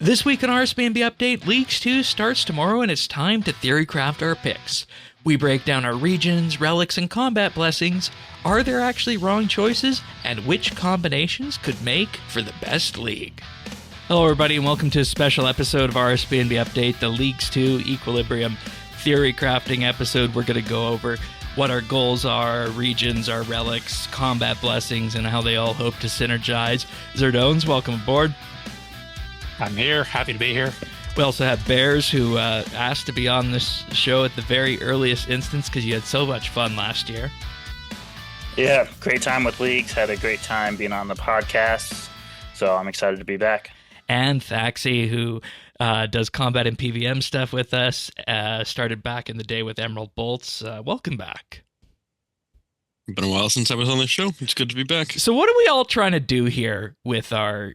This week on RSBANDB Update, Leagues 2 starts tomorrow and it's time to theorycraft our picks. We break down our regions, relics, and combat blessings. Are there actually wrong choices? And which combinations could make for the best league? Hello everybody and welcome to a special episode of RSBANDB Update, the Leagues 2 Equilibrium theory crafting episode. We're going to go over what our goals are, our regions, our relics, combat blessings, and how they all hope to synergize. Zerdones, welcome aboard. I'm here. Happy to be here. We also have Bears, who asked to be on this show at the very earliest instance because you had so much fun last year. Yeah, great time with Leagues. Had a great time being on the podcast. So I'm excited to be back. And Thaxy, who does combat and PVM stuff with us, started back in the day with Emerald Bolts. Welcome back. It's been a while since I was on this show. It's good to be back. So what are we all trying to do here with our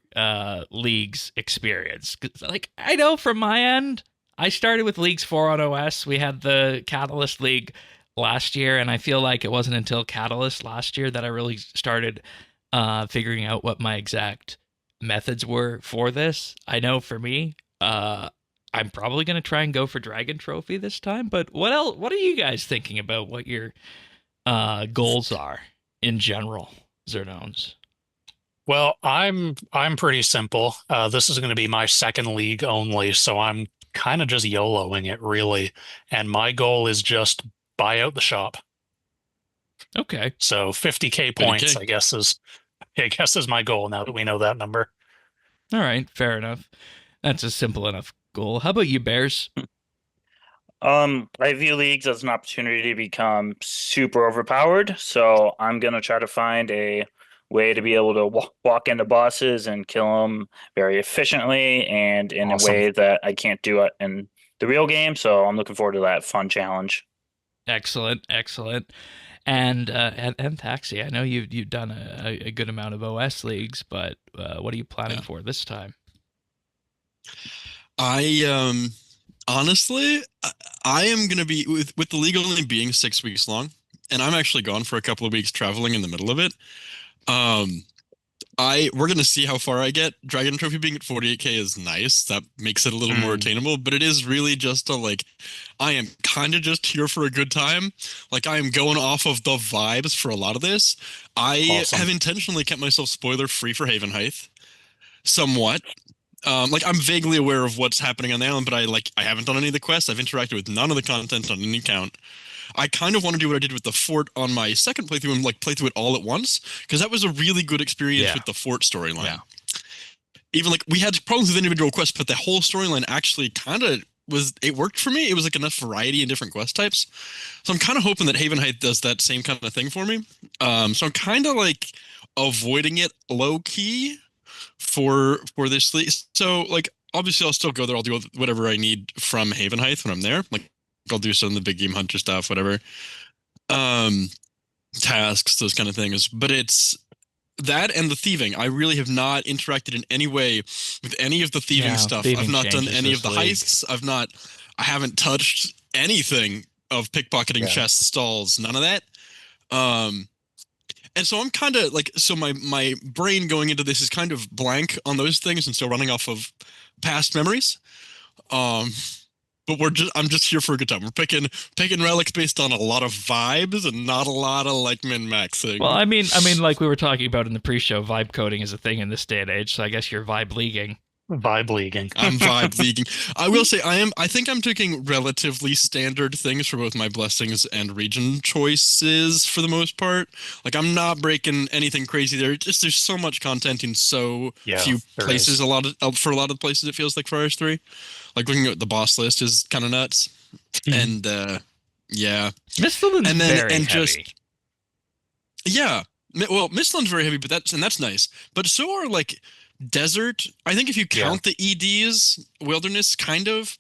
Leagues experience? 'Cause, I know from my end, I started with Leagues 4 on OS. We had the Catalyst League last year, and I feel like it wasn't until Catalyst last year that I really started figuring out what my exact methods were for this. I know for me, I'm probably going to try and go for Dragon Trophy this time, but what else? What are you guys thinking about what your goals are in general, Zerdones? Well, I'm pretty simple. This is going to be my second league only, so I'm kind of just YOLOing it, really. And my goal is just buy out the shop. Okay. So 50K points, 50K. I guess is my goal now that we know that number. All right, fair enough. That's a simple enough goal. How about you, Bears? I view Leagues as an opportunity to become super overpowered. So I'm going to try to find a way to be able to walk into bosses and kill them very efficiently and in Awesome. a way that I can't do it in the real game. So I'm looking forward to that fun challenge. Excellent. And Thaxy, I know you've done a good amount of OS leagues, but what are you planning for this time? Honestly, I am going to be, with the league only being 6 weeks long, and I'm actually gone for a couple of weeks traveling in the middle of it. We're going to see how far I get. Dragon Trophy being at 48K is nice. That makes it a little more attainable, but it is really just I am kind of just here for a good time. I am going off of the vibes for a lot of this. I have intentionally kept myself spoiler free for Haven Height, somewhat. I'm vaguely aware of what's happening on the island, but I haven't done any of the quests. I've interacted with none of the content on any account. I kind of want to do what I did with the fort on my second playthrough and play through it all at once, because that was a really good experience with the fort storyline. Yeah. Even we had problems with individual quests, but the whole storyline actually kind of it worked for me. It was enough variety in different quest types. So I'm kind of hoping that Haven Height does that same kind of thing for me. So I'm kind of avoiding it low key for this league. So obviously I'll still go there. I'll do whatever I need from Haven Height when I'm there. I'll do some of the big game hunter stuff, whatever. Tasks, those kind of things. But it's that and the thieving. I really have not interacted in any way with any of the thieving stuff. I've not done any of the heists. I haven't touched anything of pickpocketing chests, stalls, none of that. And so I'm kind of so my brain going into this is kind of blank on those things and still running off of past memories. But I'm just here for a good time. We're picking relics based on a lot of vibes and not a lot of min-maxing. Well, I mean, like we were talking about in the pre-show, vibe coding is a thing in this day and age. So I guess you're vibe leaguing. Vibe leaguing. I'm vibe leaguing. I will say I think I'm taking relatively standard things for both my blessings and region choices for the most part. I'm not breaking anything crazy there. There's so much content in so few places. For a lot of places it feels like for RS3. Looking at the boss list is kind of nuts. And Mistland's very heavy. Well, Mistland's very heavy, but that's nice. But so are desert. I think if you count the EDs, wilderness kind of.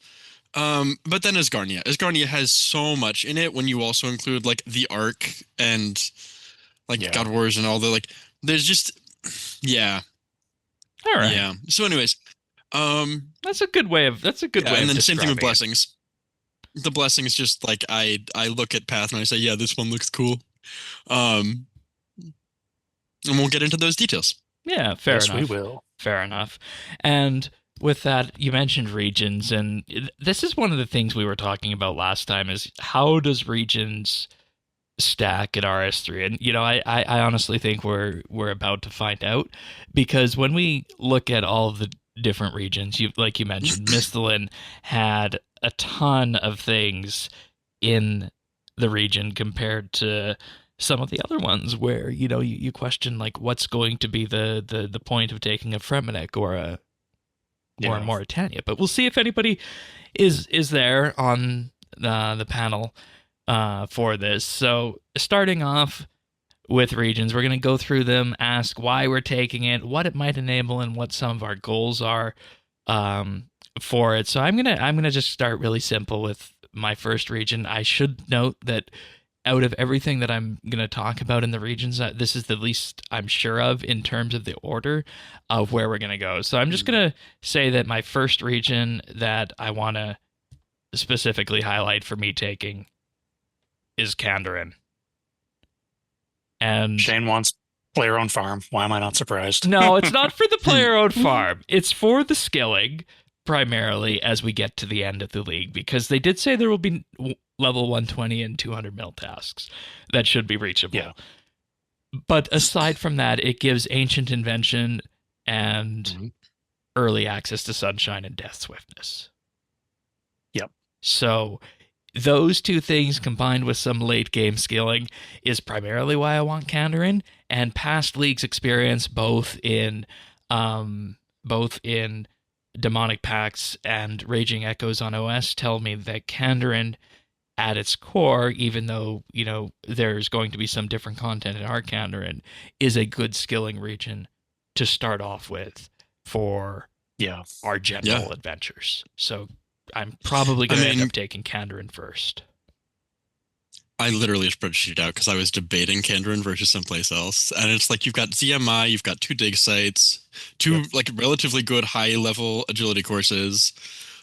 But then Asgarnia has so much in it when you also include the Ark and God Wars and all the there's just All right. Yeah. So anyways, that's a good way of and then the same thing with describing it. blessings. The blessings just I look at Path and I say, yeah, this one looks cool. And we'll get into those details. Yeah, fair enough. Yes, we will. Fair enough. And with that, you mentioned regions, and this is one of the things we were talking about last time, is how does regions stack at RS3? And, you know, I honestly think we're about to find out, because when we look at all of the different regions, like you mentioned, Misthalin had a ton of things in the region compared to some of the other ones where, you know, you question, like, what's going to be the point of taking a Fremennik or a Mauritania. But we'll see if anybody is there on the panel for this. So starting off with regions, we're going to go through them, ask why we're taking it, what it might enable, and what some of our goals are for it. So I'm gonna just start really simple with my first region. I should note that out of everything that I'm going to talk about in the regions, this is the least I'm sure of in terms of the order of where we're going to go. So I'm just going to say that my first region that I want to specifically highlight for me taking is Kandarin. And Shane wants player-owned farm. Why am I not surprised? No, it's not for the player-owned farm. It's for the skilling, primarily, as we get to the end of the league, because they did say there will be level 120 and 200 mil tasks that should be reachable. Yeah. But aside from that, it gives Ancient Invention and early access to Sunshine and Death Swiftness. Yep. So those two things combined with some late game skilling is primarily why I want Kandarin, and past leagues experience both in Demonic Pacts and Raging Echoes on OS tell me that Kandarin at its core, even though, you know, there's going to be some different content in our Kandarin, is a good skilling region to start off with for our general adventures. So I'm probably going to end up taking Kandarin first. I literally spreadsheeted out because I was debating Kandarin versus someplace else. And it's like, you've got ZMI, you've got 2 dig sites, 2 like relatively good high-level agility courses,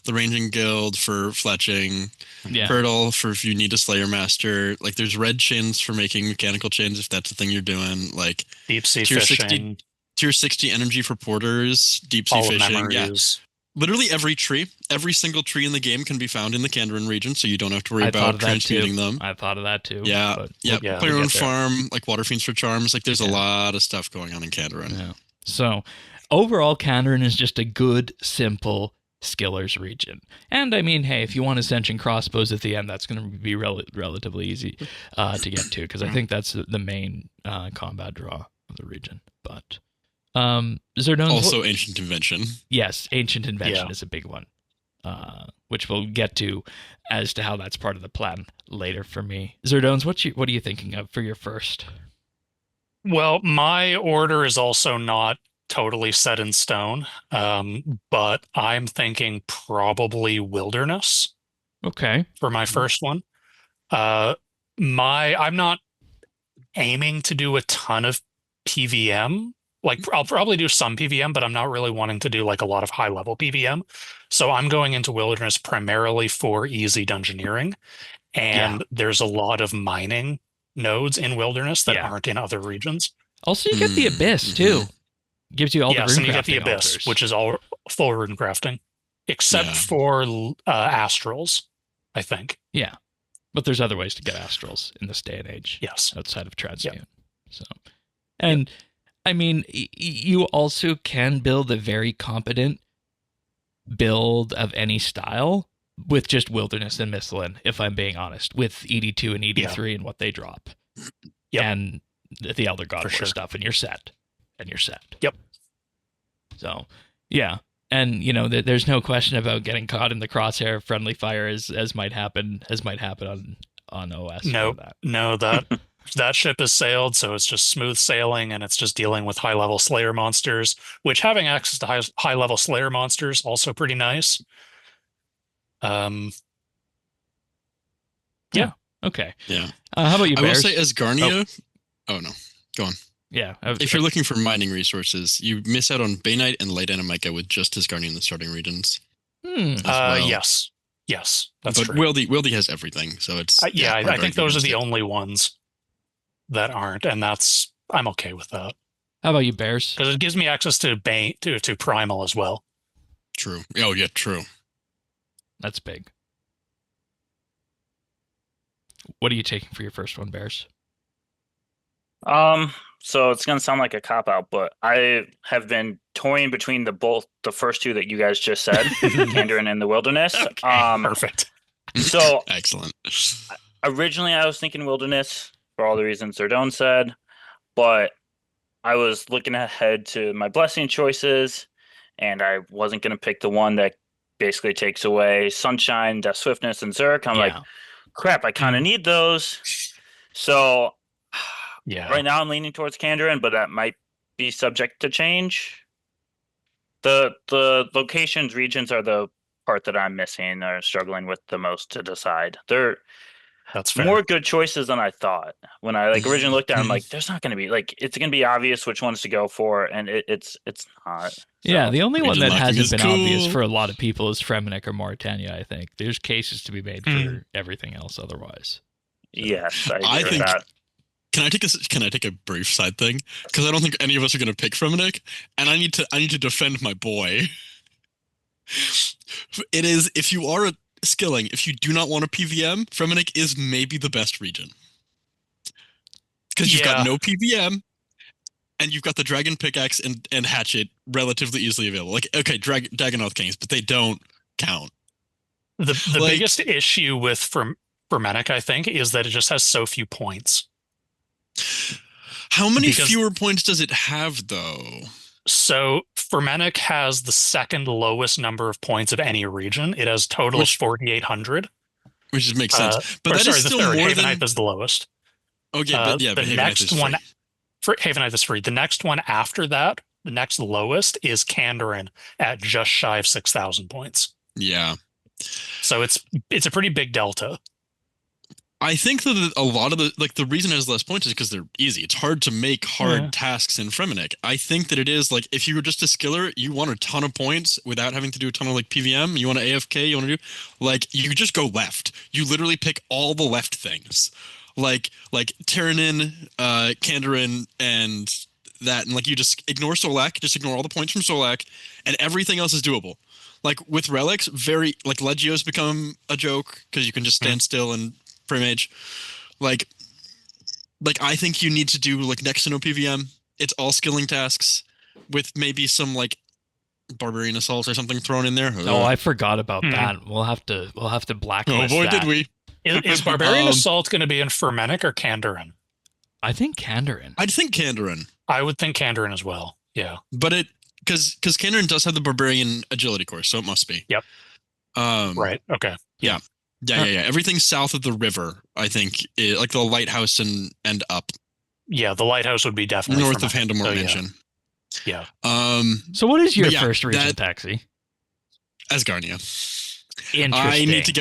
the Ranging Guild for fletching, Hurdle for if you need a Slayer Master. Like, there's red chins for making mechanical chins if that's the thing you're doing. Like, deep sea fishing. Tier 60 energy for porters, deep sea fishing. Memories. Literally every single tree in the game can be found in the Kandarin region, so you don't have to worry about transmuting them. I thought of that too. Yeah, player own farm, like water fiends for charms. Like, there's a lot of stuff going on in Kandarin. Yeah. So overall, Kandarin is just a good, simple skillers region. And I mean, hey, if you want Ascension crossbows at the end, that's going to be relatively easy to get to, because I think that's the main combat draw of the region. But Zerdone's also Ancient Invention. Yes, Ancient Invention is a big one, which we'll get to as to how that's part of the plan later for me. Zerdone's, what are you thinking of for your first? Well, my order is also not totally set in stone, but I'm thinking probably Wilderness. Okay. For my first one. I'm not aiming to do a ton of PVM. Like, I'll probably do some PVM, but I'm not really wanting to do like a lot of high level PVM. So I'm going into Wilderness primarily for easy dungeoneering. And there's a lot of mining nodes in Wilderness that aren't in other regions. Also, you get the Abyss too. Gives you all the rune crafting. And you get the Abyss, altars, which is all full rune crafting, except for Astrals, I think. Yeah. But there's other ways to get Astrals in this day and age. Yes. Outside of Transmute. So, and I mean, you also can build a very competent build of any style with just Wilderness and Misthalin, if I'm being honest, with ED2 and ED3 and what they drop. And the Elder God War stuff, and you're set. Yep. So, yeah. And, you know, there's no question about getting caught in the crosshair of friendly fire as might happen on OS. No, that ship has sailed, so it's just smooth sailing, and it's just dealing with high-level Slayer monsters, which having access to high-level Slayer monsters also pretty nice. Okay. Yeah. How about you, Bears? I will say Asgarnia... Oh, no. Go on. Yeah. If you're looking for mining resources, you miss out on Bainite and Light Anamika with just Asgarnia in the starting regions. Yes, that's true. But Wildy has everything, so it's... I think those are the only ones that aren't, and I'm okay with that. How about you, Bears? Because it gives me access to to Primal as well. True. Oh yeah, true. That's big. What are you taking for your first one, Bears? So it's gonna sound like a cop out, but I have been toying between the first two that you guys just said, Kandarin and the Wilderness. Okay. Perfect. So Excellent. originally I was thinking Wilderness for all the reasons Zerdone said, but I was looking ahead to my blessing choices, and I wasn't gonna pick the one that basically takes away Sunshine, Death Swiftness, and Zerk. I'm like, crap, I kind of need those. So Yeah. right now I'm leaning towards Kandarin, but that might be subject to change. The locations, regions are the part that I'm missing or struggling with the most to decide. They're That's fair. more good choices than I thought. When I like originally looked at it, I'm like, there's not gonna be like it's gonna be obvious which ones to go for, and it's not. So. Yeah, the only one Region that locking hasn't is been obvious cool. for a lot of people is Fremenic or Mauritania, I think. There's cases to be made for everything else otherwise. Yes, I agree I with think- that. Can I take a brief side thing? Because I don't think any of us are going to pick Fremenic, and I need to defend my boy. It is, if you are skilling, if you do not want a PVM, Fremenic is maybe the best region. Because you've got no PVM, and you've got the Dragon Pickaxe and Hatchet relatively easily available. Like, okay, Dagonoth Kings, but they don't count. The biggest issue with Fremenic, I think, is that it just has so few points. How many fewer points does it have, though? So Fremenic has the second lowest number of points of any region. It has total of 4,800. Which makes sense. But that is still the third. more Havenite is the lowest. Okay, but the Havenite next is free. one, Havenite is free. The next one after that, the next lowest is Kandarin at just shy of 6,000 points. Yeah. So it's a pretty big delta. I think that a lot of the reason it has less points is because they're easy. It's hard to make hard tasks in Fremenic. I think that it is like if you were just a skiller, you want a ton of points without having to do a ton of like PVM. You want to AFK. You want to do like you just go left. You literally pick all the left things, like Terranin, Kandarin, and that, and like you just ignore Solak. Just ignore all the points from Solak, and everything else is doable. Like with relics, like Legio's become a joke because you can just stand still and Primage. Like I think you need to do like next to no PVM. It's all skilling tasks with maybe some like barbarian assault or something thrown in there. Oh, I forgot about that. We'll have to blacklist Oh boy, that. did we. Is barbarian assault going to be in Fremenic or Kandarin? I think Kandarin. I'd think Kandarin. I would think Kandarin as well. Yeah. But because Kandarin does have the barbarian agility course, so it must be. Yep. Right. Okay. Yeah. Everything south of the river, I think, like the lighthouse and up. Yeah, the lighthouse would be definitely north of Handlemore Mansion. Yeah. So what is your first region, Thaxy? Asgarnia. Interesting. I need to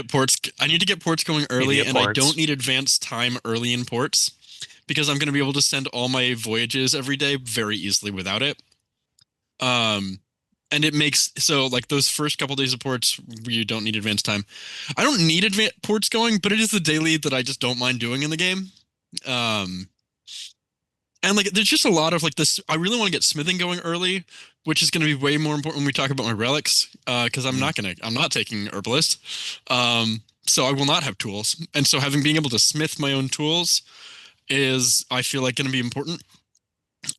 get ports going early, and I don't need advanced time early in ports because I'm going to be able to send all my voyages every day very easily without it. And it makes so like those first couple days of ports, you don't need advanced time. I don't need advanced ports going, but it is the daily that I just don't mind doing in the game. And like there's just a lot of like this. I really want to get smithing going early, which is going to be way more important when we talk about my relics. Because I'm not taking herbalist. So I will not have tools, and so being able to smith my own tools is, I feel like, going to be important.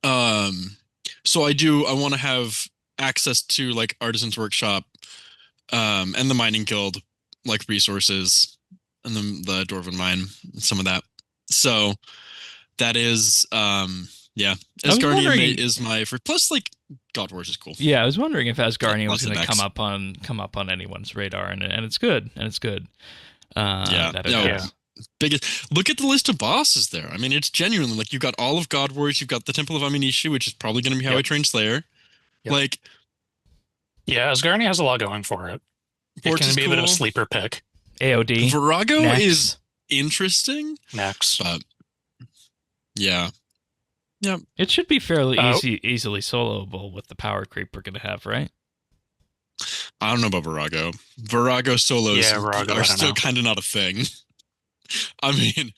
So I want to have access to like Artisan's Workshop and the Mining Guild like resources, and the Dwarven Mine, some of that. So that is Asgarnia is my first, plus like God Wars is cool. Yeah, I was wondering if Asgarnia was going to come up on anyone's radar, and it's good. Biggest look at the list of bosses there. I mean, it's genuinely like you've got all of God Wars, you've got the Temple of Aminishu, which is probably going to be how I train Slayer. Yep. Like, yeah, Asgarnia has a lot going for it. It can be a bit of a sleeper pick. AOD. Virago is interesting. Next. But yeah. It should be fairly easily soloable with the power creep we're going to have, right? I don't know about Virago. Virago solos are still kind of not a thing. I mean,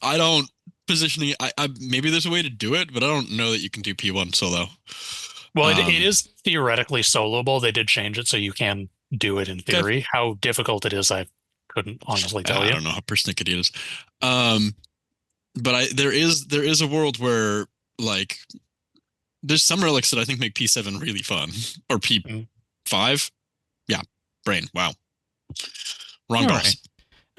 I don't positioning. I maybe there's a way to do it, but I don't know that you can do P1 solo. Well, it is theoretically soloable. They did change it so you can do it in theory. How difficult it is, I couldn't honestly tell you. I don't know how persnickety it is. But there is a world where like there's some relics that I think make P7 really fun. Or P5. Yeah. Brain. Wow. Wrong boss.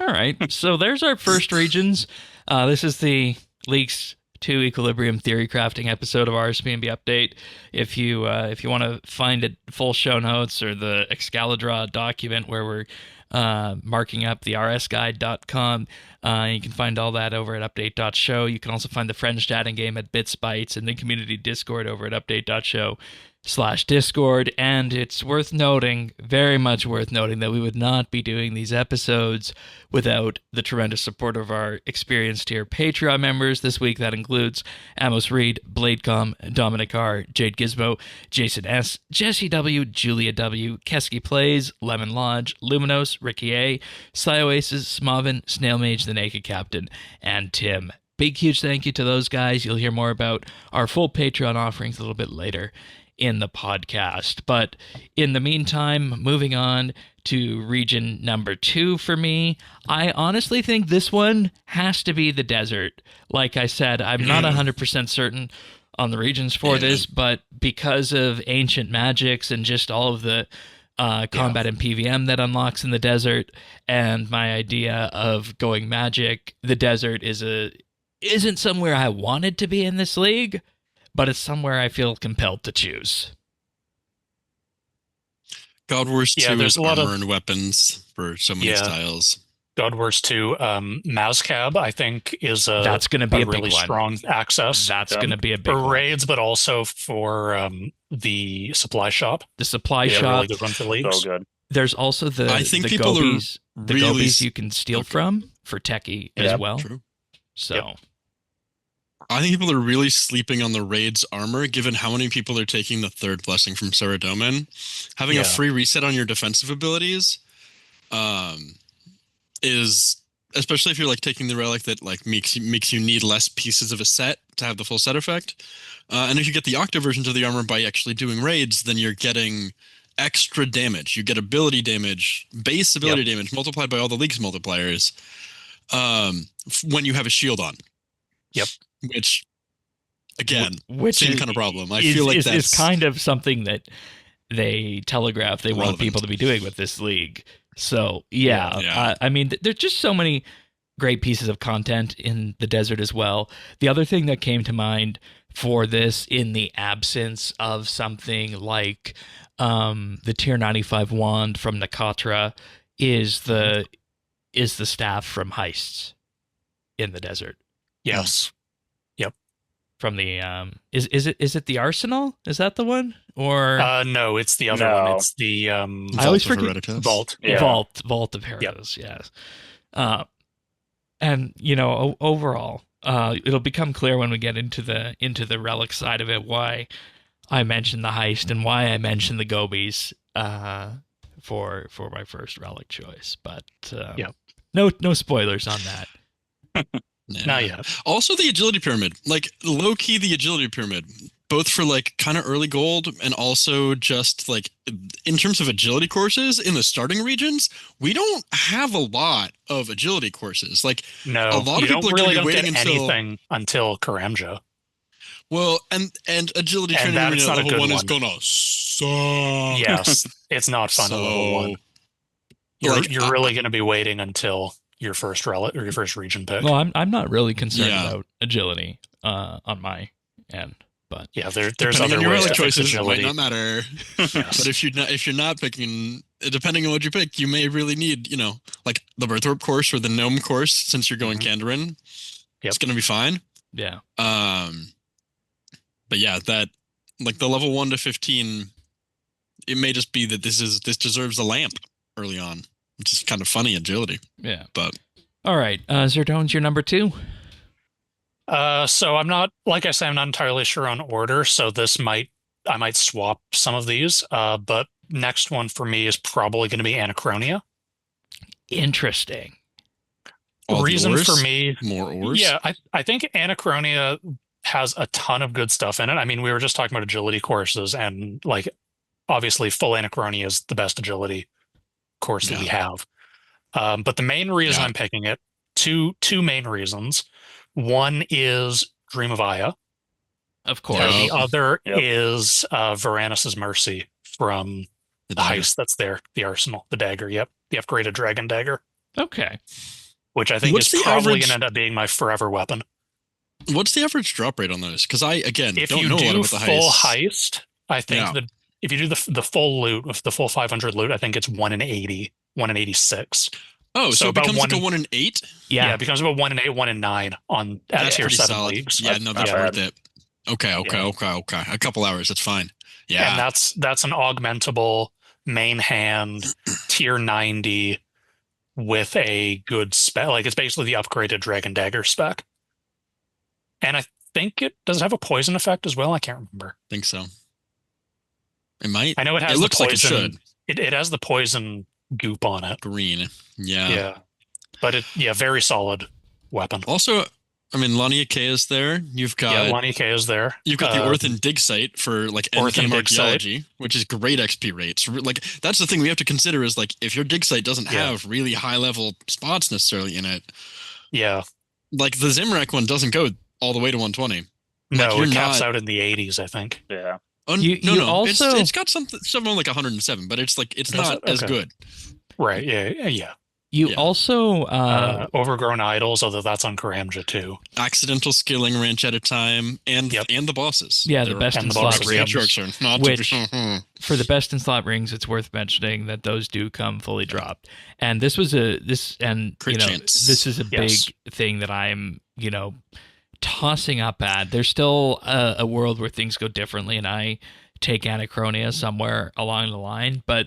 All right. So there's our first regions. This is the Leaks 2 Equilibrium Theory Crafting episode of RSBANDB Update. If you want to find it, full show notes or the Excalibur document where we're marking up the rsguide.com, you can find all that over at update.show. You can also find the friends chatting game at Bits Bytes and the community Discord over at update.show/Discord. And it's worth noting, very much worth noting, that we would not be doing these episodes without the tremendous support of our experienced tier Patreon members. This week that includes Amos Reed, Bladecom, Dominic R, Jade Gizmo, Jason S, Jesse W, Julia W, Kesky Plays, Lemon Lodge, Luminos, Ricky A, Slyoasis, Smavin, Snail Mage, the Naked Captain, and Tim. Big huge thank you to those guys. You'll hear more about our full Patreon offerings a little bit later in the podcast. But in the meantime, moving on to region number 2 for me, I honestly think this one has to be the desert. Like I said, I'm not 100% certain on the regions for this, but because of ancient magics and just all of the combat and PVM that unlocks in the desert, and my idea of going magic, the desert isn't somewhere I wanted to be in this league, but it's somewhere I feel compelled to choose. God Wars 2 is armor and weapons for so many styles. God Wars 2, Mazcab, I think, is that's going to be a really big one. Strong access. That's going to be a big for one. Raids, but also for the supply shop. The supply shop. Really good run for leagues. So good. There's also the gobies you can steal from for techie as well. True. So I think people are really sleeping on the Raid's armor, given how many people are taking the third blessing from Saradomin. Having a free reset on your defensive abilities is, especially if you're like taking the relic that like makes you need less pieces of a set to have the full set effect. And if you get the octa versions of the armor by actually doing raids, then you're getting extra damage. You get ability damage, base ability damage multiplied by all the league's multipliers when you have a shield on. Yep. Which, again, which same kind of problem. I feel like that's kind of something that they telegraph they want people to be doing with this league. So, I mean, there's just so many great pieces of content in the desert as well. The other thing that came to mind for this, in the absence of something like the tier 95 wand from Nakatra, is the staff from Heists in the desert. Yes. Yep. From the is it the Arsenal? Is that the one? Or no, it's the other one. It's the I always forget Vault. Yeah. Vault of Heroes, yes. And overall, it'll become clear when we get into the relic side of it why I mentioned the heist and why I mentioned the gobies for my first relic choice. But no spoilers on that. Not yet. Also, the agility pyramid, like low key, the agility pyramid, both for like kind of early gold and also just like in terms of agility courses in the starting regions, we don't have a lot of agility courses. Like, no, a lot of people are going to be waiting until Karamja. Well, and agility training at level 1 is gonna suck. Yes, it's not fun at level 1. You're really going to be waiting until your first relic or your first region pick. Well, I'm not really concerned about agility on my end, but there's other your ways relic to fix choices agility. might not matter. Yes. But if you're not picking, depending on what you pick, you may really need like the Birthorp course or the Gnome course, since you're going Kandarin. It's going to be fine. Yeah. But yeah, that like the level 1 to 15, it may just be that this deserves a lamp early on, which is kind of funny agility. Yeah. But all right, Zerdone's your number 2. So I'm not, like I said, I'm not entirely sure on order. So I might swap some of these. But next one for me is probably going to be Anachronia. Interesting. All reason ores? For me, more ores. Yeah, I think Anachronia has a ton of good stuff in it. I mean, we were just talking about agility courses, and like obviously full Anachronia is the best agility course that we have. But the main reason I'm picking it, two main reasons. One is Dream of Aya. Of course. And the other is Varanus' Mercy from the heist that's there, the arsenal, the dagger. Yep, the upgraded dragon dagger. Okay. Which I think is probably going to end up being my forever weapon. What's the average drop rate on those? Because I, again, if don't you know do a lot about the full heist, I think that if you do the full loot, with the full 500 loot, I think it's 1 in 80, 1 in 86. Oh, so it becomes like a 1 in 8? Yeah, it becomes about 1 in 8, 1 in 9 on at tier 7 solid. leagues. Yeah, no, that's worth it. Okay. A couple hours, that's fine. Yeah. And that's an augmentable main hand tier 90 with a good spec. Like, it's basically the upgraded Dragon Dagger spec. And I think does it have a poison effect as well? I can't remember. I think so. It might. I know it has it looks the like poison. it should. It has the poison goop on it. Green. Yeah. Yeah. But very solid weapon. Also, I mean, Lania K is there. You've got Lania K is there. You've got the Orthan Dig Site for like Endgame archaeology, which is great XP rates. Like, that's the thing we have to consider is like if your dig site doesn't have really high level spots necessarily in it. Yeah. Like the Zimrak one doesn't go all the way to 120. No, it caps out in the 80s, I think. Yeah. No. Also, it's got something like 107, but it's like it's not as good. Right. Yeah. You also Overgrown Idols, although that's on Karamja too. Accidental skilling ranch at a time, and the bosses. Yeah, the best in slot rings. Which, for the best in slot rings, it's worth mentioning that those do come fully dropped. And this is a big thing that I'm tossing up at. There's still a world where things go differently, and I take Anachronia somewhere along the line, but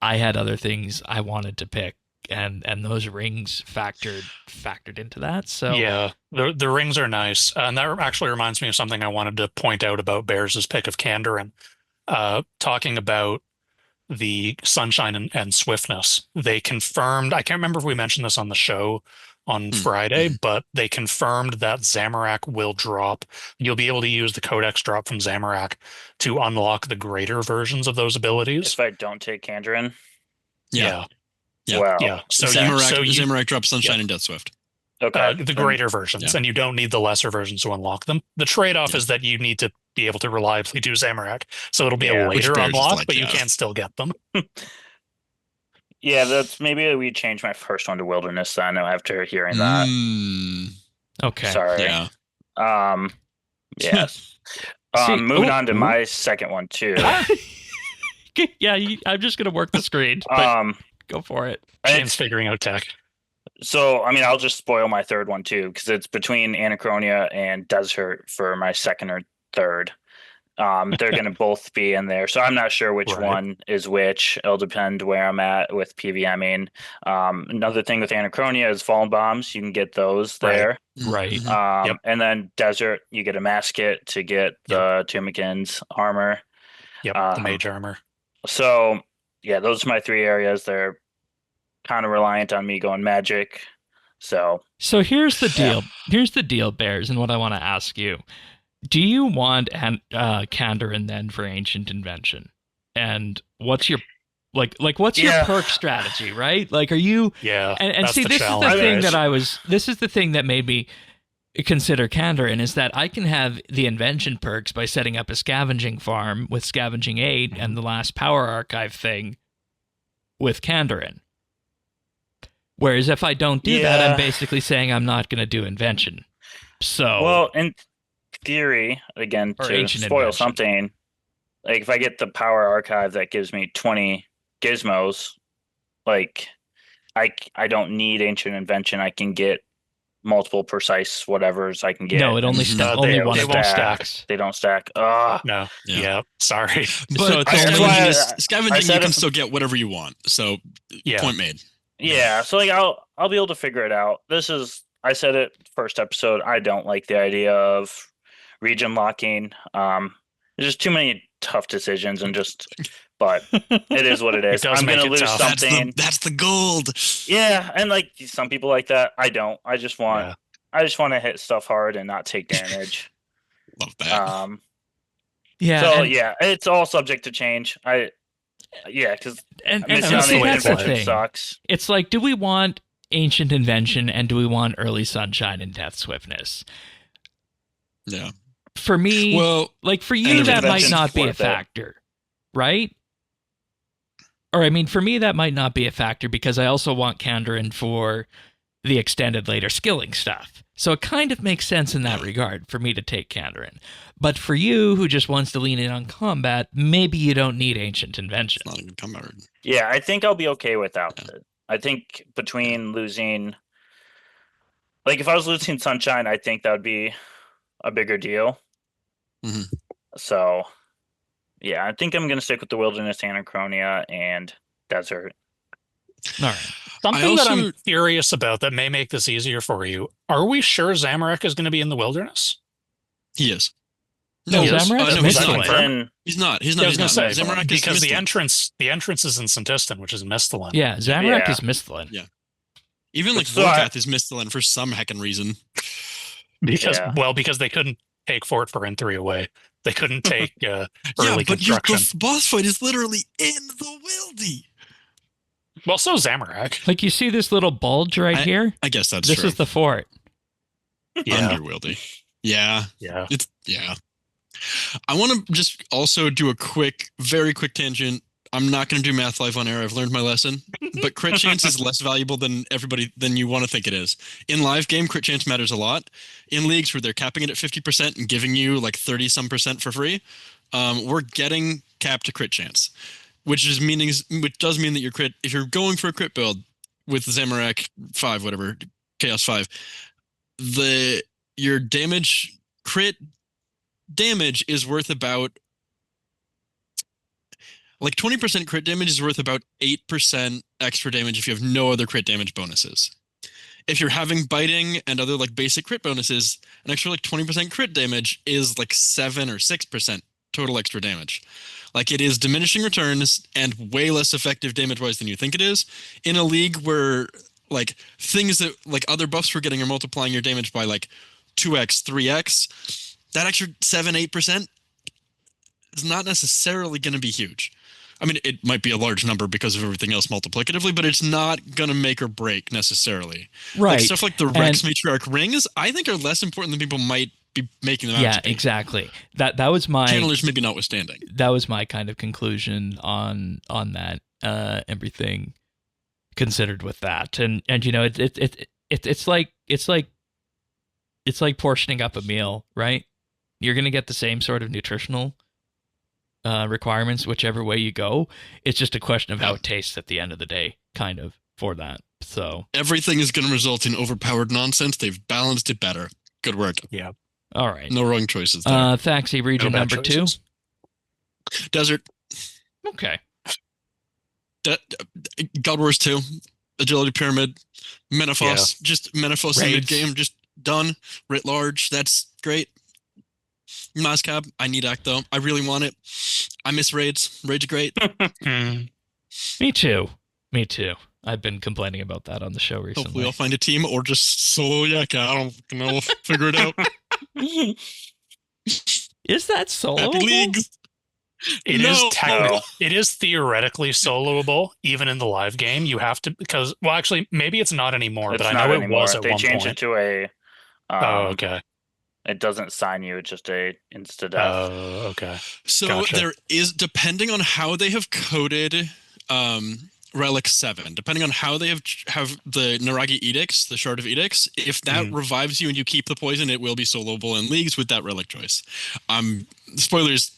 I had other things I wanted to pick, and those rings factored into that. So yeah, the rings are nice, and that actually reminds me of something I wanted to point out about Bears' pick of Kandarin. Talking about the Sunshine and Swiftness, they confirmed. I can't remember if we mentioned this on the show on Friday, but they confirmed that Zamorak will drop. You'll be able to use the Codex drop from Zamorak to unlock the greater versions of those abilities. If I don't take Kandarin? Yeah. Wow. Yeah. So Zamorak drops Sunshine and Death Swift. Okay. The greater versions, and you don't need the lesser versions to unlock them. The trade-off is that you need to be able to reliably do Zamorak, so it'll be a later unlock, but you can still get them. Yeah, that's maybe we change my first one to Wilderness then after hearing that. Okay. Sorry. Yeah. Yes. Moving on to my second one too. Yeah, I'm just gonna work the screen. Go for it. Shane's figuring out tech. So, I mean, I'll just spoil my third one too, because it's between Anachronia and Desert for my second or third. They're going to both be in there, so I'm not sure which one is which. It'll depend where I'm at with PVMing. Another thing with Anachronia is Fallen Bombs. You can get those there. Right. And then Desert, you get a Masket to get the Tumikins armor. Yep, the mage armor. So, yeah, those are my three areas. They're kind of reliant on me going magic. So here's the deal. Here's the deal, Bears, and what I want to ask you. Do you want Kandarin then for Ancient Invention? And what's your what's your perk strategy, right? Like, are you and see, this is the thing this is the thing that made me consider Kandarin, is that I can have the invention perks by setting up a scavenging farm with Scavenging 8 and the last Power Archive thing with Kandarin. Whereas if I don't do that, I'm basically saying I'm not going to do invention. So, well, in theory, again, to spoil something, like if I get the Power Archive that gives me 20 gizmos, like I don't need Ancient Invention. I can get multiple precise whatevers I can get. No, it only only one stacks. They don't stack. No. Yeah. Sorry. But so scavenging, you can still get whatever you want. So point made. Yeah. So like I'll be able to figure it out. I said it first episode. I don't like the idea of region locking. There's just too many tough decisions but it is what it is. I'm going to lose something. That's the gold. Yeah. And like some people like that. I don't. I just want I just want to hit stuff hard and not take damage. Love that. Yeah. So and, yeah, it's all subject to change. Because and missing on see, the that's the invention thing. sucks. It's like, do we want Ancient Invention and do we want Early Sunshine and Death Swiftness? Yeah. For me, Well, like for you, Ancient that might Invention's not be a worth it. factor, right? Or I mean, for me, that might not be a factor because I also want Kandarin for the extended later skilling stuff. So it kind of makes sense in that regard for me to take Kandarin. But for you, who just wants to lean in on combat, maybe you don't need Ancient Invention. it's not a good combat word. Yeah, I think I'll be okay without it. I think between losing, like if I was losing Sunshine, I think that would be a bigger deal. Mhm. So, yeah, I think I'm going to stick with the Wilderness, Anachronia, and Desert. All right. Something that also- I'm curious about that may make this easier for you. Are we sure Zamorak is going to be in the wilderness? He is. No, he is. Zamorak's no, he's Misthalin. not. Then He's not. He's I not. was He's gonna not. say, Zamorak is because the Misthalin. entrance is in Santistan, which is Misthalin. Yeah, Zamorak Yeah. is Misthalin. Yeah. Even like So I- Vorkath is Misthalin for some heckin' reason. Because Yeah. because they couldn't take Fort for N3 away. They couldn't take Yeah, early but construction. the boss fight is literally in the wildy. Well, so Zamorak. Like you see this little bulge right here? I guess that's This true. is the fort. Yeah, Underwieldy. Yeah. yeah. It's I want to just also do a very quick tangent. I'm not going to do math live on air. I've learned my lesson. But crit chance is less valuable than you want to think it is. In live game, crit chance matters a lot. In leagues where they're capping it at 50% and giving you like 30-some% for free, we're getting capped to crit chance, which does mean that your crit, if you're going for a crit build with Zamorak 5, whatever, Chaos 5, your crit damage is worth about like 20% crit damage is worth about 8% extra damage if you have no other crit damage bonuses. If you're having biting and other like basic crit bonuses, an extra like 20% crit damage is like 7 or 6% total extra damage. Like it is diminishing returns and way less effective damage-wise than you think it is. In a league where like things that like other buffs we're getting are multiplying your damage by like 2x, 3x, that extra 7-8% is not necessarily going to be huge. I mean, it might be a large number because of everything else multiplicatively, but it's not going to make or break necessarily. Right. Like stuff like the Rex Matriarch rings, I think are less important than people might be making them out Yeah, to be. Exactly. That was my Channelers maybe notwithstanding. That was my kind of conclusion on that. Everything considered with that, and you know, it's like portioning up a meal, right? You're gonna get the same sort of nutritional requirements whichever way you go. It's just a question of how it tastes at the end of the day, kind of, for that. So Everything is going to result in overpowered nonsense. They've balanced it better. Good work. Yeah. all right. No wrong choices there. Thaxy, region No bad number 2. choices. Desert. Okay. God Wars 2. Agility Pyramid. Menaphos. Just Menaphos in Raids. mid-game. Just done. Writ large. That's great. Mazcab. I need Act, though. I really want it. I miss raids. Raids are great. Mm. Me too. I've been complaining about that on the show recently. Hopefully I'll find a team or just solo Yaka. I don't know. Figure it out. Is that solo? Happy leagues. It No. is No. it is theoretically soloable, even in the live game. You have to, because, well, actually, maybe it's not anymore, It's but I not know anymore. it was at They one changed point. it to a. Oh, okay. It doesn't sign you; it's just a insta death. Oh, okay. So Gotcha. there is, depending on how they have coded Relic 7, depending on how they have the Naragi Edicts, the Shard of Edicts, if that revives you and you keep the poison, it will be soloable in leagues with that Relic choice. Spoilers,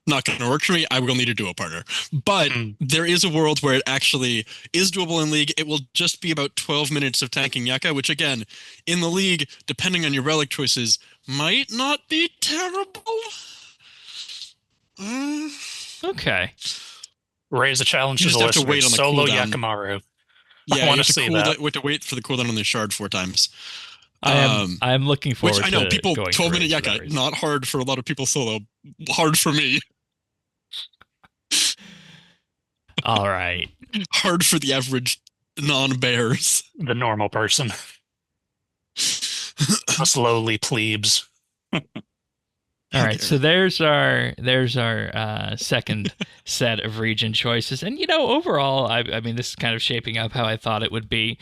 not going to work for me. I will need a duo partner. But there is a world where it actually is doable in league. It will just be about 12 minutes of tanking Yaka, which again, in the league, depending on your Relic choices, might not be terrible. Okay. Raise a challenge You to just the have to listeners. wait on the Solo cooldown. Yakamaru. Yeah, I want you to have see cool that. we have to wait for the cooldown on the shard 4 times. I'm looking forward Which I know to people going 12 for minute raids for that Yaka, reason. not hard for a lot of people solo. Hard for me. All right. Hard for the average non-bears. The normal person. us lowly plebes. All right, so there's our second set of region choices, and overall, I mean, this is kind of shaping up how I thought it would be.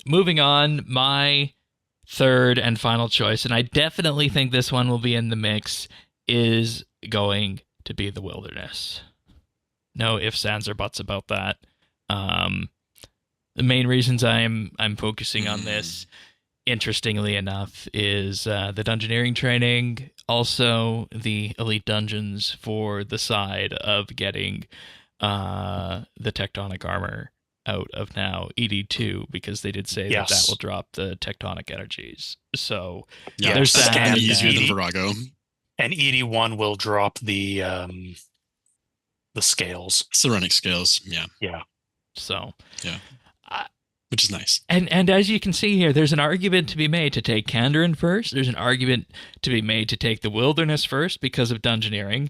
Moving on, my third and final choice, and I definitely think this one will be in the mix, is going to be the wilderness. No ifs, ands, or buts about that. The main reasons I'm focusing on this, interestingly enough, is the dungeoneering training, also the elite dungeons for the side of getting the tectonic armor out of now ED2, because they did say that will drop the tectonic energies. So there's that's that. going to be easier than Virago. And ED1 will drop the scales. Serenic scales, Yeah. So which is nice. And as you can see here, there's an argument to be made to take Kandarin first. There's an argument to be made to take the wilderness first because of dungeoneering.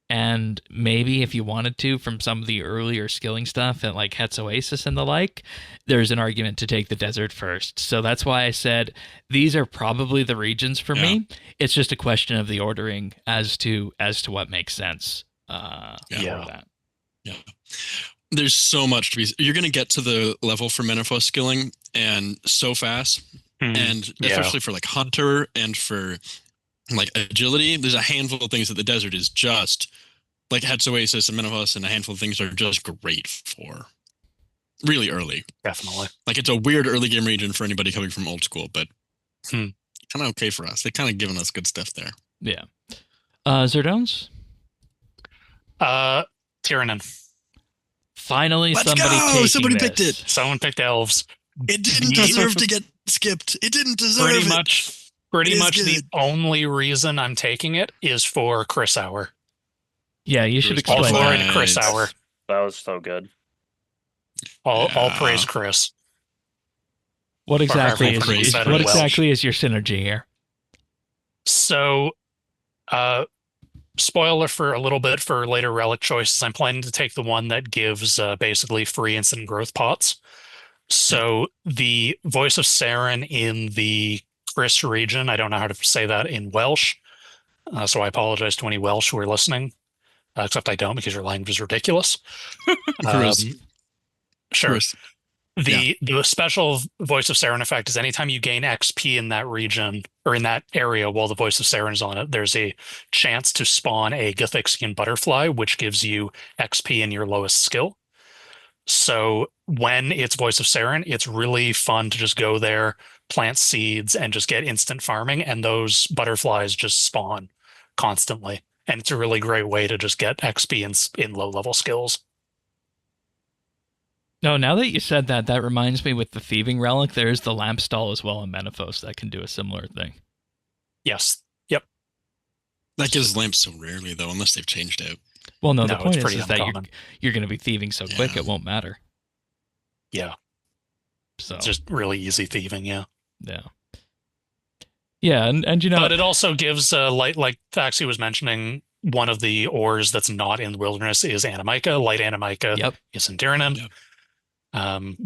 And maybe if you wanted to, from some of the earlier skilling stuff at like Het's Oasis and the like, there's an argument to take the desert first. So that's why I said these are probably the regions for me. It's just a question of the ordering as to what makes sense. For that. Yeah. There's so much to be. You're going to get to the level for Menifos skilling and so fast, and especially for like Hunter and for like agility. There's a handful of things that the desert is just like Het's Oasis and Menifos, and a handful of things are just great for really early. Definitely. Like it's a weird early game region for anybody coming from old school, but kind of okay for us. They kind of given us good stuff there. Yeah. Zerdones? Tyrannin. Finally, Let's somebody go! taking Somebody this. picked it. Someone picked elves. It didn't deserve to get skipped. It didn't deserve Pretty it. much the only reason I'm taking it is for Chris Hour. Yeah, you should All explain glory that. to Chris Hour. That was so good. All praise Chris. What exactly Or is better what Welsh. exactly is your synergy here? So, spoiler for a little bit for later relic choices. I'm planning to take the one that gives basically free instant growth pots. So the voice of Saren in the Chris region, I don't know how to say that in Welsh, so I apologize to any Welsh who are listening, except I don't because your language is ridiculous. Sure. Chris. The special voice of Saren effect is anytime you gain XP in that region or in that area while the voice of Saren is on it, there's a chance to spawn a Gathixian butterfly, which gives you XP in your lowest skill. So when it's voice of Saren, it's really fun to just go there, plant seeds, and just get instant farming, and those butterflies just spawn constantly. And it's a really great way to just get XP in low-level skills. No, now that you said that, that reminds me with the thieving relic, there's the lamp stall as well in Menifos that can do a similar thing. Yes. Yep. That gives lamps so rarely, though, unless they've changed it. Well, no, No, the point it's pretty is that uncommon. you're going to be thieving so quick Yeah. it won't matter. Yeah. So It's just really easy thieving, yeah. yeah. Yeah, and you know, But it also gives light, like Thaxy was mentioning, one of the ores that's not in the wilderness is Animica. Light Animica is in Tyrannin. Yep.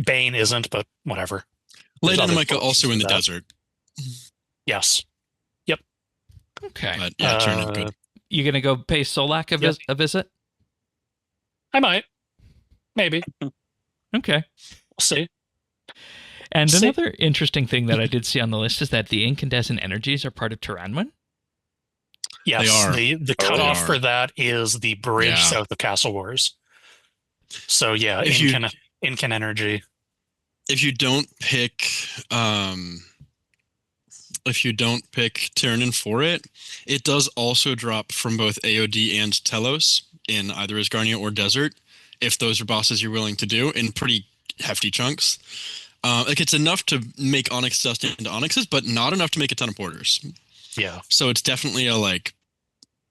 Bane isn't, but whatever. Light There's other Animica also choices in the for that. desert, Yes. okay. but yeah, Tyrannin good. You going to go pay Solak a visit? I might. Maybe. Okay. We'll see. And See? another interesting thing that I did see on the list is that the incandescent energies are part of Tyranwin. Yes. They are. The Oh, they cutoff are. for that is the bridge Yeah. south of Castle Wars. So yeah, If you- Incan energy. If you don't pick Tyrannin for it, it does also drop from both AOD and Telos in either Asgarnia or Desert, if those are bosses you're willing to do in pretty hefty chunks. Like it's enough to make Onyx dust into Onyxes, but not enough to make a ton of porters. Yeah. So it's definitely a like,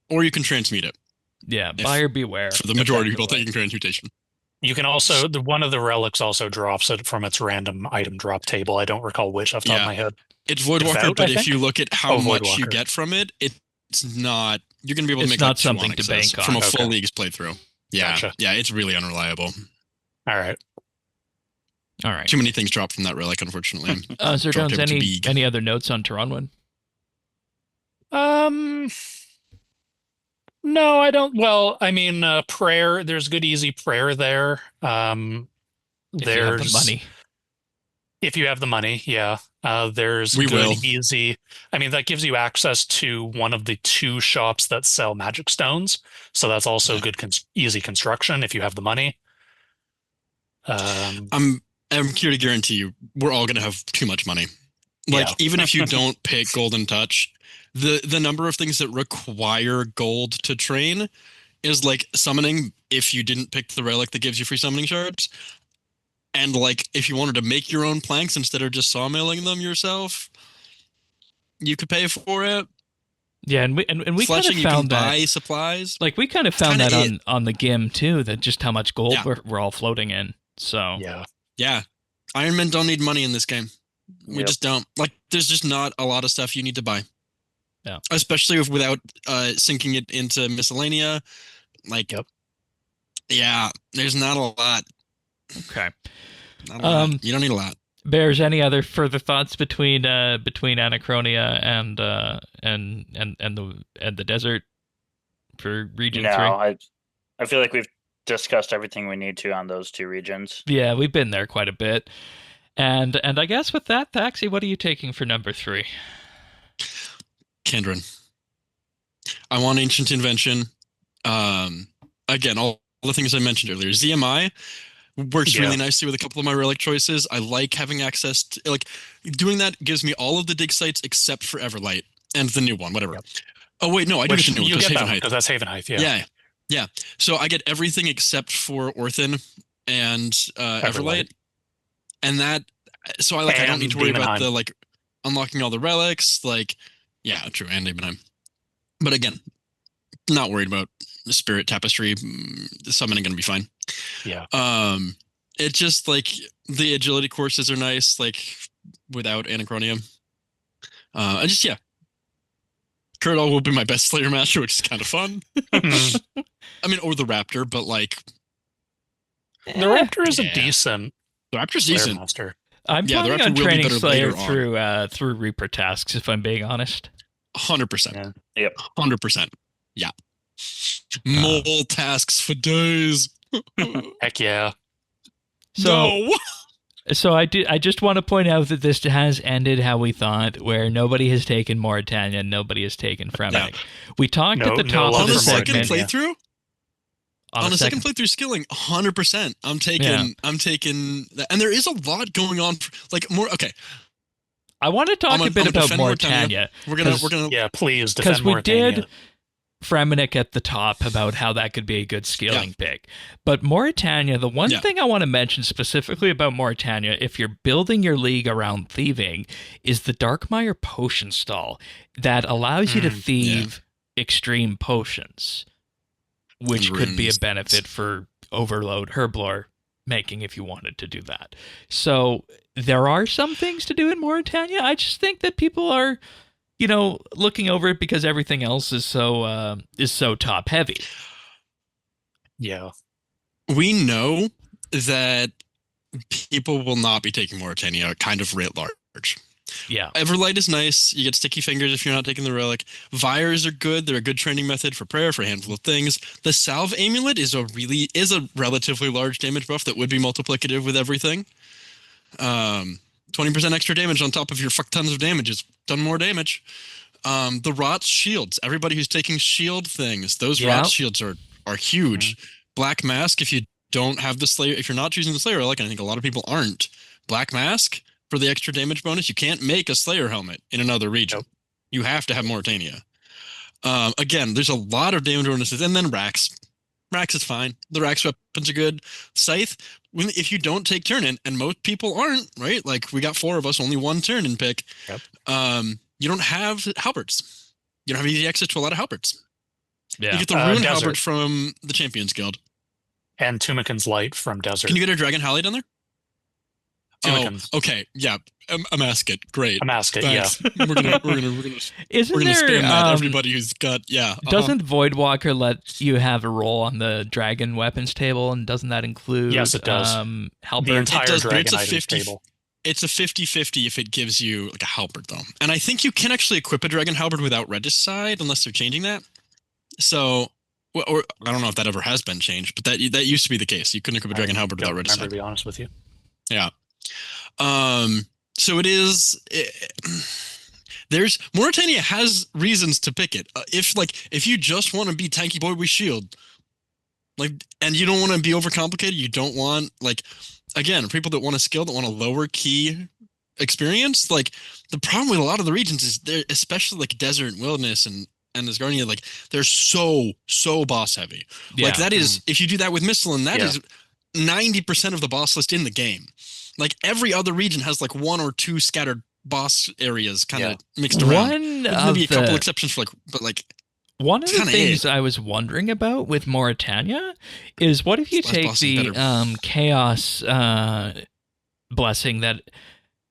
or you can transmute it. Yeah, If- buyer beware. For the majority of people taking transmutation. You can also one of the relics also drops it from its random item drop table. I don't recall which off the top of Yeah. my head. It's Voidwalker, Devout, but I if think? you look at how Oh, much you Voidwalker. get from it, it's not. You're going to be able to It's make not like two something to Onyxes bank on. from a full Okay. League's playthrough. Yeah, Gotcha. yeah, it's really unreliable. All right. All right. Too many things dropped from that relic, unfortunately. Sir dropped Jones, over to any Beag. any other notes on Taronwyn? No, I don't. Well, I mean, prayer. There's good, easy prayer there. If you have the money. If you have the money, yeah. There's We good, will. easy. I mean, that gives you access to one of the 2 shops that sell magic stones. So that's also Yeah. good, easy construction if you have the money. I'm here to guarantee you, we're all gonna have too much money. Like, Yeah. even if you don't pick Golden Touch, the number of things that require gold to train is like summoning. If you didn't pick the relic that gives you free summoning shards, and like if you wanted to make your own planks instead of just sawmilling them yourself, you could pay for it. Yeah, and we kind of Fletching, you can found that. buy supplies. Like we kind of found kinda that on the GIM too, that just how much gold Yeah. we're all floating in. So Yeah. Iron Men don't need money in this game. We Yep. just don't. Like, there's just not a lot of stuff you need to buy. Yeah. Especially without sinking it into miscellanea. Like, yeah, there's not a lot. Okay. Not a lot. You don't need a lot. Bears, any other further thoughts between Anachronia and the desert for region 3? No, I feel like we've discussed everything we need to on those 2 regions. Yeah, we've been there quite a bit. And I guess with that, Thaxy, what are you taking for number 3? Kandrin. I want Ancient Invention. Again, all the things I mentioned earlier. ZMI works really nicely with a couple of my relic choices. I like having access to, like, doing that gives me all of the dig sites except for Everlight and the new one, whatever. Oh wait, no, I do get the new one because Haven Height. Because that's Haven Height. Yeah. So I get everything except for Orthan and Everlight. And that, so I don't need to worry about the like unlocking all the relics. Like, yeah, true, and Demonheim. But again, not worried about the Spirit Tapestry. The summoning going to be fine. Yeah. It's just like the agility courses are nice, like without Anachronium. Kurtal will be my best Slayer Master, which is kind of fun. I mean, or the Raptor, but like the Raptor is a decent. The Raptor's Slayer decent. Master. I'm planning on training Slayer through Reaper tasks, if I'm being honest. 100%. Yep. 100%. Yeah. Mole tasks for days. Heck yeah. So I just want to point out that this has ended how we thought, where nobody has taken Mauritania, nobody has taken Fremenic. We talked at the top of the segment. Playthrough? On a second playthrough skilling, 100%. I'm taking that. And there is a lot going on. Like, more, okay. I want to talk a bit about Mauritania. We're gonna please defend because we Mauritania. did Fremenic at the top about how that could be a good scaling pick. But Mauritania, the one thing I want to mention specifically about Mauritania, if you're building your league around thieving, is the Darkmire potion stall that allows you to thieve extreme potions, which could be a benefit for Overload Herblore making if you wanted to do that. So there are some things to do in Mauritania. I just think that people are, looking over it because everything else is so top heavy. Yeah. We know that people will not be taking Mauritania kind of writ large. Yeah. Everlight is nice. You get sticky fingers if you're not taking the relic. Vires are good. They're a good training method for prayer for a handful of things. The Salve Amulet is a relatively large damage buff that would be multiplicative with everything. 20% extra damage on top of your fuck tons of damage is done more damage. The Rot's shields. Everybody who's taking shield things, those Rot's shields are huge. Black Mask, if you don't have the Slayer, if you're not choosing the Slayer relic, and I think a lot of people aren't, Black Mask for the extra damage bonus, you can't make a Slayer helmet in another region. You have to have Mauritania. Again, there's a lot of damage bonuses, and then Rax. Rax is fine. The Rax weapons are good. Scythe, if you don't take turn-in, and most people aren't, right? Like, we got 4 of us, only 1 turn-in pick. You don't have halberds. You don't have easy access to a lot of halberds. Yeah. You get the Rune halberd from the Champions Guild. And Tumikin's Light from Desert. Can you get a Dragon Halley down there? Tunicans. okay, yeah, a mascot, great. A mascot, yeah. Thanks. We're gonna Isn't we're gonna there, spam that. Everybody who's got doesn't Voidwalker let you have a role on the dragon weapons table, and doesn't that include Yes, it does. Halberd? The entire It does, but dragon it's a items 50 table. It's a 50-50 if it gives you like a halberd though. And I think you can actually equip a dragon halberd without regicide unless they're changing that. So or I don't know if that ever has been changed, but that used to be the case. You couldn't equip a dragon halberd without regicide. To be honest with you. Yeah. So it is there's Mauritania has reasons to pick it. If you just want to be tanky boy with shield, like, and you don't want to be overcomplicated, you don't want, like, again, people that want a skill, that want a lower key experience, like, the problem with a lot of the regions is they're, especially like desert and wilderness and Asgardia, like, they're so boss heavy. Yeah. Like, that is, if you do that with Mistlin, that is 90% of the boss list in the game. Like, every other region has like one or two scattered boss areas kind of mixed around. There's maybe a couple exceptions for one of the things I was wondering about with Mauritania is, what if you take the Chaos Blessing that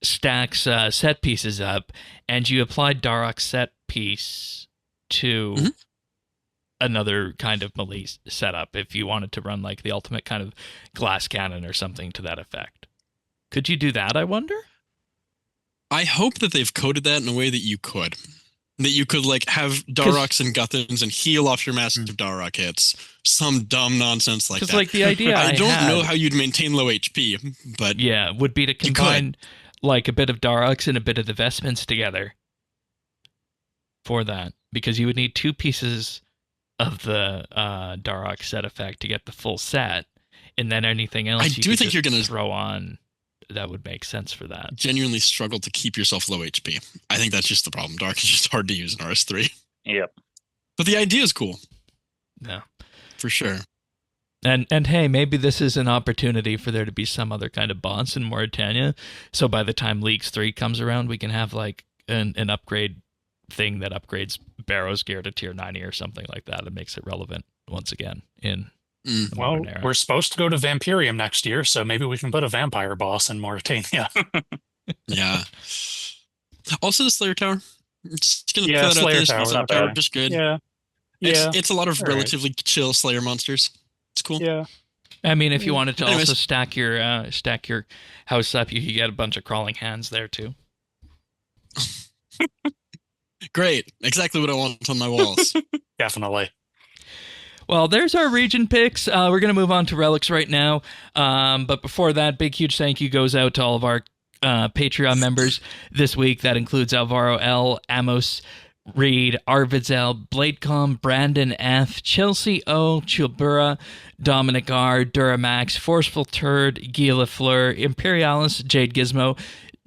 stacks set pieces up, and you applied Darok's set piece to another kind of melee setup, if you wanted to run like the ultimate kind of glass cannon or something to that effect? Could you do that, I wonder? I hope that they've coded that in a way that you could. That you could, like, have Daroks and Guthans and heal off your massive Darok hits. Some dumb nonsense like that. Because, like, the idea I don't know how you'd maintain low HP, but yeah, would be to combine, like, a bit of Daroks and a bit of the Vestments together for that. Because you would need two pieces of the Darok set effect to get the full set, and then anything else you're going to throw on that would make sense for that. Genuinely struggle to keep yourself low HP. I think that's just the problem. Dark is just hard to use in RS3. Yep. But the idea is cool. Yeah. For sure. And hey, maybe this is an opportunity for there to be some other kind of boss in Mauritania. So by the time Leagues 3 comes around, we can have like an upgrade thing that upgrades Barrow's gear to tier 90 or something like that. It makes it relevant once again in well, we're supposed to go to Vampirium next year, so maybe we can put a vampire boss in Mauritania. Yeah. Also, the Slayer Tower. Just gonna yeah, put out Slayer Tower, just good. Yeah. It's a lot of relatively chill Slayer monsters. It's cool. Yeah. I mean, if you wanted to also stack your house up, you could get a bunch of crawling hands there too. Great. Exactly what I want on my walls. Definitely. Well, there's our region picks. We're going to move on to relics right now. But before that, big, huge thank you goes out to all of our Patreon members this week. That includes Alvaro L., Amos, Reed, Arvidzel, Bladecom, Brandon F., Chelsea O., Chilbura, Dominic R., Duramax, Forceful Turd, Gila Fleur, Imperialis, Jade Gizmo,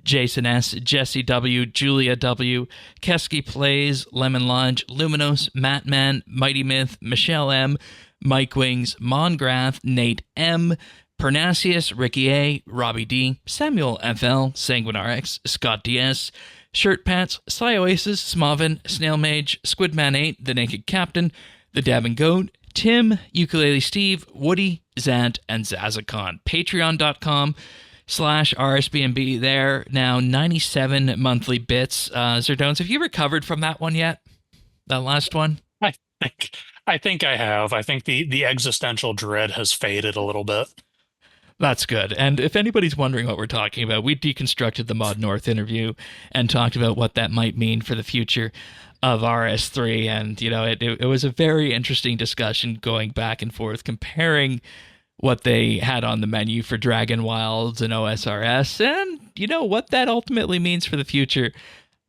Jason S., Jesse W., Julia W., Kesky Plays, Lemon Lodge, Luminos, Mattman, Mighty Myth, Michelle M., Mike Wings, Mongrath, Nate M., Pernasius, Ricky A., Robbie D., Samuel FL, Sanguine RX, Scott DS, Shirt Pants, Sly Oasis, Smavin, Snail Mage, Squidman 8, The Naked Captain, The Dabbing Goat, Tim, Ukulele Steve, Woody, Zant, and Zazakon. Patreon.com/RSBNB. There now 97 monthly bits. Zerdones, have you recovered from that one yet? That last one? I think I have. I think the existential dread has faded a little bit. That's good. And if anybody's wondering what we're talking about, we deconstructed the Mod North interview and talked about what that might mean for the future of RS3. And, you know, it was a very interesting discussion going back and forth, comparing what they had on the menu for Dragon Wilds and OSRS, and, you know, what that ultimately means for the future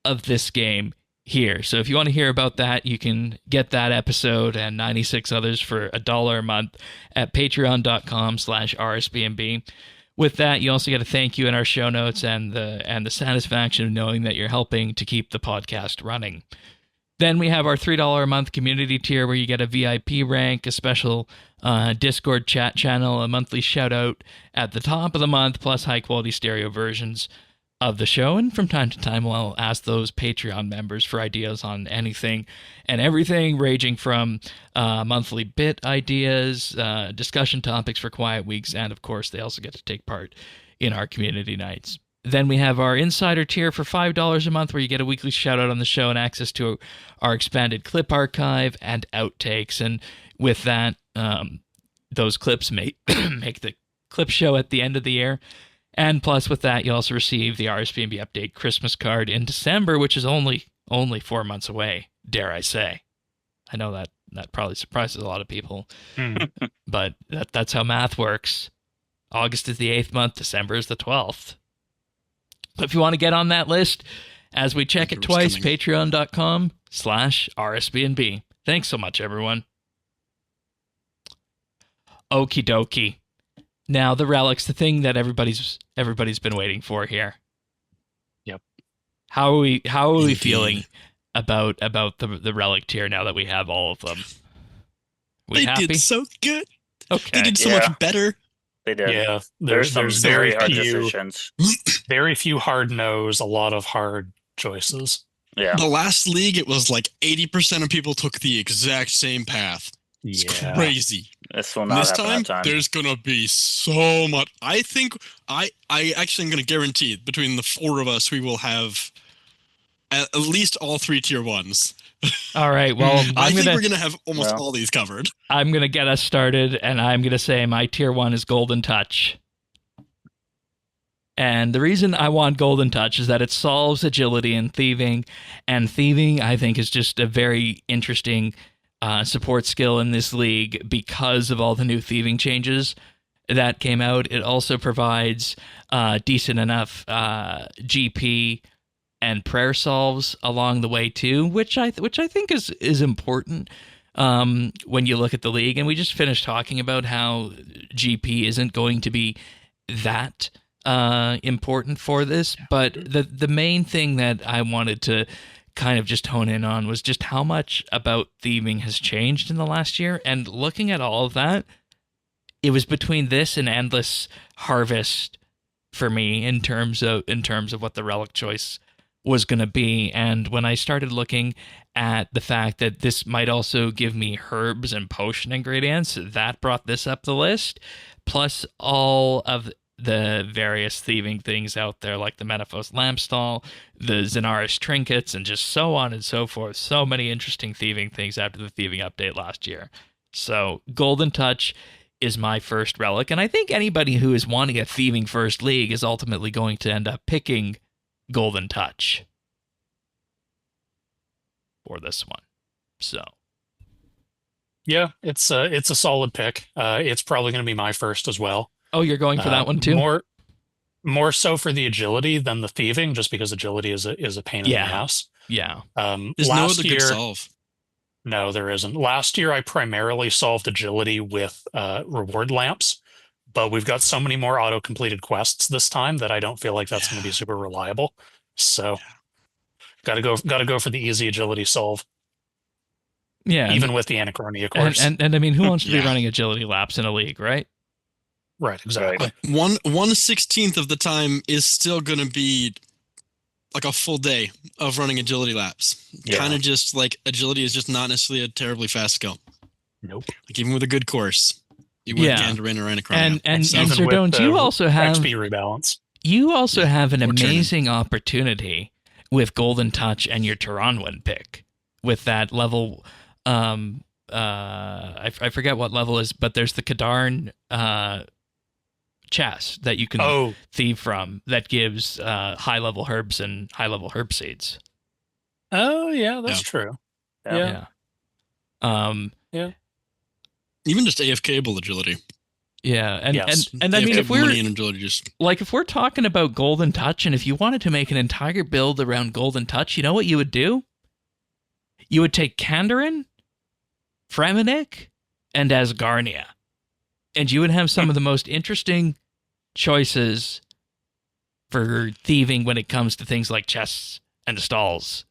of this game here. So if you want to hear about that, you can get that episode and 96 others for $1 a month at patreon.com/RSBNB. With that, you also get a thank you in our show notes and the satisfaction of knowing that you're helping to keep the podcast running. Then we have our $3 a month community tier, where you get a VIP rank, a special Discord chat channel, a monthly shout out at the top of the month, plus high quality stereo versions of the show. And from time to time, we'll ask those Patreon members for ideas on anything and everything, ranging from monthly bit ideas, discussion topics for quiet weeks, and of course, they also get to take part in our community nights. Then we have our insider tier for $5 a month, where you get a weekly shout out on the show and access to our expanded clip archive and outtakes. And with that, those clips make the clip show at the end of the year. And plus, with that, you also receive the RSBANDB update Christmas card in December, which is only 4 months away, dare I say. I know that probably surprises a lot of people, but that's how math works. August is the 8th month, December is the 12th. If you want to get on that list, as we check it twice, patreon.com/RSBANDB. Thanks so much, everyone. Okie dokie. Now, the relics, the thing that everybody's been waiting for here. Yep. How are we feeling about the relic tier now that we have all of them? They did so good. Okay. They did so much better. They did. Yeah, There's some very hard few, decisions. very few hard no's, a lot of hard choices. Yeah. The last league, it was like 80% of people took the exact same path. It's crazy. This will not This happen time, that time. there's gonna be so much. I think I actually am gonna guarantee between the four of us, we will have at least all 3 tier 1s. All right. Well, I think we're gonna have almost all these covered. I'm gonna get us started, and I'm gonna say my tier 1 is Golden Touch. And the reason I want Golden Touch is that it solves agility and thieving I think is just a very interesting support skill in this league because of all the new thieving changes that came out. It also provides decent enough GP and prayer solves along the way too, which I think is important when you look at the league. And we just finished talking about how GP isn't going to be that important for this, but the main thing that I wanted to kind of just hone in on was just how much about thieving has changed in the last year. And looking at all of that, it was between this and Endless Harvest for me in terms of what the relic choice was going to be. And when I started looking at the fact that this might also give me herbs and potion ingredients, that brought this up the list, plus all of the various thieving things out there, like the Menaphos Lampstall, the Zenaris trinkets, and just so on and so forth. So many interesting thieving things after the thieving update last year. So Golden Touch is my first relic, and I think anybody who is wanting a thieving first league is ultimately going to end up picking Golden Touch for this one. So yeah, it's a solid pick. It's probably going to be my first as well. Oh, you're going for that one too? More so for the agility than the thieving, just because agility is a pain in the ass. Yeah. There's no other good solve. No, there isn't. Last year, I primarily solved agility with reward lamps, but we've got so many more auto-completed quests this time that I don't feel like that's going to be super reliable. So, gotta go for the easy agility solve. Yeah, even with the Anachronia, of course. And I mean, who wants to be running agility laps in a league, right? Right, exactly. But 1/16 of the time is still going to be like a full day of running agility laps. Yeah. Kind of just like agility is just not necessarily a terribly fast skill. Nope. Like even with a good course, you would Gandarin or Anachronia. And Sir Don't, you also have XP rebalance. You also have an amazing opportunity with Golden Touch and your Taranwin pick with that level. I forget what level is, but there's the Kadarn chest that you can thieve from that gives high level herbs and high level herb seeds. Oh yeah, that's true. Yeah. Even just AFK-able agility. Yeah, and I mean, if we're talking about Golden Touch, and if you wanted to make an entire build around Golden Touch, you know what you would do? You would take Kandarin, Fremennik, and Asgarnia, and you would have some of the most interesting choices for thieving when it comes to things like chests and stalls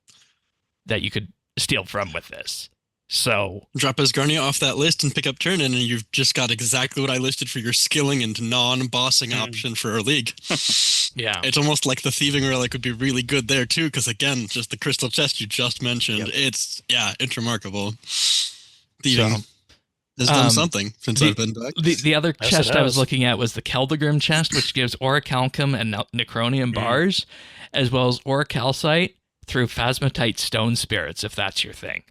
that you could steal from with this. So drop Asgarnia off that list and pick up Turnin, and you've just got exactly what I listed for your skilling and non-bossing option for our league. Yeah. It's almost like the thieving relic would be really good there too, because again, just the crystal chest you just mentioned, it's remarkable. Thieving. has done something since I've been back. The other Yes, chest it I was has. looking at was the Keldegrim chest, which gives Orichalcum and Necronium bars, as well as Orichalcite through Phasmatite stone spirits, if that's your thing.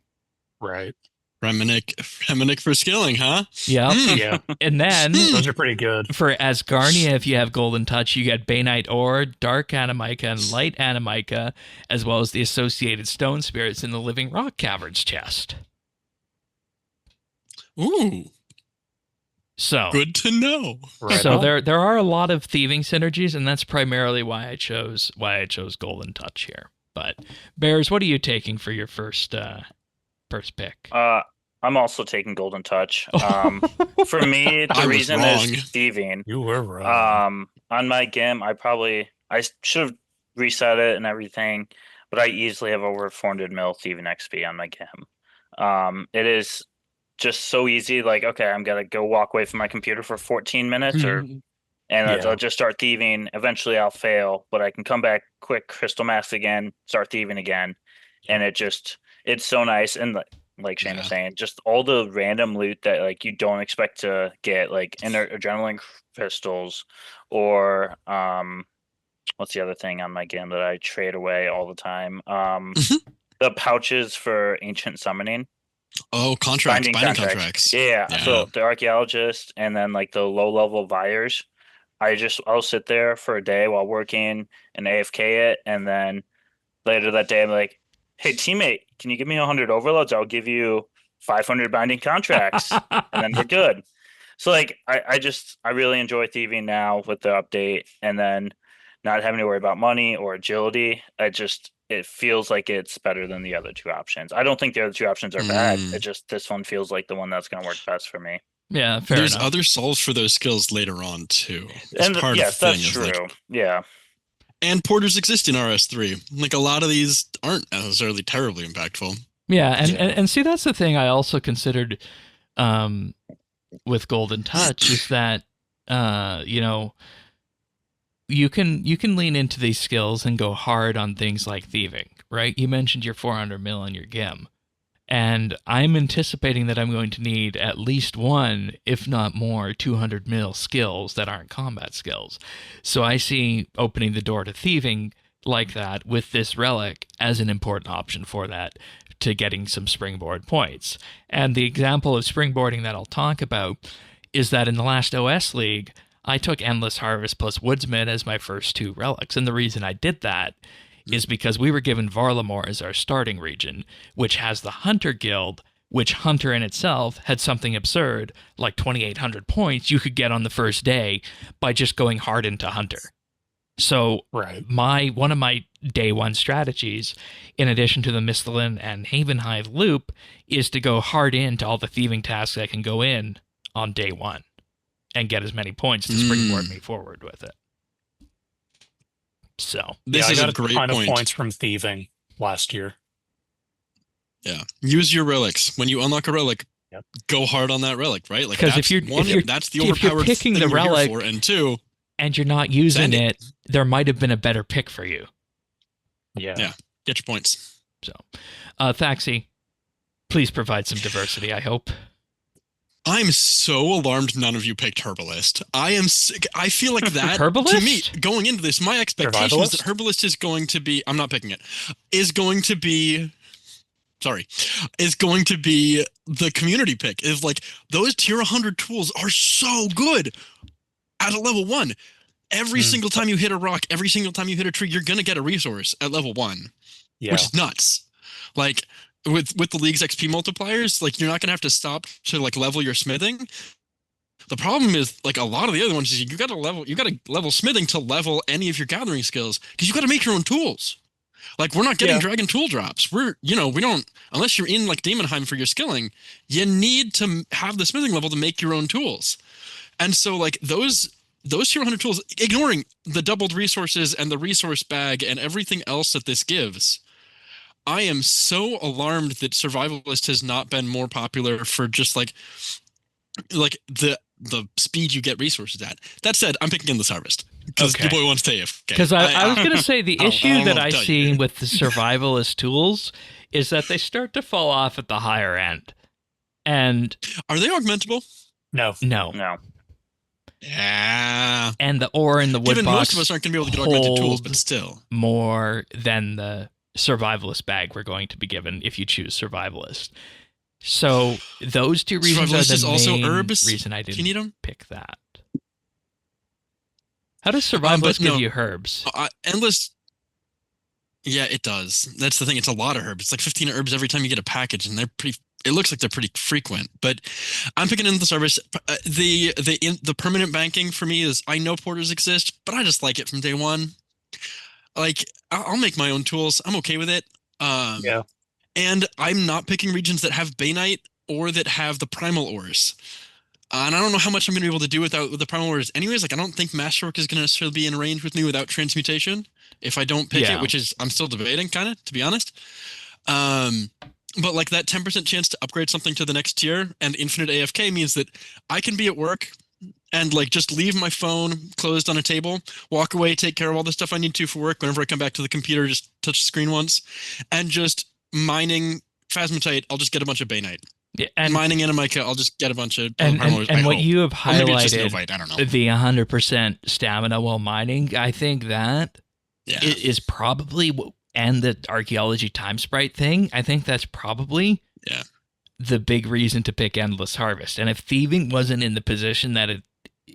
Right. Reminic for skilling, huh? Yep. Yeah. And then Those are pretty good. for Asgarnia, if you have Golden Touch, you get Bainite Ore, Dark Animica, and Light Animica, as well as the associated stone spirits in the Living Rock Caverns chest. Ooh, So good to know. Right so on. there are a lot of thieving synergies, and that's primarily why I chose Golden Touch here. But Bears, what are you taking for your first pick? I'm also taking Golden Touch. For me, I the was reason wrong. is thieving. You were right. On my GIM, I should have reset it and everything, but I easily have over 400 mil thieving XP on my GIM. It is just so easy. Like, okay, I'm gonna go walk away from my computer for 14 minutes, and Yeah. I'll just start thieving. Eventually, I'll fail, but I can come back quick, crystal mask again, start thieving again, and it's so nice. And like Shane was saying, just all the random loot that like you don't expect to get, like adrenaline crystals, or what's the other thing on my game that I trade away all the time? The pouches for ancient summoning. Oh, binding contracts. Yeah. So the archaeologist, and then like the low level buyers. I'll sit there for a day while working and AFK it, and then later that day I'm like, hey teammate, can you give me 100 overloads? I'll give you 500 binding contracts, and then we're good. So like I really enjoy thieving now with the update, and then not having to worry about money or agility. It feels like it's better than the other two options. I don't think the other two options are bad. It just, this one feels like the one that's going to work best for me. Yeah, fair There's enough. other solves for those skills later on too. It's And part yes, of the that's thing. true. Like, Yeah. and porters exist in RS3. Like a lot of these aren't necessarily terribly impactful. Yeah, and see, that's the thing I also considered with Golden Touch is that you can lean into these skills and go hard on things like thieving, right? You mentioned your 400 mil on your GIM. And I'm anticipating that I'm going to need at least one, if not more, 200 mil skills that aren't combat skills. So I see opening the door to thieving like that with this relic as an important option for that, to getting some springboard points. And the example of springboarding that I'll talk about is that in the last OS League, I took Endless Harvest plus Woodsman as my first two relics. And the reason I did that is because we were given Varlamore as our starting region, which has the Hunter Guild, which Hunter in itself had something absurd, like 2,800 points you could get on the first day by just going hard into Hunter. So one of my day one strategies, in addition to the Misthalin and Havenhive loop, is to go hard into all the thieving tasks I can go in on day one and get as many points to springboard me forward with it. So this is I a got great ton point. of points from thieving last year. Yeah, use your relics when you unlock a relic. Go hard on that relic, right? Like, because that's the overpowered picking thing the we're relic here for, and two, and you're not using it, there might have been a better pick for you. Yeah. Get your points. So, Thaxy, please provide some diversity, I hope. I'm so alarmed none of you picked Herbalist. I am sick. I feel like that, Herbalist? to me, going into this, my expectation is that Herbalist is going to be, I'm not picking it, is going to be the community pick. Is like, those tier 100 tools are so good at a level 1. Every single time you hit a rock, every single time you hit a tree, you're going to get a resource at level 1, which is nuts. Like, with the League's XP multipliers, like, you're not going to have to stop to like level your smithing. The problem is, like, a lot of the other ones is you got to level smithing to level any of your gathering skills, because you got to make your own tools. Like, we're not getting dragon tool drops. We don't, unless you're in like Demonheim for your skilling, you need to have the smithing level to make your own tools. And so like those tier 100 tools, ignoring the doubled resources and the resource bag and everything else that this gives, I am so alarmed that Survivalist has not been more popular for just like the speed you get resources at. That said, I'm picking Endless Harvest because the boy wants to AFK. Because I was going to say the issue that I see you. with the Survivalist tools is that they start to fall off at the higher end. And Are they augmentable? No. No. Yeah. And the ore in the wood Given box most of us aren't going to be able to get augmented tools, hold but still. more than the survivalist bag we're going to be given if you choose survivalist. So those two reasons are Survivalist is the also main herbs. reason I Can you need didn't them? pick that. How does survivalist give you herbs? Endless. Yeah, it does. That's the thing. It's a lot of herbs. It's like 15 herbs every time you get a package, and they're pretty. It looks like they're pretty frequent. But I'm picking in the service. The permanent banking for me is I know porters exist, but I just like it from day one. Like I'll make my own tools. I'm okay with it. Yeah. And I'm not picking regions that have Bainite or that have the primal ores. And I don't know how much I'm going to be able to do with the primal ores anyways. Like, I don't think Masterwork is going to necessarily be in range with me without transmutation if I don't pick it, which is I'm still debating, kind of, to be honest. But like that 10% chance to upgrade something to the next tier and infinite AFK means that I can be at work and like just leave my phone closed on a table, walk away, take care of all the stuff I need to for work. Whenever I come back to the computer, just touch the screen once, and just mining Phasmatite, I'll just get a bunch of Bainite. Yeah, and mining Animica, I'll just get a bunch of and what you have highlighted, Novite, I don't know. the 100% stamina while mining, I think that is probably, and the archaeology time sprite thing, I think that's probably the big reason to pick Endless Harvest. And if thieving wasn't in the position that it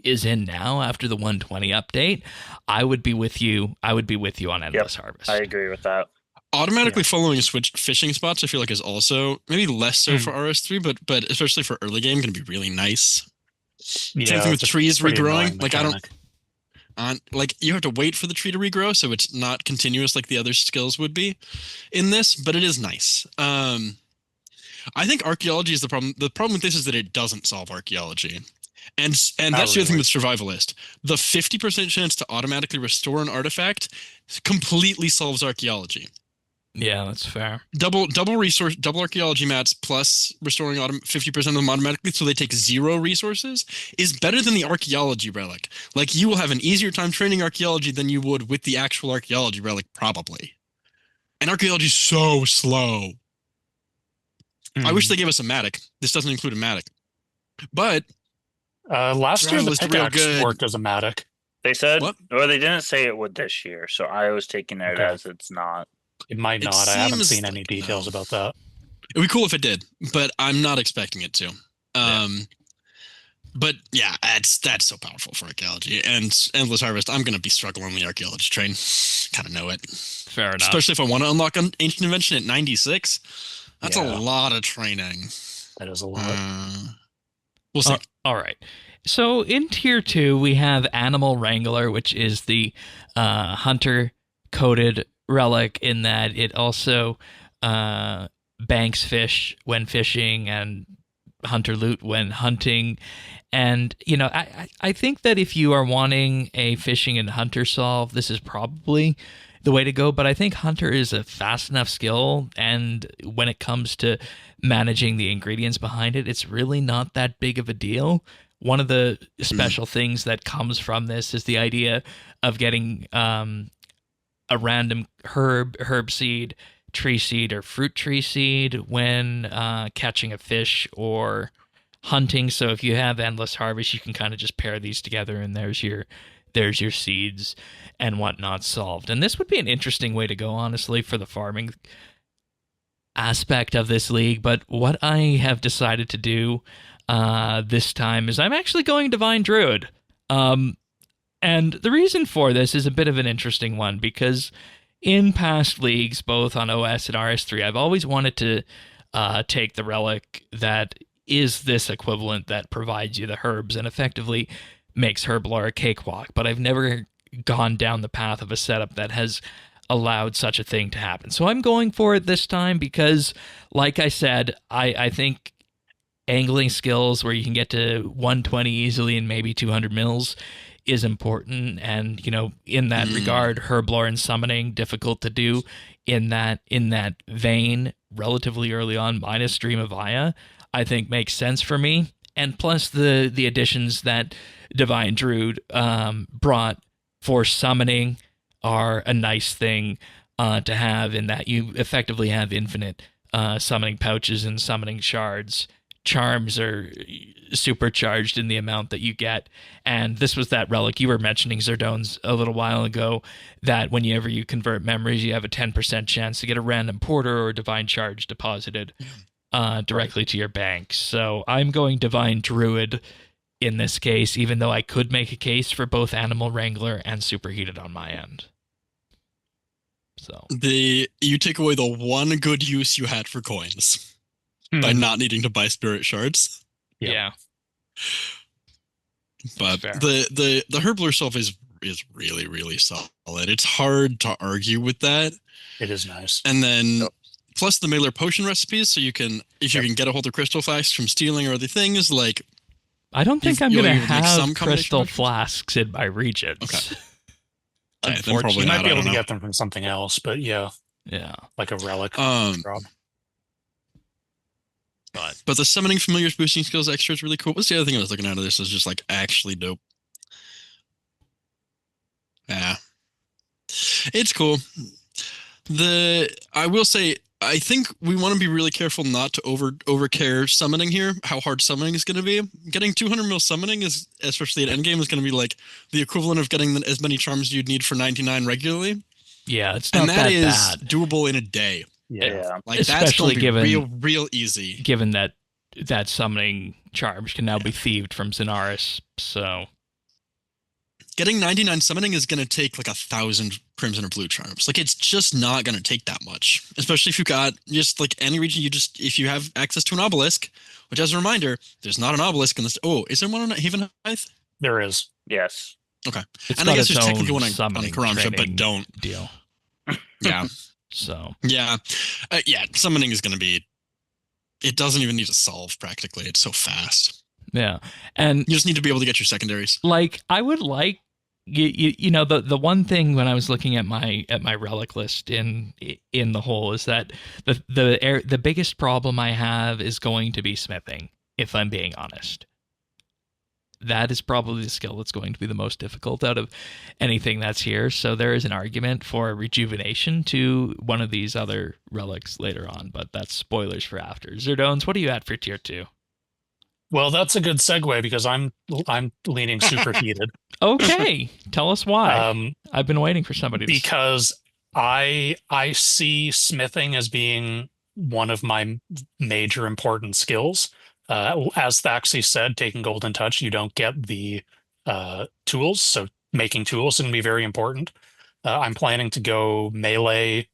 is in now after the 120 update, I would be with you. I would be with you on Endless Harvest. I agree with that. Automatically following switch fishing spots, I feel like is also maybe less so for RS3, but especially for early game, going to be really nice. Yeah, same thing with trees regrowing. Like mechanic. like you have to wait for the tree to regrow, so it's not continuous like the other skills would be in this, but it is nice. I think archaeology is the problem. The problem with this is that it doesn't solve archaeology. And that's the other thing with Survivalist. The 50% chance to automatically restore an artifact completely solves archaeology. Yeah, that's fair. Double archaeology mats plus restoring 50% of them automatically, so they take 0 resources, is better than the archaeology relic. Like, you will have an easier time training archaeology than you would with the actual archaeology relic, probably. And archaeology is so slow. I wish they gave us a matic. This doesn't include a matic. But last year the real pickaxe good. worked as a matic. They said, What? well, they didn't say it would this year, so I was taking it as it's not. It might It not. I haven't seems seen any like details no. about that. It'd be cool if it did, but I'm not expecting it to. But yeah, that's so powerful for archaeology. And Endless Harvest, I'm going to be struggling on the archaeology train. Kind of know it. Fair enough. Especially if I want to unlock an Ancient Invention at 96. That's a Yeah. lot of training. That is a lot. We'll see. All right. So in Tier 2, we have Animal Wrangler, which is the hunter-coded relic in that it also banks fish when fishing and hunter loot when hunting. And, you know, I think that if you are wanting a fishing and hunter solve, this is probably the way to go. But I think hunter is a fast enough skill, and when it comes to managing the ingredients behind it, it's really not that big of a deal. One of the special things that comes from this is the idea of getting a random herb seed, tree seed, or fruit tree seed when catching a fish or hunting. So if you have Endless Harvest, you can kind of just pair these together, and there's your seeds and whatnot solved. And this would be an interesting way to go, honestly, for the farming aspect of this league. But what I have decided to do this time is I'm actually going Divine Druid. And the reason for this is a bit of an interesting one, because in past leagues, both on OS and RS3, I've always wanted to take the relic that is this equivalent that provides you the herbs and effectively makes herblore a cakewalk, but I've never gone down the path of a setup that has allowed such a thing to happen. So I'm going for it this time because, like I said, I think angling skills where you can get to 120 easily and maybe 200 mils is important. And, you know, in that regard, herblore and summoning, difficult to do in that vein relatively early on, minus Stream of Aya, I think makes sense for me. And plus the additions that Divine Druid brought for summoning are a nice thing to have, in that you effectively have infinite summoning pouches and summoning shards charms are supercharged in the amount that you get. And this was that relic you were mentioning, Zerdones, a little while ago, that whenever you convert memories, you have a 10% chance to get a random porter or divine charge deposited directly to your bank. So I'm going Divine Druid in this case, even though I could make a case for both Animal Wrangler and Superheated on my end. So you take away the one good use you had for coins by not needing to buy spirit shards. Yeah. But the Herblore itself is really, really solid. It's hard to argue with that. It is nice. And then plus the mailer potion recipes, so you can, if you can get a hold of crystal flasks from stealing or other things, like I don't think I'm going to have some crystal flasks in my regions. Okay. Unfortunately, you might be able to get them from something else, but yeah, like a relic. But the summoning familiars boosting skills extra is really cool. What's the other thing I was looking at of this is just like actually dope. Yeah, it's cool. I will say, I think we want to be really careful not to overcare summoning here. How hard summoning is going to be. Getting 200 mil summoning is, especially at endgame, is going to be like the equivalent of getting as many charms you'd need for 99 regularly. Yeah, it's not that bad. Doable in a day. Yeah, like especially that's given real easy. Given that summoning charge can now be thieved from Zenaris, so getting 99 summoning is going to take like 1,000 crimson or blue charms. Like it's just not going to take that much, especially if you've got just like any region. If you have access to an obelisk, which as a reminder, there's not an obelisk in this. Oh, is there one on Haven Height? There is. Yes. Okay. It's and I guess there's own technically one on Karamsha, but don't. Deal. Yeah. So. Yeah. Summoning is going to be. It doesn't even need to solve practically. It's so fast. Yeah. And you just need to be able to get your secondaries. Like I would like. You know, the one thing when I was looking at my relic list in the whole is that the biggest problem I have is going to be smithing, if I'm being honest. That is probably the skill that's going to be the most difficult out of anything that's here. So there is an argument for rejuvenation to one of these other relics later on, but that's spoilers for after. Zerdones, what are you at for tier 2? Well, that's a good segue because I'm leaning superheated. Okay, tell us why. I've been waiting for somebody. Because I see smithing as being one of my major important skills. As Thaxy said, taking Golden Touch, you don't get the tools, so making tools is going to be very important. I'm planning to go melee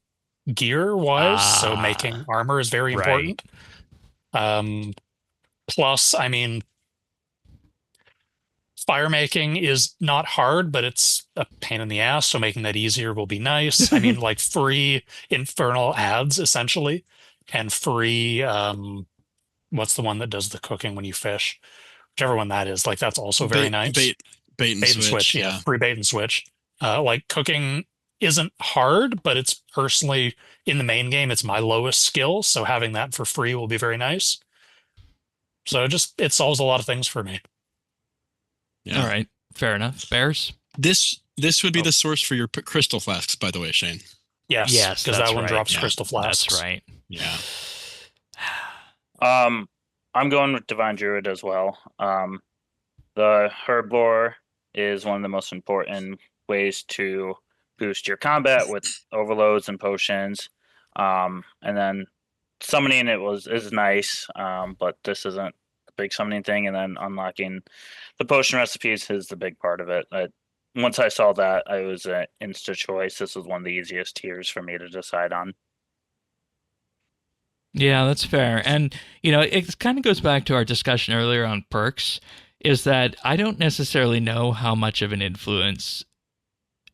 gear-wise, so making armor is very important. Plus, I mean, fire making is not hard, but it's a pain in the ass, so making that easier will be nice. I mean, like free infernal ads, essentially, and free, what's the one that does the cooking when you fish? Whichever one that is, like that's also very nice. Bait and switch, yeah. Free bait and switch. Like cooking isn't hard, but it's personally, in the main game, it's my lowest skill, so having that for free will be very nice. So it solves a lot of things for me. Yeah. All right. Fair enough. Bears? This would be the source for your crystal flasks, by the way, Shane. Yes, because that one drops crystal flasks. That's right. Yeah. I'm going with Divine Druid as well. The Herblore is one of the most important ways to boost your combat with overloads and potions. And then summoning is nice, but this isn't a big summoning thing. And then unlocking the potion recipes is the big part of it. Once I saw that, I was an insta choice. This was one of the easiest tiers for me to decide on. Yeah, that's fair. And, you know, it kind of goes back to our discussion earlier on perks, is that I don't necessarily know how much of an influence,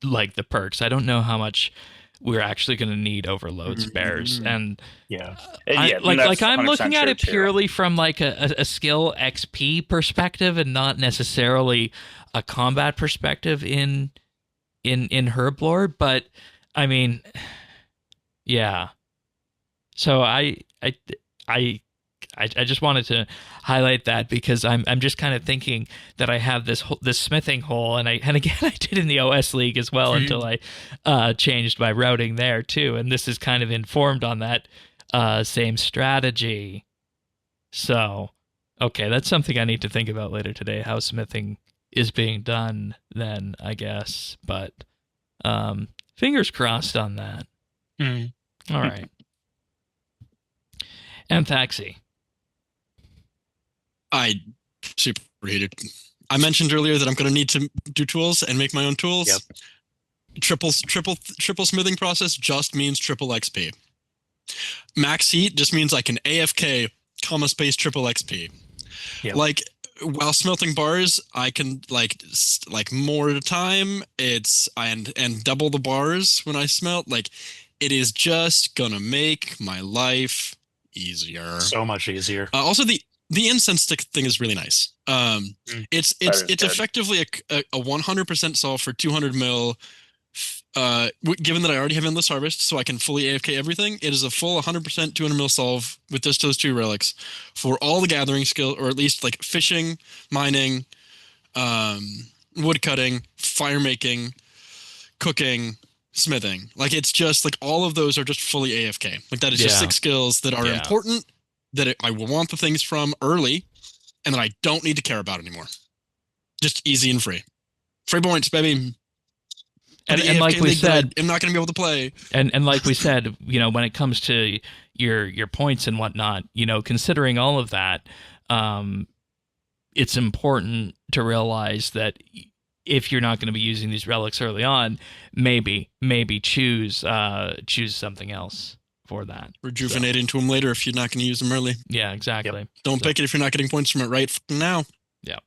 like the perks, I don't know how much we're actually going to need overloads, Bears. And I'm looking at it purely from like a skill XP perspective and not necessarily a combat perspective in Herblore. But I mean, yeah. So I just wanted to highlight that because I'm just kind of thinking that I have this smithing hole, and again I did in the OS League as well until I changed my routing there too, and this is kind of informed on that same strategy. So Okay, that's something I need to think about later today, how smithing is being done then, I guess. But fingers crossed on that. Mm. All right. And Thaxy. I super hated. I mentioned earlier that I'm going to need to do tools and make my own tools. Yep. Triple smithing process just means triple XP. Max heat just means I can AFK comma space triple XP. Yep. Like while smelting bars, I can like more at a time. And double the bars when I smelt. Like it is just gonna make my life easier. So much easier. Also, the incense stick thing is really nice. It's effectively a 100% solve for 200 mil. Given that I already have Endless Harvest, so I can fully AFK everything, it is a full 100% 200 mil solve with just those 2 relics for all the gathering skill, or at least like fishing, mining, wood cutting, fire making, cooking, smithing. Like it's just like all of those are just fully AFK. Like that is just 6 skills that are important, that I will want the things from early, and that I don't need to care about anymore. Just easy and free. Free points, baby. And like we said, I'm not going to be able to play. And like we said, you know, when it comes to your points and whatnot, you know, considering all of that, it's important to realize that if you're not going to be using these relics early on, maybe choose something else for that. Rejuvenate into them later if you're not going to use them early. Yeah, exactly. Yep. Don't pick it if you're not getting points from it right now. Yeah.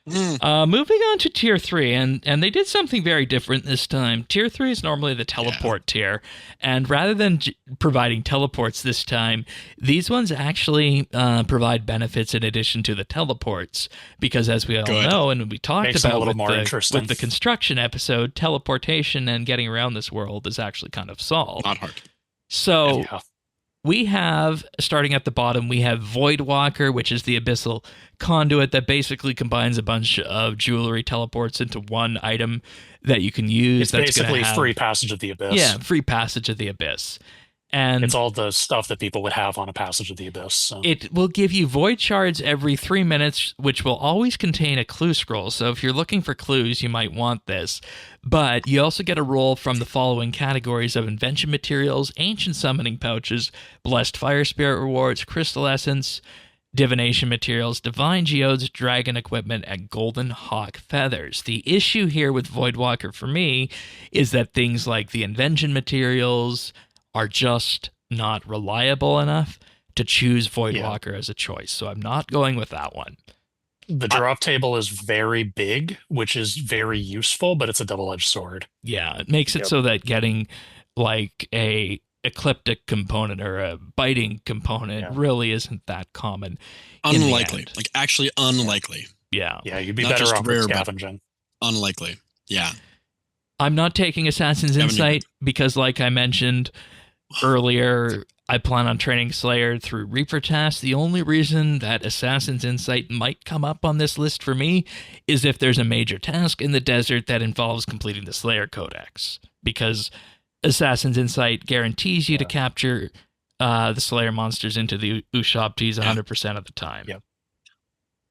Moving on to tier 3, and they did something very different this time. Tier 3 is normally the teleport tier, and rather than providing teleports this time, these ones actually provide benefits in addition to the teleports, because as we all know, and we talked about with the construction episode, teleportation and getting around this world is actually kind of solved. Not hard. So we have, starting at the bottom, we have Voidwalker, which is the abyssal conduit that basically combines a bunch of jewelry teleports into one item that you can use. It's basically free passage of the abyss. Yeah, free passage of the abyss. And it's all the stuff that people would have on a passage of the abyss. So. It will give you void shards every 3 minutes, which will always contain a clue scroll. So if you're looking for clues, you might want this. But you also get a roll from the following categories of invention materials, ancient summoning pouches, blessed fire spirit rewards, crystal essence, divination materials, divine geodes, dragon equipment, and golden hawk feathers. The issue here with Voidwalker for me is that things like the invention materials are just not reliable enough to choose Voidwalker as a choice. So I'm not going with that one. The drop table is very big, which is very useful, but it's a double-edged sword. Yeah, it makes it so that getting like a ecliptic component or a biting component really isn't that common. Unlikely. Like actually unlikely. Yeah. Yeah, you'd be better off with scavenging. Unlikely. Yeah. I'm not taking Assassin's Insight because, like I mentioned earlier, I plan on training Slayer through Reaper tasks. The only reason that Assassin's Insight might come up on this list for me is if there's a major task in the desert that involves completing the Slayer Codex, because Assassin's Insight guarantees you to capture the Slayer monsters into the Ushabtis 100% of the time. Yep.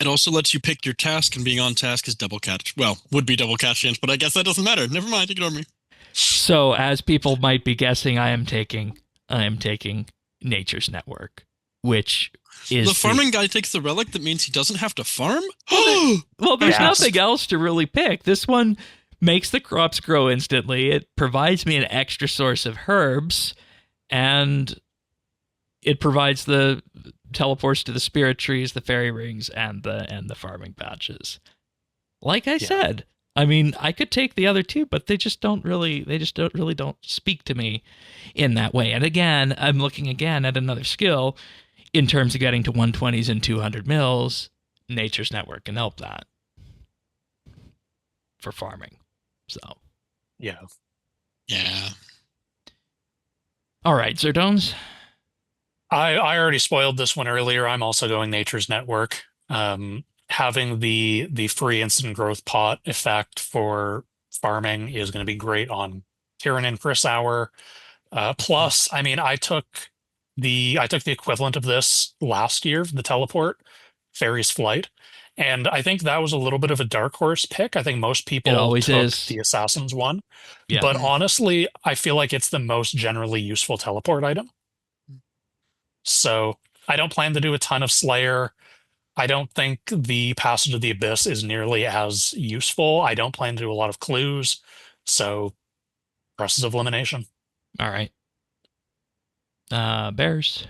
It also lets you pick your task, and being on task is double catch. Well, would be double catch chance, but I guess that doesn't matter. Never mind, ignore me. So, as people might be guessing, I am taking Nature's Network, which is the farming guy takes the relic. That means he doesn't have to farm. Well, there's nothing else to really pick. This one makes the crops grow instantly. It provides me an extra source of herbs, and it provides the teleports to the spirit trees, the fairy rings, and the farming patches. Like I said, I mean, I could take the other two, but they just don't really speak to me in that way. And again, I'm looking again at another skill in terms of getting to 120s and 200 mils. Nature's Network can help that for farming. So, yeah. All right, Zerdones. I already spoiled this one earlier. I'm also going Nature's Network. Having the free instant growth pot effect for farming is going to be great on Kieran and Chris Hour. Plus, I mean, I took the equivalent of this last year, the teleport, Fairy's Flight. And I think that was a little bit of a dark horse pick. I think most people It always took is. the Assassin's one. Yeah. But honestly, I feel like it's the most generally useful teleport item. So I don't plan to do a ton of Slayer. I don't think the Passage of the Abyss is nearly as useful. I don't plan to do a lot of clues. So process of elimination. All right. Bears.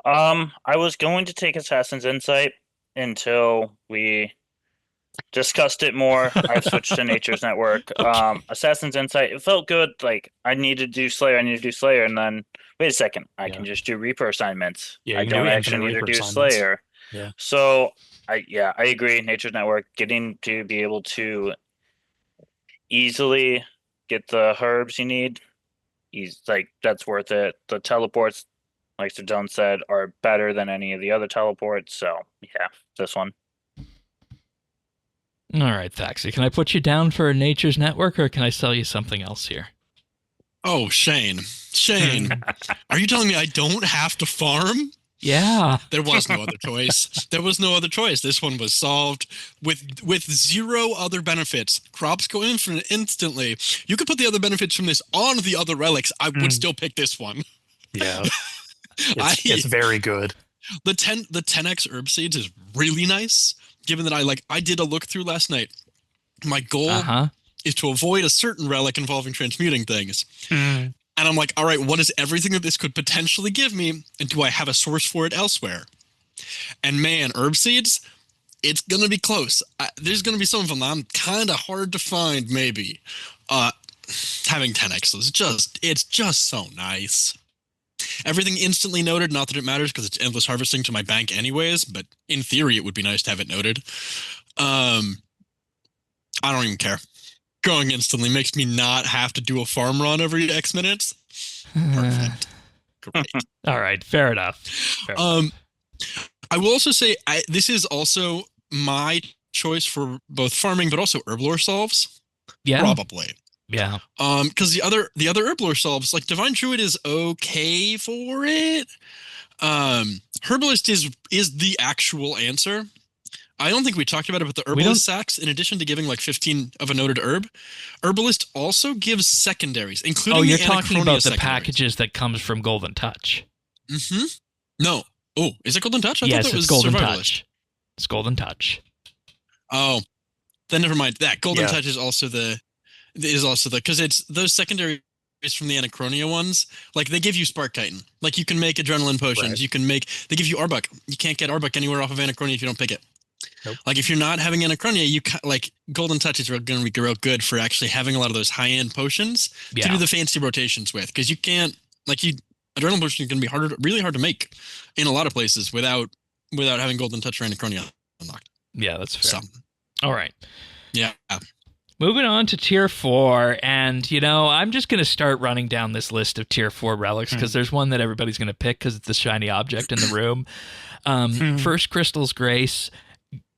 I was going to take Assassin's Insight until we discussed it more. I've switched to Nature's Network. Okay. Assassin's Insight, it felt good. Like I need to do Slayer, and then wait a second, I can just do Reaper assignments. Yeah, I you can don't do actually infinite need to Reaper do assignments. Slayer. Yeah. So I agree. Nature's Network, getting to be able to easily get the herbs you need, that's worth it. The teleports, like Sir John said, are better than any of the other teleports. So yeah, this one. All right, Thaxy. Can I put you down for a Nature's Network, or can I sell you something else here? Oh, Shane. Are you telling me I don't have to farm? Yeah. There was no other choice. There was no other choice. This one was solved with zero other benefits. Crops go infinite instantly. You could put the other benefits from this on the other relics. I would still pick this one. Yeah. It's very good. The 10x herb seeds is really nice, given that I did a look through last night. My goal is to avoid a certain relic involving transmuting things. And I'm like, all right, what is everything that this could potentially give me? And do I have a source for it elsewhere? And man, herb seeds, it's going to be close. There's going to be some of them that I'm kind of hard to find, maybe. Having 10x it's just so nice. Everything instantly noted, not that it matters because it's endless harvesting to my bank anyways, but in theory it would be nice to have it noted. I don't even care. Going instantly makes me not have to do a farm run every X minutes. Perfect. Great. All right, fair enough. I will also say this is also my choice for both farming but also herblore solves. Yeah. Probably. Yeah. Because the other herblore solves, like Divine Druid is okay for it. Herbalist is the actual answer. I don't think we talked about it, but the Herbalist sacks, in addition to giving like 15 of a noted herb, Herbalist also gives secondaries, including you're the talking about the secondaries. packages that comes from Golden Touch. Mm-hmm. No. Oh, is it Golden Touch? I yes, thought that was it's Golden Survivalist. Touch. It's Golden Touch. Oh, then never mind. That Golden Touch is also because it's those secondaries from the Anachronia ones. Like they give you Spark Titan. Like you can make adrenaline potions. Right. They give you Arbok. You can't get Arbok anywhere off of Anachronia if you don't pick it. Nope. Like if you're not having Anachronia, Golden Touch is going to be real good for actually having a lot of those high-end potions to do the fancy rotations with, because you can't adrenaline potion is going to be really hard to make in a lot of places without having Golden Touch or Anachronia unlocked. Yeah, that's fair. So, all right. Yeah. Moving on to tier 4, and I'm just going to start running down this list of tier 4 relics because there's one that everybody's going to pick because it's the shiny object in the room. First Crystal's Grace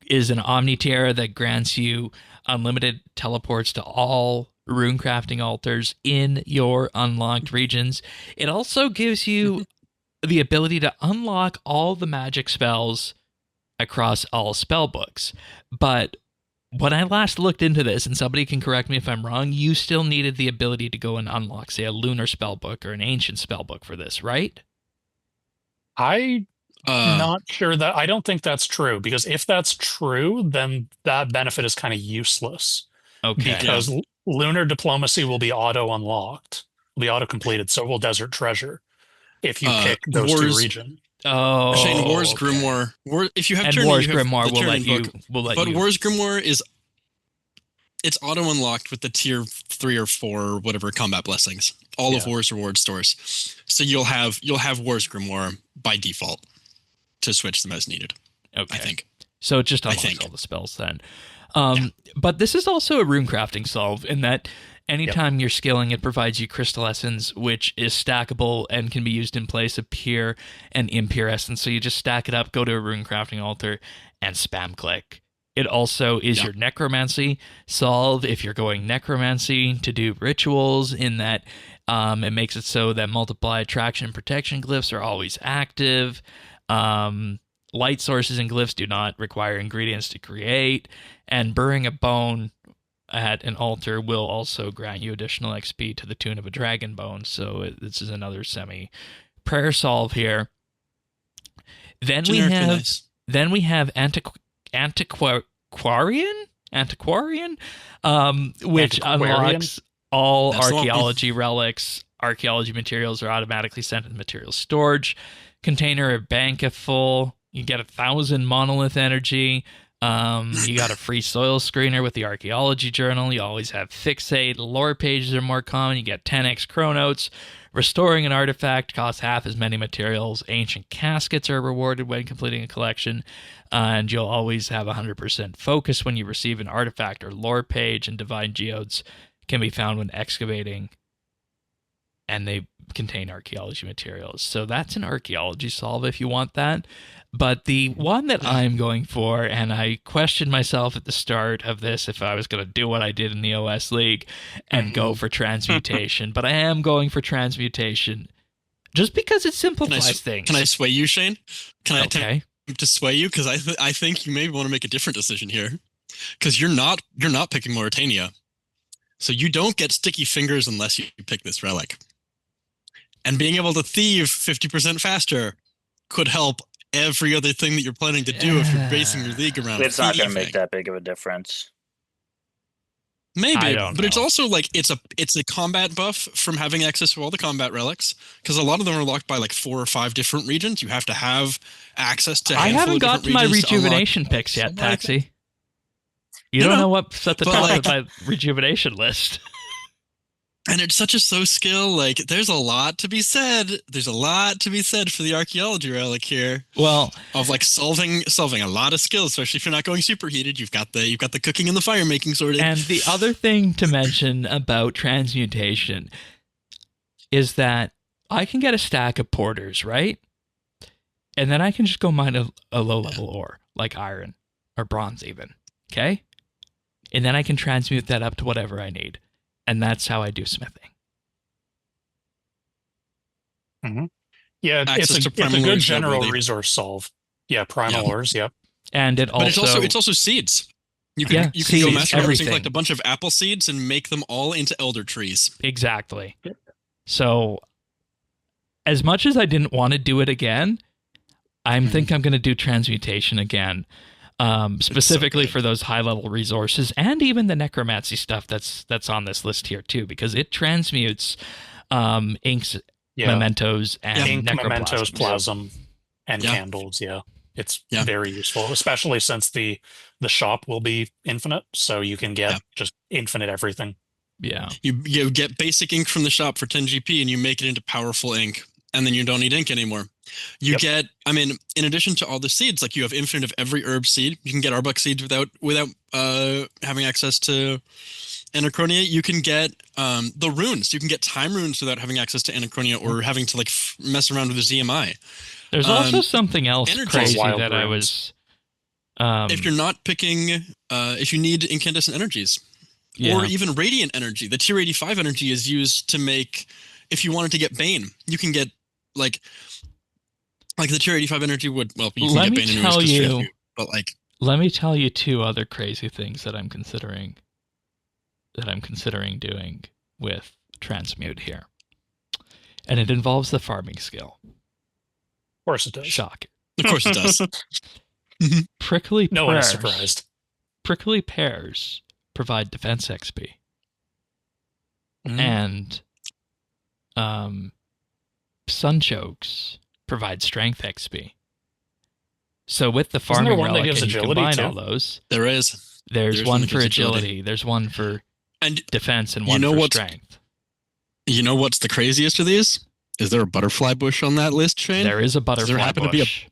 is an Omni Tiara that grants you unlimited teleports to all runecrafting altars in your unlocked regions. It also gives you the ability to unlock all the magic spells across all spell books. But when I last looked into this, and somebody can correct me if I'm wrong, you still needed the ability to go and unlock, say, a lunar spellbook or an ancient spellbook for this, right? I'm not sure that. I don't think that's true, because if that's true, then that benefit is kind of useless. Okay. Because lunar diplomacy will be auto-unlocked, will be auto-completed, so will Desert Treasure if you pick those two regions. Oh, Shane, War's Grimoire. If you have and War's Grimoire will let you. War's Grimoire it's auto unlocked with the tier 3 or 4 or whatever combat blessings. All of War's reward stores. So you'll have War's Grimoire by default to switch them as needed. Okay. I think. So it just unlocks all the spells then. But this is also a runecrafting solve in that anytime you're scaling, it provides you Crystal Essence, which is stackable and can be used in place of Pure and Impure Essence. So you just stack it up, go to a runecrafting altar, and spam click. It also is your Necromancy solve if you're going Necromancy to do rituals, in that it makes it so that multiply attraction and protection glyphs are always active. light sources and glyphs do not require ingredients to create, and burying a bone at an altar will also grant you additional XP to the tune of a dragon bone. So this is another semi-prayer solve here. Then we have Antiquarian, which unlocks all archaeology relics. Archaeology materials are automatically sent into material storage. Container or bank if full. You get 1,000 monolith energy. You got a free soil screener with the archaeology journal. You always have fixate. Lore pages are more common. You get 10x chronotes. Restoring an artifact costs half as many materials. Ancient caskets are rewarded when completing a collection. And you'll always have 100% focus when you receive an artifact or lore page. And divine geodes can be found when excavating. And they contain archaeology materials. So that's an archaeology solve if you want that. But the one that I'm going for, and I questioned myself at the start of this if I was going to do what I did in the OS League and go for transmutation, but I am going for transmutation just because it simplifies things. Can I sway you, Shane? Can I okay. attempt to sway you? Because I think you may want to make a different decision here. Because you're not picking Mauritania. So you don't get sticky fingers unless you pick this relic. And being able to thieve 50% faster could help every other thing that you're planning to do if you're basing your league around It's not going to make thieving. that big of a difference. Maybe, but it's also like it's a combat buff from having access to all the combat relics, because a lot of them are locked by like 4 or 5 different regions. You have to have access to. I haven't got to my rejuvenation picks yet, Thaxy. You don't know what's at the top of my rejuvenation list. And it's such a skill. Like, there's a lot to be said. There's a lot to be said for the archaeology relic here. Well, of like solving a lot of skills, especially if you're not going superheated. You've got the cooking and the fire making sorted. And the other thing to mention about transmutation is that I can get a stack of porters, right? And then I can just go mine a low level ore, like iron or bronze even. Okay? And then I can transmute that up to whatever I need. And that's how I do smithing. Mm-hmm. Yeah, it's a good general resource solve. Yeah, primal ores. Yep. And it's also seeds. You can go master harvesting, collect a bunch of apple seeds and make them all into elder trees. Exactly. So, as much as I didn't want to do it again, I think I'm going to do transmutation again. Specifically for those high-level resources, and even the necromancy stuff that's on this list here too, because it transmutes inks, mementos, and ink, mementos, plasm, and candles. Yeah, it's very useful, especially since the shop will be infinite, so you can get just infinite everything. Yeah, you get basic ink from the shop for 10 GP, and you make it into powerful ink, and then you don't need ink anymore. You get, in addition to all the seeds, like you have infinite of every herb seed. You can get Arbuck seeds without having access to Anachronia. You can get the runes. You can get time runes without having access to Anachronia or having to mess around with the ZMI. There's also something else crazy that I was... if you're not picking... if you need incandescent energies or even radiant energy, the tier 85 energy is used to make... If you wanted to get Bane, you can get like the tier 85 energy would, well, you can get Bane anyways, but like... Let me tell you 2 other crazy things that I'm considering doing with transmute here. And it involves the farming skill. Of course it does. Shock. Of course it does. Prickly no one is surprised. Prickly pears provide defense XP. And sunchokes provide strength XP. So with the farming relic, and you combine all those. There's one for agility. There's one for defense, and one for strength. You know what's the craziest of these? Is there a butterfly bush on that list, Shane? There is a butterfly bush.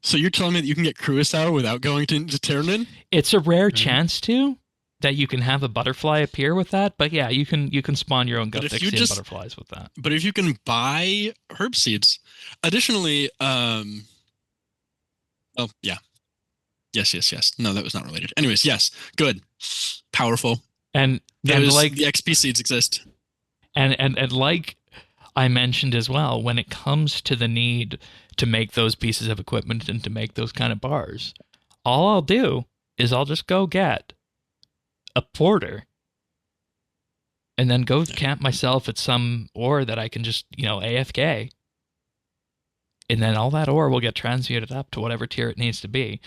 So you're telling me that you can get Cruisow without going to Terranin? It's a rare chance that you can have a butterfly appear with that, but yeah, you can spawn your own Thaxy butterflies with that. But if you can buy herb seeds, additionally, yes. No, that was not related. Anyways, yes, good, powerful, and like the XP seeds exist, and like I mentioned as well, when it comes to the need to make those pieces of equipment and to make those kind of bars. All I'll do is I'll just go get a porter and then go camp myself at some ore that I can just, AFK. And then all that ore will get transmuted up to whatever tier it needs to be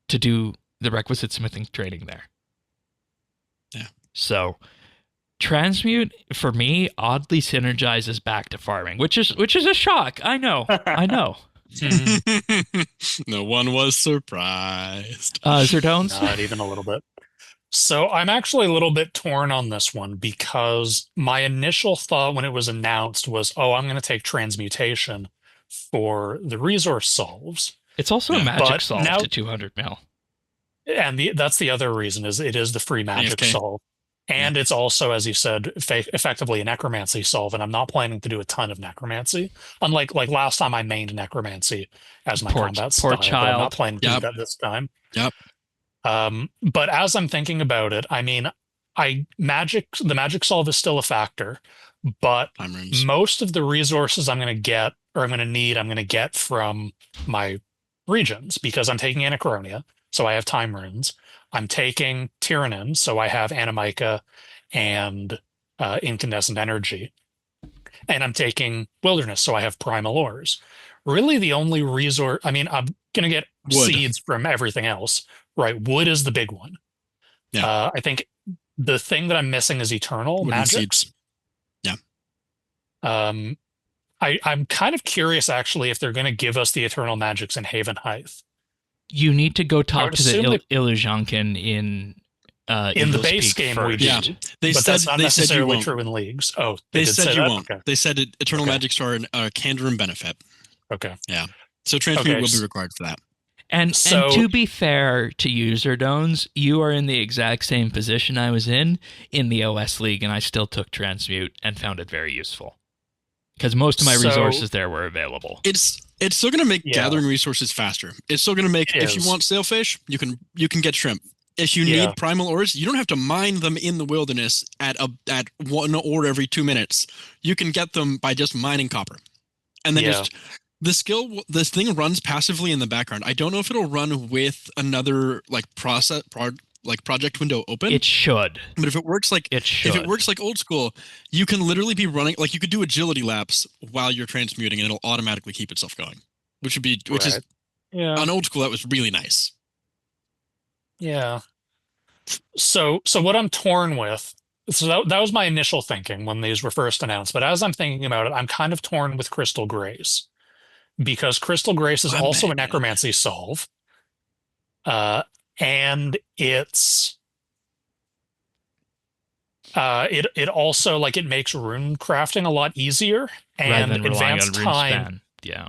to do the requisite smithing training there. Yeah. So transmute for me oddly synergizes back to farming, which is a shock. I know. No one was surprised. Zerdones? Not even a little bit. So I'm actually a little bit torn on this one because my initial thought when it was announced was, I'm going to take transmutation for the resource solves. It's also a magic But solve now- to 200 mil. And that's the other reason is it is the free magic AFK. solve. And it's also, as you said, effectively a necromancy solve. And I'm not planning to do a ton of necromancy. Unlike last time I mained necromancy as my combat style. But I'm not planning to do that this time. Yep. But as I'm thinking about it, I mean, the magic solve is still a factor, but Time runes. most of the resources I'm going to get or I'm going to get from my regions because I'm taking Anachronia, so I have time runes. I'm taking Tyrannin, so I have Animica and incandescent energy. And I'm taking Wilderness, so I have primal ores. Really the only resource, I mean, I'm going to get Wood. seeds from everything else, right? Wood is the big one. Yeah. I think the thing that I'm missing is Eternal Wooden Magic. seeds. Yeah. I'm kind of curious, actually, if they're going to give us the Eternal Magics in Haven Heights. You need to go talk would to the assume that- Illusionkin in the Eagles base Peak game we first. Yeah. did. They But said that's not they said you necessarily won't. true in leagues. Oh, They did said say you that? won't. Okay. They said Eternal Okay. Magics are a candor and benefit. Okay. So transmute Okay, will so- be required for that. And So- to be fair to you, Zerdones, you are in the exact same position I was in the OS League, and I still took Transmute and found it very useful. Because most of my So- resources there were available. It's still going to make Yeah. gathering resources faster. It's still going to make It if you is. want sailfish, you can get shrimp. If you Yeah. need primal ores, you don't have to mine them in the wilderness at one ore every 2 minutes. You can get them by just mining copper, and then Yeah. just this thing runs passively in the background. I don't know if it'll run with another project window open. It should. But if it works like It should. if it works like old school, you can literally be running like you could do agility laps while you're transmuting, and it'll automatically keep itself going, which is Right. Yeah. on old school that was really nice. Yeah. So what I'm torn with, so that was my initial thinking when these were first announced. But as I'm thinking about it, I'm kind of torn with Crystal Grace because Crystal Grace is I'm also a mad. necromancy solve. And it's it also like it makes rune crafting a lot easier rather and than relying on advanced time. RuneSpan. Yeah.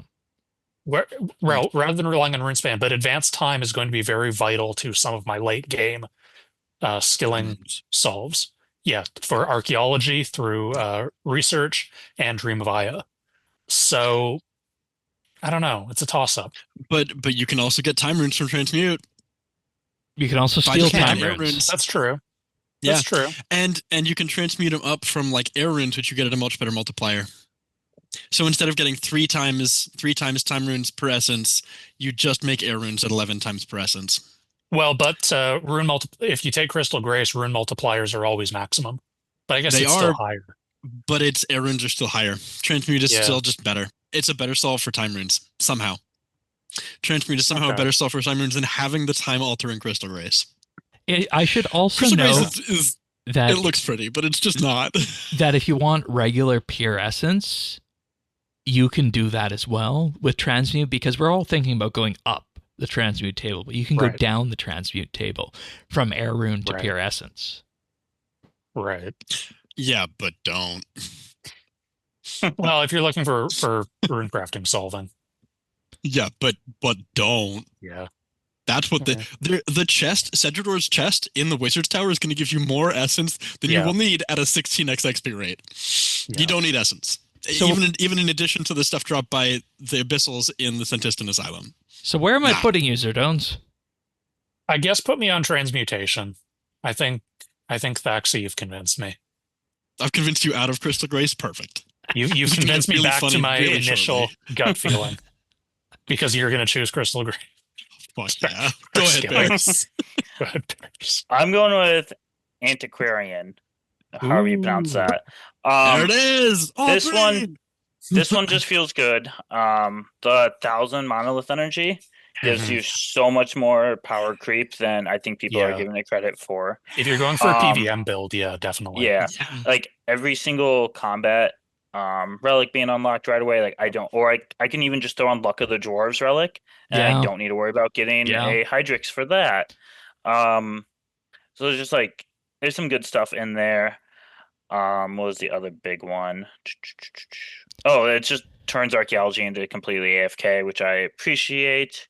Rather than relying on RuneSpan, but advanced time is going to be very vital to some of my late game skilling solves. Yeah, for archaeology through research and Dream of Aya. So I don't know. It's a toss up. But you can also get time runes from transmute. You can also By steal just time making air runes. runes. That's true. Yeah. That's true. And you can transmute them up from like air runes, which you get at a much better multiplier. So instead of getting three times time runes per essence, you just make air runes at 11 times per essence. Well, but if you take Crystal Grace, rune multipliers are always maximum. But I guess They it's still are- higher. But its air runes are still higher. Transmute is Yeah. still just better. It's a better solve for time runes somehow. Transmute is somehow a Okay. better solve for time runes than having the time altering Crystal Grace. I should also Crystal note Grace is that it looks pretty, but it's just not. that if you want regular pure essence, you can do that as well with transmute because we're all thinking about going up the transmute table, but you can go Right. down the transmute table from air rune to Right. pure essence. Right. Yeah, but don't. Well, if you're looking for rune crafting solving. Yeah, but don't. Yeah. That's what Okay. the chest, Sedrador's chest in the Wizard's Tower is going to give you more essence than Yeah. you will need at a 16x XP rate. Yeah. You don't need essence. So- even in addition to the stuff dropped by the Abyssals in the Sentistan Asylum. So where am I Nah. putting you, Zerdones? I guess put me on transmutation. I think Thaxy, you've convinced me. I've convinced you out of Crystal Grace. Perfect. You've It's gonna be convinced me really back to funny my really initial shortly. gut feeling because you're going to choose Crystal Grave. Fuck yeah. Go ahead, Skilling. Bears. Go ahead, Bears. I'm going with Antiquarian, however you pronounce Ooh. that. There it is. Oh, This one just feels good. The 1,000 monolith energy gives Mhm. you so much more power creep than I think people are Yeah. giving it credit for. If you're going for a Um, PVM build, yeah, definitely. Yeah, like every single combat, relic being unlocked right away. Like I can even just throw on Luck of the Dwarves relic, and I Yeah. don't need to worry about getting Yeah. a Hydrix for that. So there's just like there's some good stuff in there. What was the other big one? Oh, it just turns archaeology into completely AFK, which I appreciate.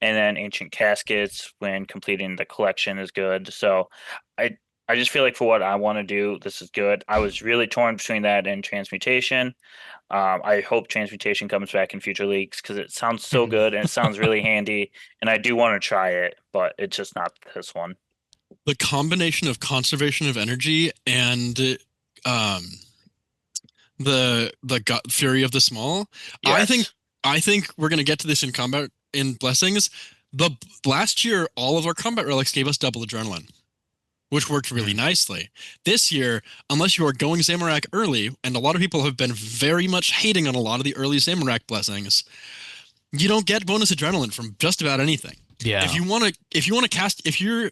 And then ancient caskets when completing the collection is good. So I I just feel like for what I want to do, this is good. I was really torn between that and transmutation. I hope transmutation comes back in future leagues because it sounds so good and it sounds really handy, and I do want to try it, but it's just not this one. The combination of conservation of energy and um the fury of the small. Yes. I think we're gonna get to this in combat in blessings. The last year, all of our combat relics gave us double adrenaline, which worked really nicely. This year, unless you are going Zamorak early, and a lot of people have been very much hating on a lot of the early Zamorak blessings, you don't get bonus adrenaline from just about anything. Yeah. If you want to cast,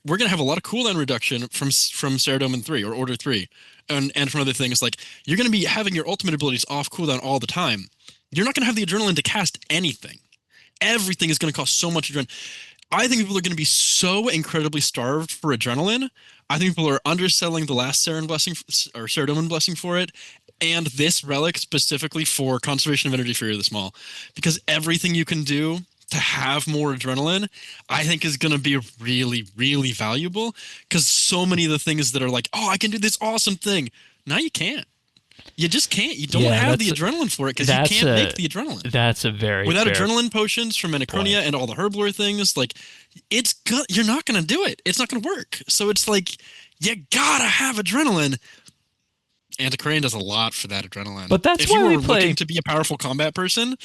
we're gonna have a lot of cooldown reduction from Saradomin 3 or Order 3, and from other things. Like, you're gonna be having your ultimate abilities off cooldown all the time. You're not gonna have the adrenaline to cast anything. Everything is gonna cost so much adrenaline. I think people are gonna be so incredibly starved for adrenaline. I think people are underselling the last Saren blessing or Saradomin blessing for it, and this relic specifically for conservation of energy for the small, because everything you can do to have more adrenaline, I think is going to be really, really valuable. Because so many of the things that are like, oh, I can do this awesome thing, now you can't. You just can't. You don't have the adrenaline for it because you can't make the adrenaline. That's a very without adrenaline potions from Anachronia and all the herblore things. Like, you're not going to do it. It's not going to work. So it's like you gotta have adrenaline. Antiquarian does a lot for that adrenaline. But that's if why you we are play. looking to be a powerful combat person,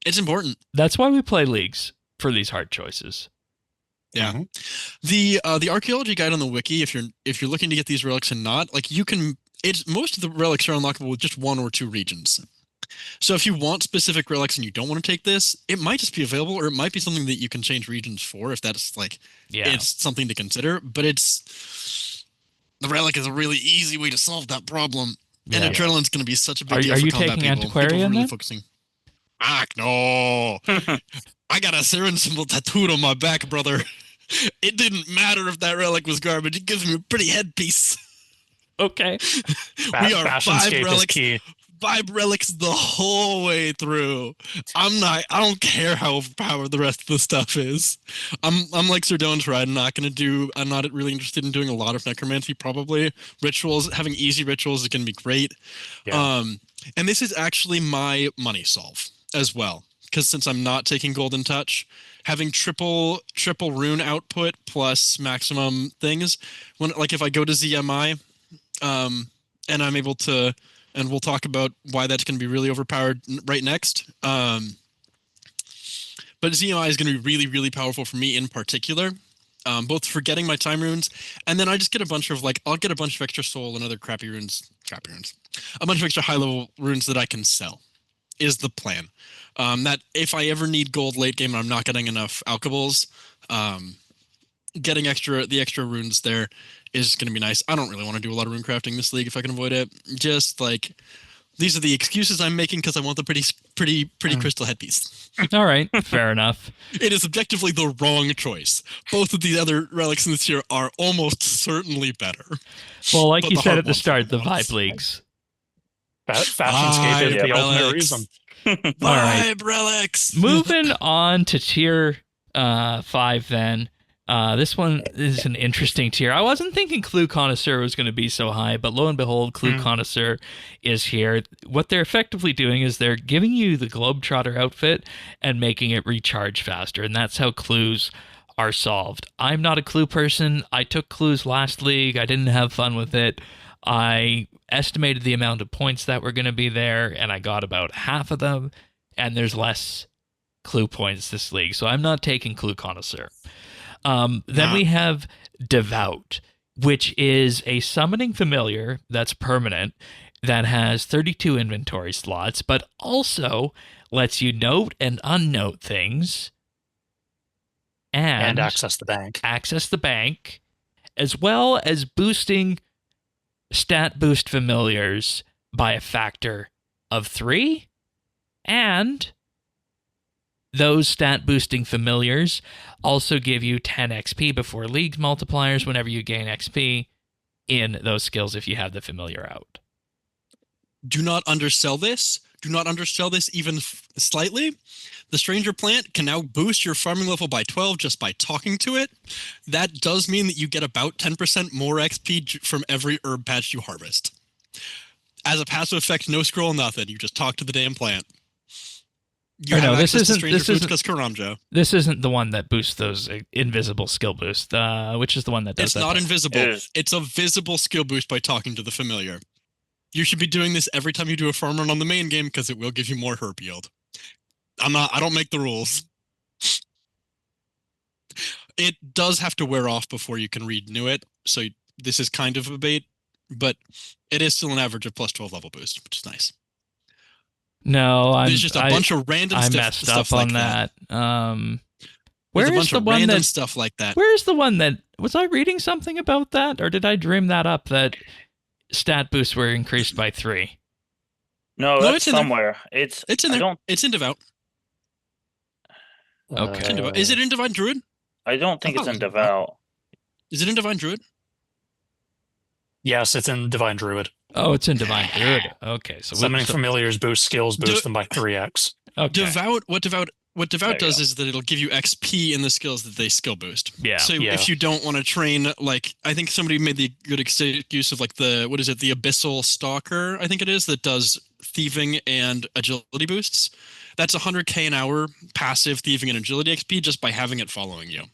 it's important. That's why we play leagues for these hard choices. Yeah. The archaeology guide on the wiki, if you're looking to get these relics and not, like, you can, it's most of the relics are unlockable with just 1 or 2 regions. So if you want specific relics and you don't want to take this, it might just be available, or it might be something that you can change regions for if that's like it's something to consider. But the relic is a really easy way to solve that problem. And adrenaline's going to be such a big deal for combat people. Are you taking Antiquarian really focusing. No. I got a Saren symbol tattooed on my back, brother. It didn't matter if that relic was garbage. It gives me a pretty headpiece. Okay. We are 5 relics the whole way through. I don't care how overpowered the rest of the stuff is. I'm like Sir Doan's right. I'm not really interested in doing a lot of necromancy, probably. Rituals, having easy rituals is going to be great. Yeah. And this is actually my money solve as well. Because since I'm not taking Golden Touch, having triple rune output plus maximum things, if I go to ZMI, and I'm able to, and we'll talk about why that's going to be really overpowered right next. But ZMI is going to be really, really powerful for me in particular, both for getting my time runes, and then I just get a bunch of I'll get a bunch of extra soul and other crappy runes, a bunch of extra high level runes that I can sell. Is the plan. That if I ever need gold late game and I'm not getting enough alchables, getting the extra runes there is going to be nice. I don't really want to do a lot of rune crafting this league if I can avoid it. Just these are the excuses I'm making because I want the pretty crystal headpiece. All right, fair enough. It is objectively the wrong choice. Both of the other relics in this tier are almost certainly better. Well, like you said at the start, the vibe leagues. Fashionscape is the ultimate reason. Vibe relics. Moving on to tier 5 then. This one is an interesting tier. I wasn't thinking Clue Connoisseur was going to be so high, but lo and behold, Clue Connoisseur is here. What they're effectively doing is they're giving you the Globetrotter outfit and making it recharge faster, and that's how clues are solved. I'm not a clue person. I took clues last league. I didn't have fun with it. I estimated the amount of points that were going to be there, and I got about half of them, and there's less clue points this league, so I'm not taking Clue Connoisseur. Then we have Devout, which is a summoning familiar that's permanent, that has 32 inventory slots, but also lets you note and unnote things, and access the bank. Access the bank, as well as boosting stat boost familiars by a factor of 3, and those stat boosting familiars also give you 10 XP before league multipliers whenever you gain XP in those skills if you have the familiar out. Do not undersell this. Do not undersell this even slightly. The Stranger Plant can now boost your farming level by 12 just by talking to it. That does mean that you get about 10% more XP from every herb patch you harvest. As a passive effect, no scroll, nothing. You just talk to the damn plant. This isn't This isn't the one that boosts those invisible skill boosts. Which is the one that does that? It's not invisible. It's a visible skill boost by talking to the familiar. You should be doing this every time you do a farm run on the main game because it will give you more herb yield. I don't make the rules. It does have to wear off before you can renew it, so this is kind of a bait, but it is still an average of plus 12 level boost, which is nice. No, there's just a bunch of random I stuff. Messed up on that. Where's the one random stuff like that? Where's the one that was I reading something about that, or did I dream that up? That stat boosts were increased by 3. No, that's somewhere. It's in there. It's in Devout. Okay. Is it in Divine Druid? I don't think it's in Devout. Is it in Divine Druid? Yes, it's in Divine Druid. Oh, it's in Divine Druid. Okay, so summoning familiars boost skills, boost them by 3x. Okay. What Devout does is that it'll give you XP in the skills that they skill boost. Yeah. So if you don't want to train, like, I think somebody made the good excuse of like the Abyssal Stalker, I think it is, that does thieving and agility boosts. That's 100k an hour passive thieving and agility XP just by having it following you.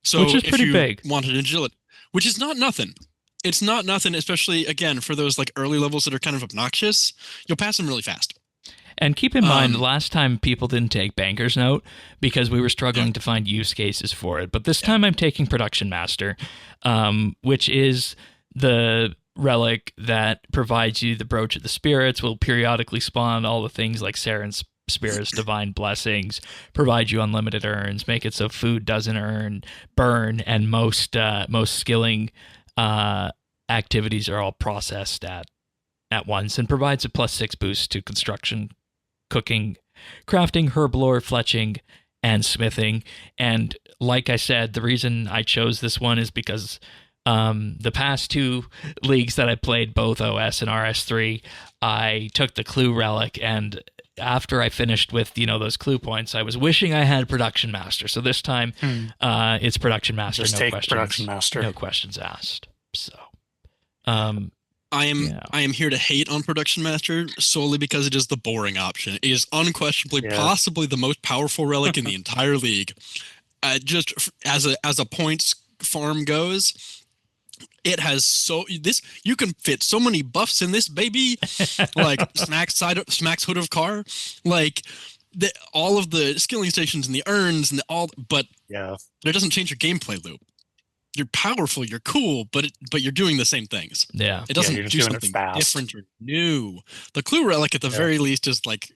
So which is pretty big. Wanted agility, which is not nothing. It's not nothing, especially again for those like early levels that are kind of obnoxious. You'll pass them really fast. And keep in mind, last time people didn't take Banker's Note because we were struggling to find use cases for it. But this time I'm taking Production Master, which is the relic that provides you the Brooch of the Spirits, will periodically spawn all the things like Saren's Spirits, Divine Blessings, provide you unlimited urns, make it so food doesn't burn, and most skilling activities are all processed at once, and provides a +6 boost to construction, cooking, crafting, herblore, fletching, and smithing. And like I said, the reason I chose this one is because the past 2 leagues that I played, both OS and RS3, I took the Clue Relic, and after I finished with those clue points, I was wishing I had Production Master. So this time it's Production Master. Just take Production Master. No questions asked. So I am here to hate on Production Master solely because it is the boring option. It is unquestionably possibly the most powerful relic in the entire league. Just as a points farm goes, it has you can fit so many buffs in this baby, like Smack's Hood of Car, like all of the skilling stations and the urns and but it doesn't change your gameplay loop. You're powerful, you're cool, but you're doing the same things. Yeah. It doesn't do something different or new. The Clue Relic at the very least is like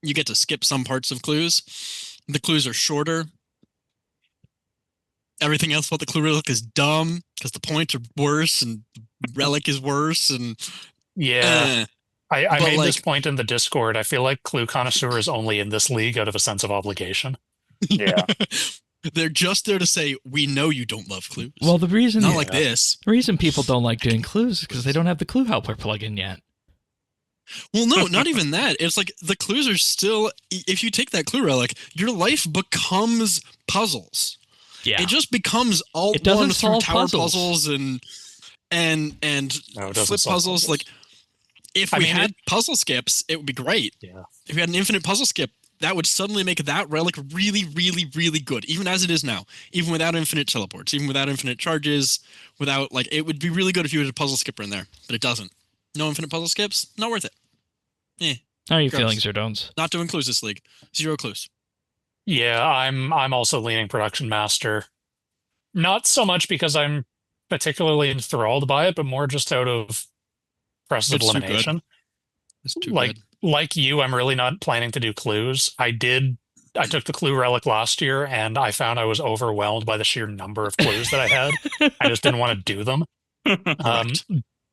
you get to skip some parts of clues. The clues are shorter. Everything else about the Clue Relic is dumb because the points are worse and Relic is worse and I made this point in the Discord. I feel like Clue Connoisseur is only in this league out of a sense of obligation. Yeah. They're just there to say, we know you don't love clues. Well, the reason like this. The reason people don't like doing clues is because they don't have the Clue Helper plugin yet. Well, no, not even that. It's like the clues are still. If you take that Clue Relic, your life becomes puzzles. Yeah, it just becomes all one through tower puzzles and flip puzzles. Like if we had puzzle skips, it would be great. Yeah, if we had an infinite puzzle skip that would suddenly make that relic really, really, really good, even as it is now, even without infinite teleports, even without infinite charges, without like it would be really good if you had a puzzle skipper in there, but it doesn't. No infinite puzzle skips, not worth it. How are you Gross. feeling, Zerdones? Not doing clues this league. 0 clues. Yeah, I'm also leaning production master. Not so much because I'm particularly enthralled by it, but more just out of process of It's too elimination. It's too Like good. like you, I'm really not planning to do clues. I took the clue relic last year, and I found I was overwhelmed by the sheer number of clues that I had. I just didn't want to do them. Correct.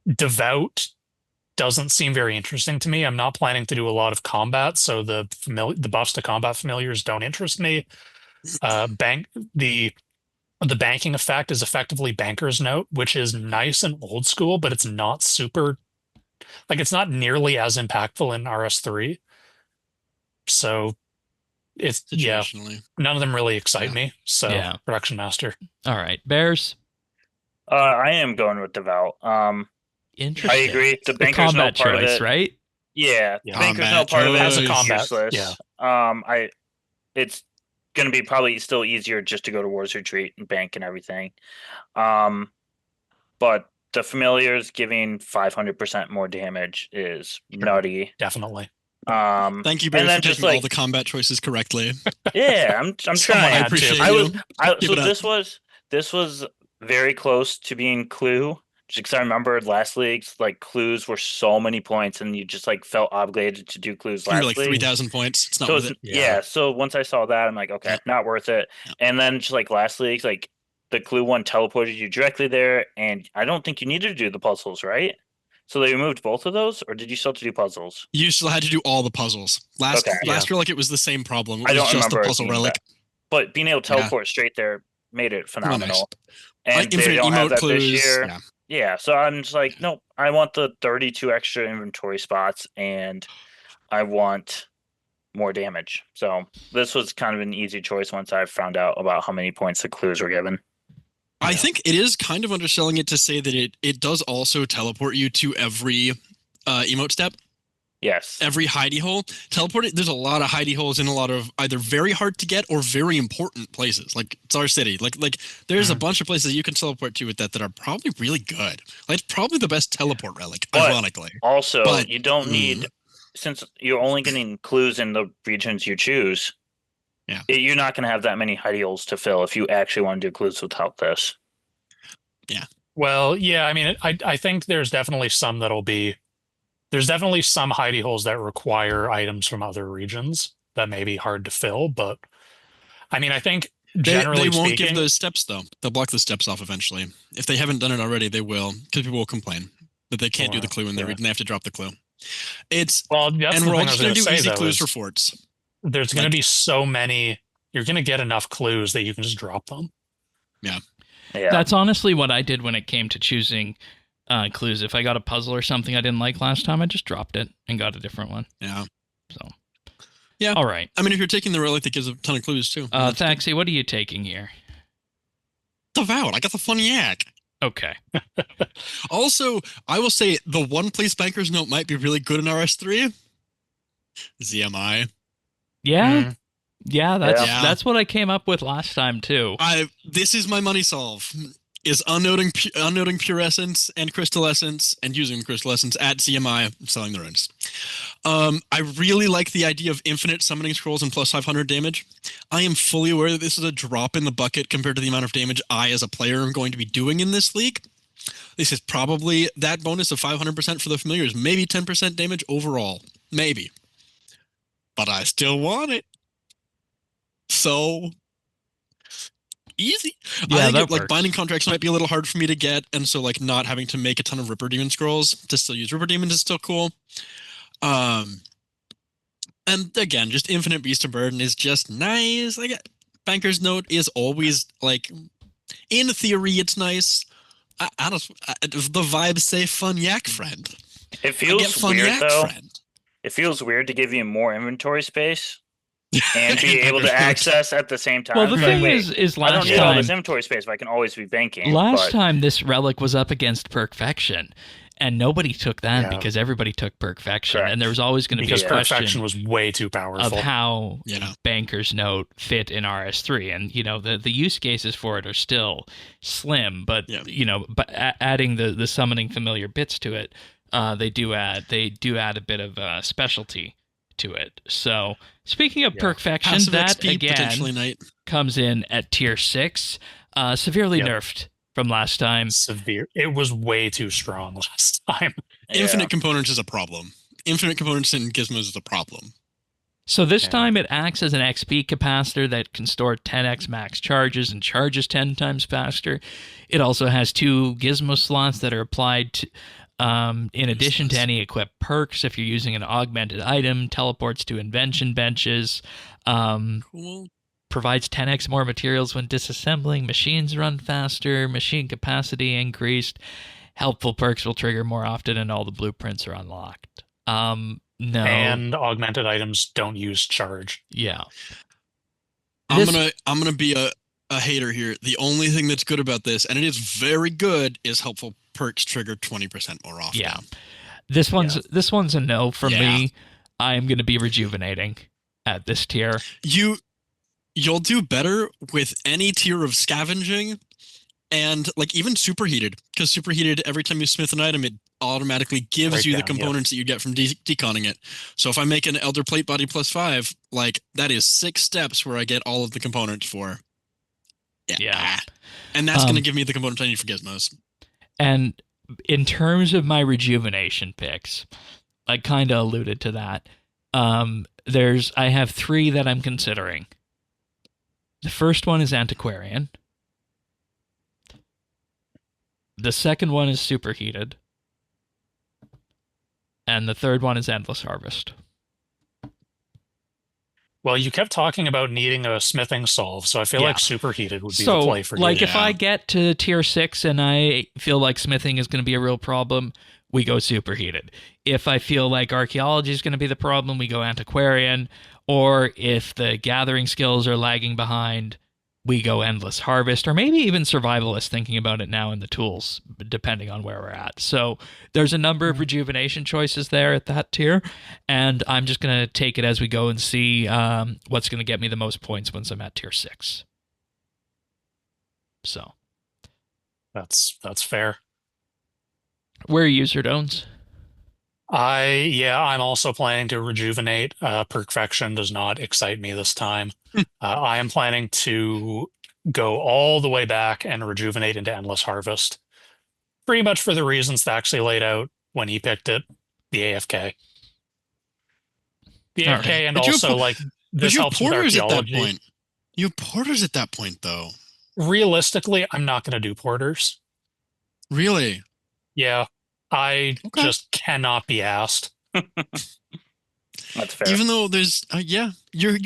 Devout doesn't seem very interesting to me. I'm not planning to do a lot of combat, so the buffs to combat familiars don't interest me. The banking effect is effectively Banker's Note, which is nice and old school, but it's not super, like it's not nearly as impactful in RS3. So it's Situationally. none of them really excite me. So Yeah. production master. All right, Bears. I am going with Devout. Interesting. I agree. The A Banker's Note combat part choice, of it, right? yeah, Yeah. Banker's Combat Note part of it As a is combat, useless. yeah. It's going to be probably still easier just to go to War's Retreat and bank and everything. But the familiars giving 500% more damage is nutty. Definitely. Thank you, Barry, and for then just taking all like the combat choices correctly. yeah, I'm Someone trying. I had to. appreciate I was you. Keep so it up. this was very close to being Clue. Just because I remember last leagues, like clues were so many points, and you just like felt obligated to do clues You're last like league. 3,000 points. It's not So worth it's, it. yeah. So once I saw that, I'm like, okay, Yeah. not worth it. Yeah. And then just like last league, like the clue one teleported you directly there, and I don't think you needed to do the puzzles, right? So they removed both of those, or did you still have to do puzzles? You still had to do all the puzzles. Last Okay. year, like it was the same problem. It I was don't just the remember it puzzle being relic. that. But being able to Yeah. teleport straight there made it phenomenal. Nice. And they Infinite don't have emote that clues. this year. Yeah. Yeah, so I'm just like, nope, I want the 32 extra inventory spots and I want more damage. So this was kind of an easy choice once I found out about how many points the clues were given. I think it is kind of underselling it to say that it does also teleport you to every emote step. Yes. Every hidey hole. Teleporting, there's a lot of hidey holes in a lot of either very hard to get or very important places. Like Tsar City. Like there's a bunch of places you can teleport to with that are probably really good. Like it's probably the best teleport relic, ironically. Also, you don't need, since you're only getting clues in the regions you choose, you're not going to have that many hidey holes to fill if you actually want to do clues without this. Yeah. Well, yeah, I mean, I think there's definitely some there's definitely some hidey holes that require items from other regions that may be hard to fill, but I mean, I think generally they won't speaking, give those steps though. They'll block the steps off eventually. If they haven't done it already, they will, because people will complain that they can't do the clue in their region. They have to drop the clue. That's and we're all just going to do easy though, clues for forts. There's going to be so many. You're going to get enough clues that you can just drop them. Yeah. That's honestly what I did when it came to choosing clues. If I got a puzzle or something I didn't like last time, I just dropped it and got a different one. Yeah. So. Yeah. All right. I mean, if you're taking the relic, that gives a ton of clues too. Thaxy, what are you taking here? Devout. I got the fun yak. Okay. Also, I will say the one place Banker's Note might be really good in RS3. ZMI. Yeah. Yeah, that's what I came up with last time too. This is my money solve. Is unnoting Pure Essence and Crystal Essence and using the Crystal Essence at CMI, selling the runes. I really like the idea of infinite summoning scrolls and plus 500 damage. I am fully aware that this is a drop in the bucket compared to the amount of damage I as a player am going to be doing in this league. This is probably that bonus of 500% for the familiars, maybe 10% damage overall. Maybe. But I still want it. So easy. Yeah, I think like binding contracts might be a little hard for me to get, and so like not having to make a ton of Ripper Demon scrolls to still use Ripper Demons is still cool. And again, just Infinite Beast of Burden is just nice. Like Banker's Note is always like, in theory, it's nice. The vibes say fun yak friend. It feels fun weird yak though. Friend. It feels weird to give you more inventory space and be able to access at the same time. Well, the thing wait, is I don't last need all this time, inventory space if I can always be banking. last time this relic was up against Perfection, And nobody took that Yeah. because everybody took Perfection. Correct. And there was always going to be Because a Perfection question was way too powerful. of how Yeah. Banker's Note fit in RS3. And, you know, the use cases for it are still slim, but, Yeah. you know, but adding the summoning familiar bits to it, they do add a bit of specialty to it. So speaking of Yeah. Perfection, Passive that XP, potentially again night. comes in at tier 6, severely Yep. nerfed from last time. Severe. It was way too strong last time. Infinite components is a problem. Infinite components in gizmos is a problem. So this Yeah. time it acts as an XP capacitor that can store 10x max charges and charges 10 times faster. It also has 2 gizmo slots that are applied to, in addition to any equipped perks. If you're using an augmented item, teleports to invention benches, Cool. provides 10x more materials when disassembling, machines run faster, machine capacity increased, helpful perks will trigger more often, and all the blueprints are unlocked. No. And augmented items don't use charge. Yeah. I'm This- gonna be a hater here. The only thing that's good about this, and it is very good, is helpful perks trigger 20% more often. Yeah. This one's a no from Yeah. me. I'm going to be rejuvenating at this tier. You'll do better with any tier of scavenging and like even superheated, because superheated, every time you smith an item, it automatically gives Right you the down, yeah. components that you get from deconning it. So if I make an Elder Plate Body +5, like that is 6 steps where I get all of the components for. Yeah. And that's going to give me the components I need for gizmos. And in terms of my rejuvenation picks, I kind of alluded to that. I have 3 that I'm considering. The first one is Antiquarian. The second one is Superheated. And the third one is Endless Harvest. Well, you kept talking about needing a smithing solve, so I feel Yeah. like superheated would be So, the play for like, you. if I get to tier 6 and I feel like smithing is going to be a real problem, we go Superheated. If I feel like archaeology is going to be the problem, we go Antiquarian. Or if the gathering skills are lagging behind, we go Endless Harvest, or maybe even Survivalist, thinking about it now in the tools, depending on where we're at. So there's a number of rejuvenation choices there at that tier, and I'm just going to take it as we go and see what's going to get me the most points once I'm at tier 6. So That's fair. where are user dones? I'm also planning to rejuvenate. Perfection does not excite me this time. I am planning to go all the way back and rejuvenate into Endless Harvest. Pretty much for the reasons Thaxy laid out when he picked it, the AFK. The All AFK right. and But you have also po- like But this you have helps with porters at that archaeology. point. You have porters at that point, though. Realistically, I'm not going to do porters. Really? Yeah, I Okay. just cannot be asked. That's fair. Even though there's, you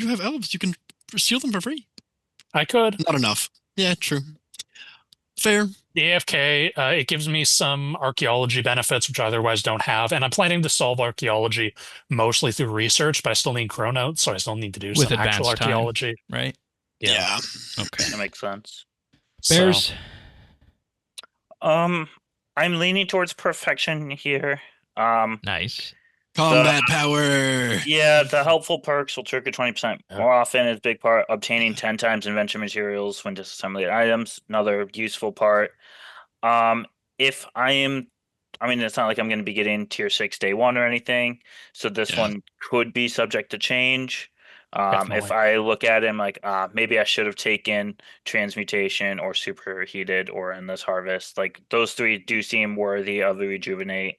have elves, you can steal them for free. I could. Not enough. Yeah, true. Fair. The AFK, it gives me some archaeology benefits, which I otherwise don't have. And I'm planning to solve archaeology mostly through research, but I still need chronotes, so I still need to do With some actual advanced time. archaeology. Right? Yeah. Okay. That makes sense. Bears. I'm leaning towards perfection here. Nice. Combat power. Yeah, the helpful perks will trigger 20% more often is a big part. Obtaining 10 times invention materials when disassembling items, another useful part. If it's not like I'm going to be getting tier 6 day 1 or anything, so this Yeah. one could be subject to change. Definitely. If I look at it, I'm like, maybe I should have taken transmutation or superheated or endless harvest. Like those 3 do seem worthy of the rejuvenate,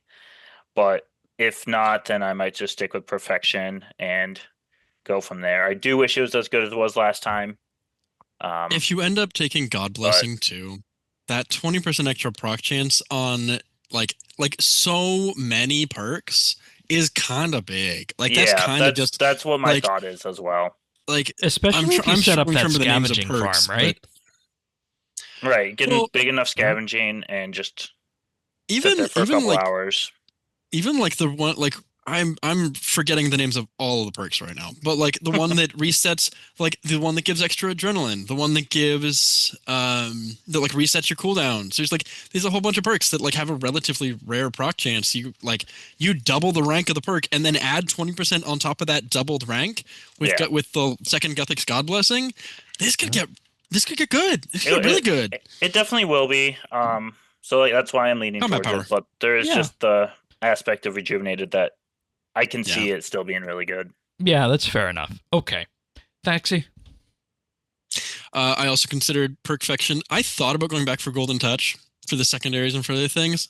but if not, then I might just stick with perfection and go from there. I do wish it was as good as it was last time. If you end up taking God Blessing too, that 20% extra proc chance on like so many perks is kind of big. Like that's kind of just that's what my like- thought is as well. like Especially if you set up that remember the names of scavenging perks, farm, right? Right, getting Well- big enough scavenging and just sit Even there for a even couple like hours. even like the one like I'm forgetting the names of all of the perks right now, but like the one that resets, like the one that gives extra adrenaline, the one that gives that like resets your cooldown. So there's a whole bunch of perks that like have a relatively rare proc chance. You double the rank of the perk and then add 20% on top of that doubled rank with Yeah. with the second Guthix God Blessing. This could get good. This could get really good. It definitely will be. So like that's why I'm leaning Combat towards power. it. But there is Yeah. just the aspect of rejuvenated that I can Yeah. see it still being really good. Yeah, that's fair enough. Okay. Thaxy? I also considered Perfection. I thought about going back for Golden Touch for the secondaries and for other things.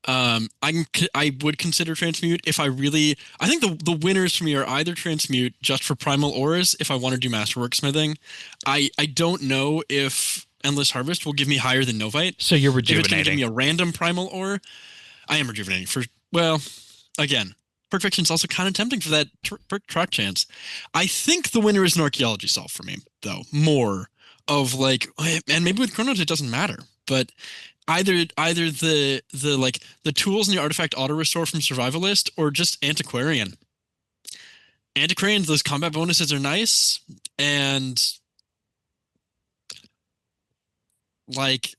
I would consider Transmute if I think the winners for me are either Transmute just for Primal Ores if I want to do Masterwork Smithing. I don't know if Endless Harvest will give me higher than Novite. So you're If it's going to give rejuvenating. me a random Primal Ore, I am rejuvenating. Again, Perfection's also kind of tempting for that perk track chance. I think the winner is an Archaeology solve for me, though. More of like, and maybe with Chronos it doesn't matter, but either the tools in the artifact auto restore from Survivalist or just Antiquarian. Antiquarian, those combat bonuses are nice, and like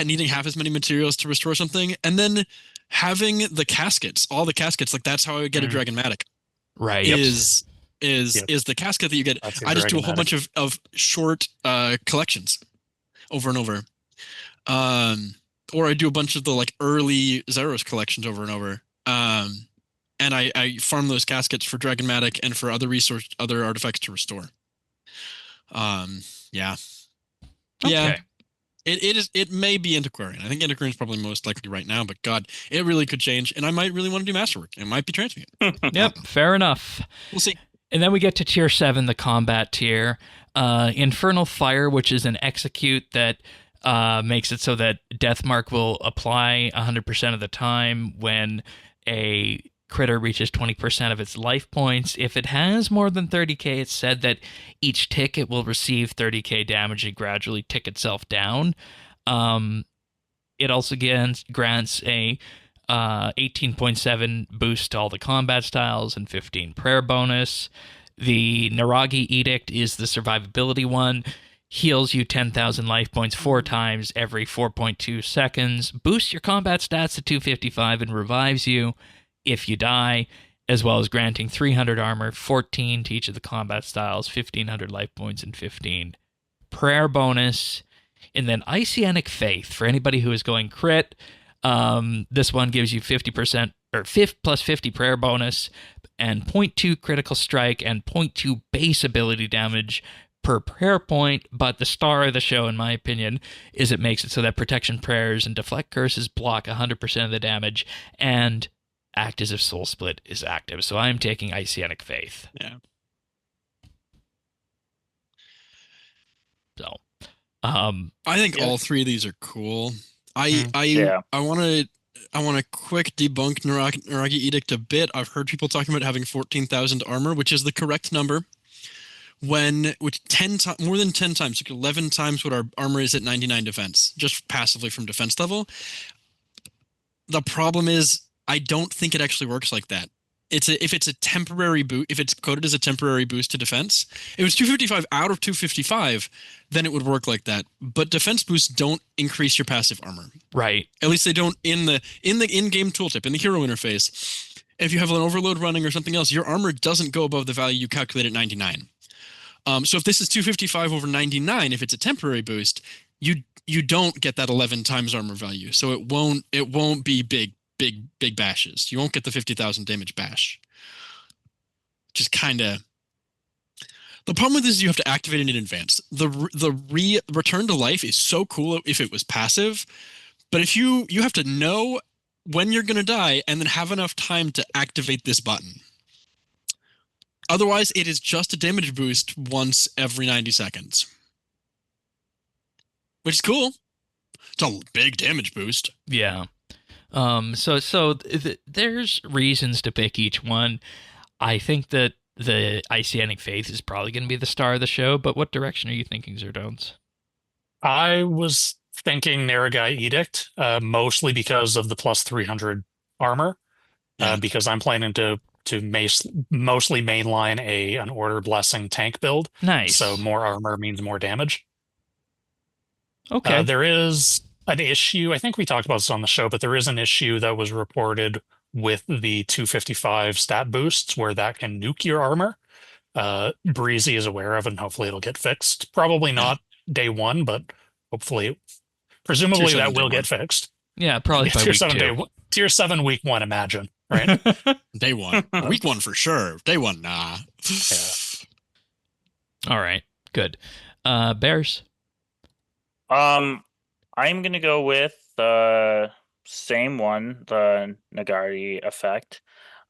needing half as many materials to restore something, and then having the caskets, all the caskets, like that's how I would get a Dragonmatic. Right. Is the casket that you get. I just do a whole bunch of short collections over and over. Or I do a bunch of the like early Zeros collections over and over. And I farm those caskets for Dragonmatic and for other artifacts to restore. Yeah. Okay. Yeah. It may be Antiquarian. I think Antiquarian is probably most likely right now, but God, it really could change, and I might really want to do Masterwork. It might be Transmute. Yep, fair enough. We'll see. And then we get to tier 7, the combat tier. Infernal Fire, which is an execute that makes it so that Deathmark will apply 100% of the time when a critter reaches 20% of its life points. If it has more than 30k, it's said that each tick it will receive 30k damage and gradually tick itself down. It also grants a 18.7 boost to all the combat styles and 15 prayer bonus. The Naragi Edict is the survivability one. Heals you 10,000 life points 4 times every 4.2 seconds. Boosts your combat stats to 255 and revives you if you die, as well as granting 300 armor, 14 to each of the combat styles, 1,500 life points, and 15 prayer bonus. And then Icyanic Faith, for anybody who is going crit, this one gives you 50% or plus 50 prayer bonus and 0.2 critical strike and 0.2 base ability damage per prayer point. But the star of the show, in my opinion, is it makes it so that protection prayers and deflect curses block 100% of the damage and act as if Soul Split is active. So I'm taking Icyanic Faith. Yeah. So, I think all three of these are cool. I want to quick debunk Naragi Edict a bit. I've heard people talking about having 14,000 armor, which is the correct number. More than 10 times, like 11 times what our armor is at 99 defense, just passively from defense level. The problem is, I don't think it actually works like that. If it's a temporary boost, if it's coded as a temporary boost to defense, if it was 255 out of 255, then it would work like that. But defense boosts don't increase your passive armor. right. At least they don't in the in-game tooltip, in the hero interface. If you have an overload running or something else, your armor doesn't go above the value you calculate at 99. So if this is 255 over 99, if it's a temporary boost, you don't get that 11 times armor value. So it won't be big bashes. You won't get the 50,000 damage bash. Just kind of. The problem with this is you have to activate it in advance. The return to life is so cool if it was passive, but if you have to know when you're going to die and then have enough time to activate this button. Otherwise, it is just a damage boost once every 90 seconds. Which is cool. It's a big damage boost. Yeah. There's reasons to pick each one. I think that the Icyanic Faith is probably going to be the star of the show, but what direction are you thinking, Zerdones? I was thinking Naragi Edict, mostly because of the plus 300 armor, because I'm planning to to mostly mainline an Order Blessing tank build. Nice. So more armor means more damage. Okay. There is an issue, I think we talked about this on the show, but there is an issue that was reported with the 255 stat boosts where that can nuke your armor. Breezy is aware of, and hopefully it'll get fixed. Probably not day one, but hopefully, presumably that will get fixed. Yeah, probably by tier week 7 2. Tier 7 week 1, imagine, right? Day 1. Week 1 for sure. Day 1, nah. Yeah. All right, good. Bears? I'm gonna go with the same one, the Nagari effect.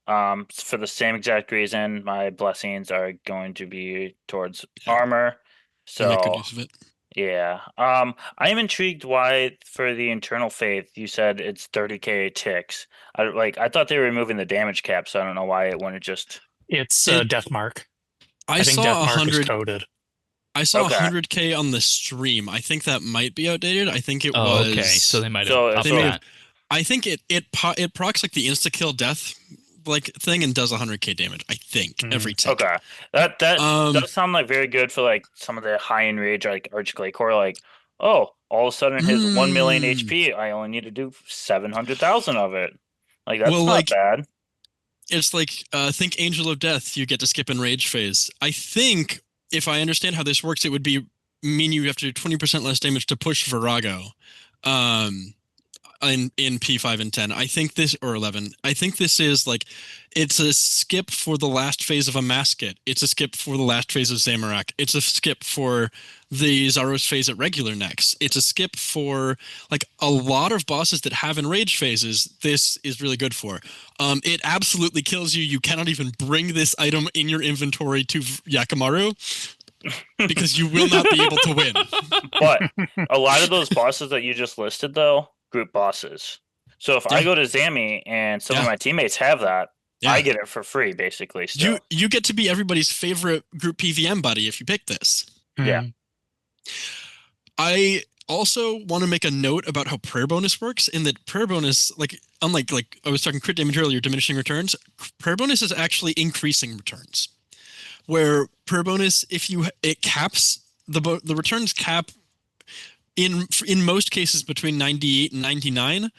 For the same exact reason, my blessings are going to be towards armor. You make good So use of it. yeah. I am intrigued why for the internal faith you said it's 30k ticks. I thought they were removing the damage cap, so I don't know why it wouldn't just. It's Death Mark. I think saw Death Mark 100. is coded. I saw Okay. 100k on the stream. I think that might be outdated. I think it Oh, was. okay. So they might have So- upped they may that. I think it procs like the insta kill death like thing and does 100k damage. I think every tick. Okay. That Um, does sound like very good for like some of the high enrage like Arch Clay Core, like, oh, all of a sudden his 1 million HP, I only need to do 700,000 of it. Like that's Well, not like- bad. It's like think Angel of Death. You get to skip enrage phase. I think if I understand how this works, it would mean you have to do 20% less damage to push Virago. In P5 and 10, I think this, or 11, I think this is like, it's a skip for the last phase of a Masket. It's a skip for the last phase of Zamorak. It's a skip for the Zaros phase at regular necks. It's a skip for like a lot of bosses that have enraged phases. This is really good for. It absolutely kills you. You cannot even bring this item in your inventory to Yakamaru because you will not be able to win. But a lot of those bosses that you just listed though, group bosses. So if I Yeah. go to Zammy and some of Yeah. my teammates have that, Yeah. I get it for free basically. Still. You get to be everybody's favorite group PVM buddy if you pick this. Yeah. I also want to make a note about how prayer bonus works in that prayer bonus, like unlike like I was talking crit damage earlier, diminishing returns, prayer bonus is actually increasing returns. Where prayer bonus, it caps the returns cap in most cases between 98 and 99,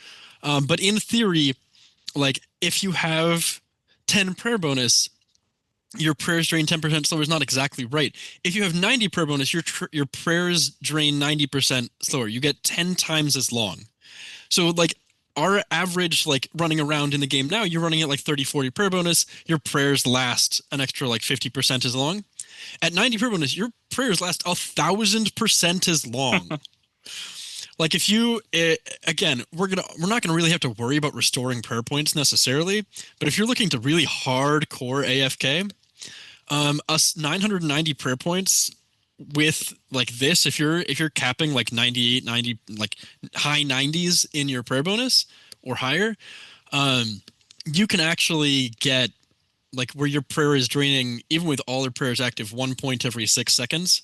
but in theory, like if you have 10 prayer bonus, your prayers drain 10% slower is not exactly right. If you have 90 prayer bonus, your prayers drain 90% slower. You get 10 times as long. So like our average, like running around in the game now, you're running at like 30, 40 prayer bonus. Your prayers last an extra like 50% as long. At 90 prayer bonus, your prayers last 1,000% as long. Like if you, again, we're not gonna really have to worry about restoring prayer points necessarily, but if you're looking to really hardcore AFK, us 990 prayer points with like this, if you're capping like 98, 90, like high 90s in your prayer bonus or higher, you can actually get like where your prayer is draining, even with all your prayers active, 1 point every 6 seconds.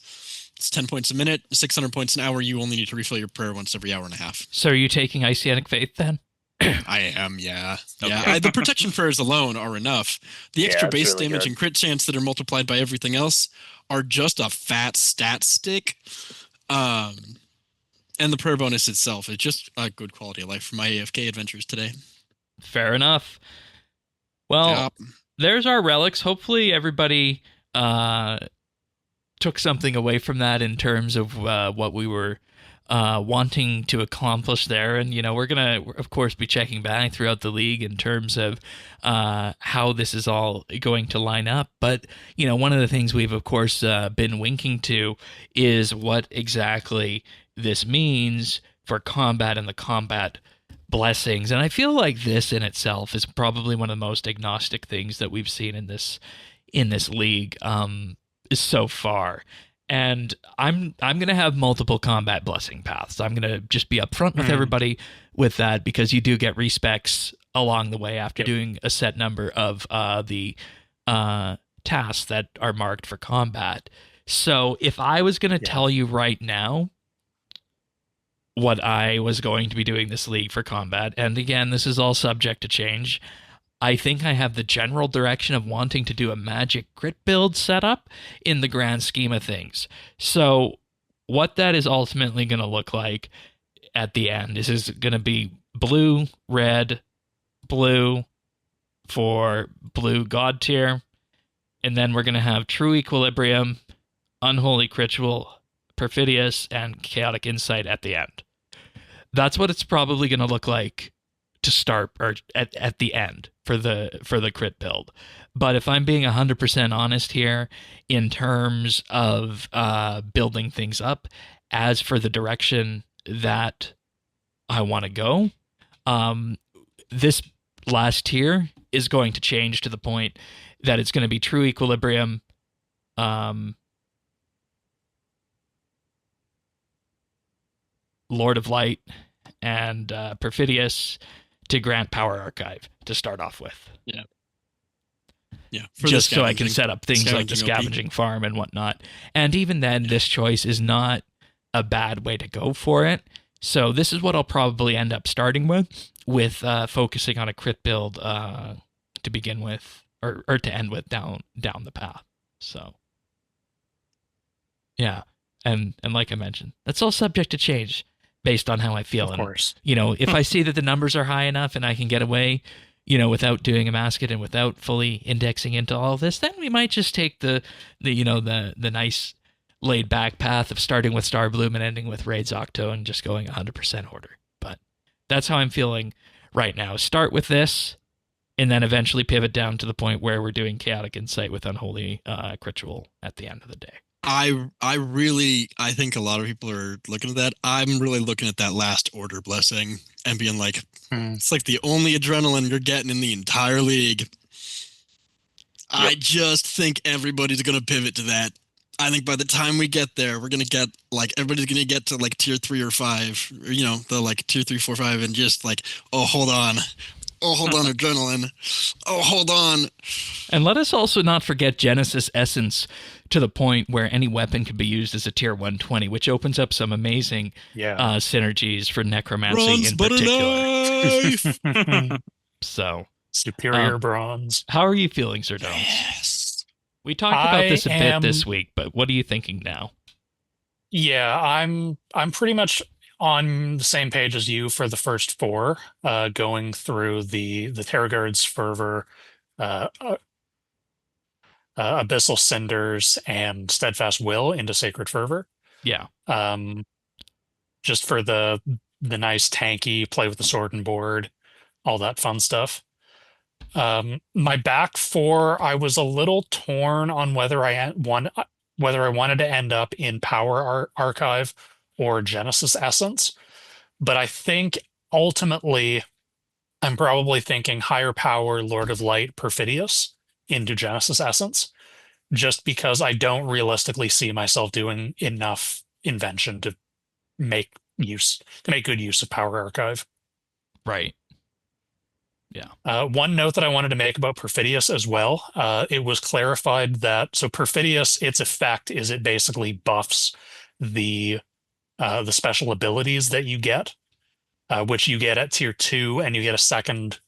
It's 10 points a minute, 600 points an hour. You only need to refill your prayer once every hour and a half. So are you taking Isianic Faith then? I am, yeah. Okay. Yeah, the protection prayers alone are enough. The extra it's base really damage good. and crit chance that are multiplied by everything else are just a fat stat stick. And the prayer bonus itself is just a good quality of life for my AFK adventures today. Fair enough. Well, Yep. there's our relics. Hopefully everybody took something away from that in terms of what we were wanting to accomplish there. And, you know, we're going to, of course, be checking back throughout the league in terms of how this is all going to line up. But, you know, one of the things we've, of course, been winking to is what exactly this means for combat and the combat blessings. And I feel like this in itself is probably one of the most agnostic things that we've seen in this league so far. And I'm going to have multiple combat blessing paths. I'm going to just be upfront with everybody with that, because you do get respecs along the way after doing a set number of the tasks that are marked for combat. So if I was going to tell you right now what I was going to be doing this league for combat, and again, this is all subject to change, I think I have the general direction of wanting to do a magic crit build setup in the grand scheme of things. So what that is ultimately going to look like at the end is going to be blue, red, blue for blue god tier, and then we're going to have True Equilibrium, Unholy Ritual, Perfidious, and Chaotic Insight at the end. That's what it's probably going to look like to start, or at the end for the crit build. But if I'm being 100% honest here in terms of building things up, as for the direction that I want to go, this last tier is going to change to the point that it's going to be True Equilibrium, Lord of Light, and Perfidious to grant Power Archive to start off with. Yeah. Just so I can set up things like the scavenging farm and whatnot. And even then, this choice is not a bad way to go for it. So this is what I'll probably end up starting with focusing on a crit build to begin with, or to end with down the path. So yeah, and like I mentioned, that's all subject to change based on how I feel. Of course. And, if I see that the numbers are high enough and I can get away, without doing a masket and without fully indexing into all of this, then we might just take the nice laid back path of starting with Star Bloom and ending with Raids Octo and just going 100% order. But that's how I'm feeling right now. Start with this and then eventually pivot down to the point where we're doing Chaotic Insight with Unholy Ritual at the end of the day. I think a lot of people are looking at that. I'm really looking at that last order blessing and being like, it's like the only adrenaline you're getting in the entire league. Yep. I just think everybody's going to pivot to that. I think by the time we get there, we're going to get everybody's going to get to tier 3 or 5, or, the tier 3, 4, 5, and just oh, hold on. Oh, hold on, adrenaline. Oh, hold on. And let us also not forget Genesis Essence to the point where any weapon can be used as a tier 120, which opens up some amazing synergies for necromancy in particular. So superior bronze. How are you feeling, Sir Domes? Yes. We talked about this a bit this week, but what are you thinking now? Yeah, I'm pretty much on the same page as you for the first 4, going through the Terragard's Fervor, Abyssal Cinders, and Steadfast Will into Sacred Fervor. Yeah. Just for the nice tanky, play with the sword and board, all that fun stuff. My back 4, I was a little torn on whether I wanted to end up in Power Archive or Genesis Essence, but I think ultimately I'm probably thinking higher power, Lord of Light, Perfidious into Genesis Essence, just because I don't realistically see myself doing enough invention to make good use of Power Archive. Right. Yeah. One note that I wanted to make about Perfidious as well, it was clarified that Perfidious, its effect is it basically buffs the special abilities that you get, which you get at tier 2, and you get a second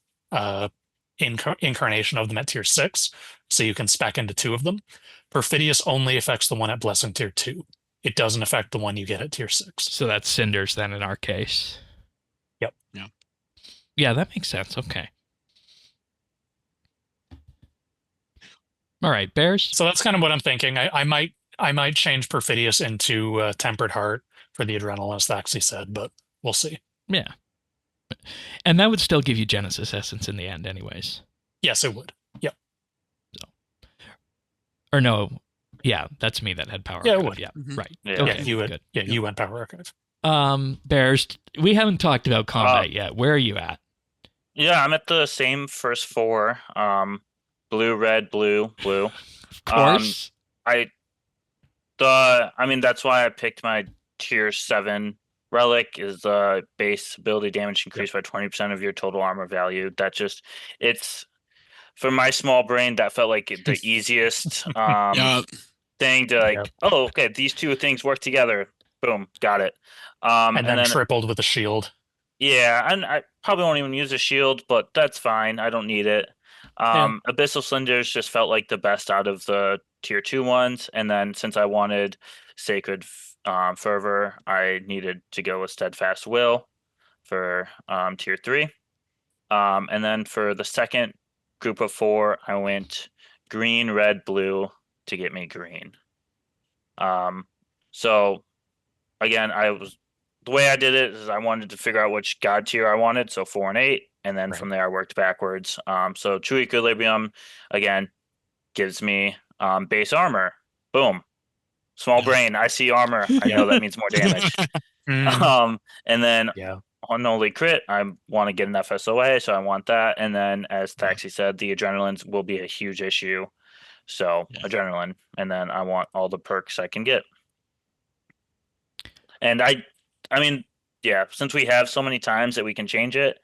incarnation of them at tier 6, so you can spec into 2 of them. Perfidious only affects the one at Blessing tier 2. It doesn't affect the one you get at tier 6. So that's Cinders then in our case. Yep. Yeah. Yeah, that makes sense. Okay. All right, Bears. So that's kind of what I'm thinking. I might change Perfidious into Tempered Heart for the Adrenaline, as Thaxy said, but we'll see. Yeah. And that would still give you Genesis Essence in the end anyways. Yes, it would. Yep. So. Or no. Yeah, that's me that had Power Archive. It would. Yeah, Mm-hmm. right. Yeah, okay, you would. Good. Yeah, you went Power Archive. Bears, we haven't talked about combat yet. Where are you at? Yeah, I'm at the same first 4. Blue, red, blue. Of course. That's why I picked my tier 7 relic. Is the base ability damage increased by 20% of your total armor value. It's for my small brain, that felt like the easiest thing to oh, okay, these 2 things work together. Boom, got it. And then tripled with a shield. Yeah, and I probably won't even use a shield, but that's fine. I don't need it. Abyssal Cinders just felt like the best out of the tier 2 ones, and then since I wanted Sacred Fervor, I needed to go with Steadfast Will for tier 3. And then for the second group of 4, I went green, red, blue to get me green. So again, the way I did it is I wanted to figure out which god tier I wanted, so 4 and 8, and then from there I worked backwards. So True Equilibrium again gives me base armor. Boom. Small brain. I see armor. I know that means more damage. And then Unholy Crit, I want to get an FSOA, so I want that. And then, as Thaxy said, the adrenalines will be a huge issue. So adrenaline, and then I want all the perks I can get. And I mean, since we have so many times that we can change it,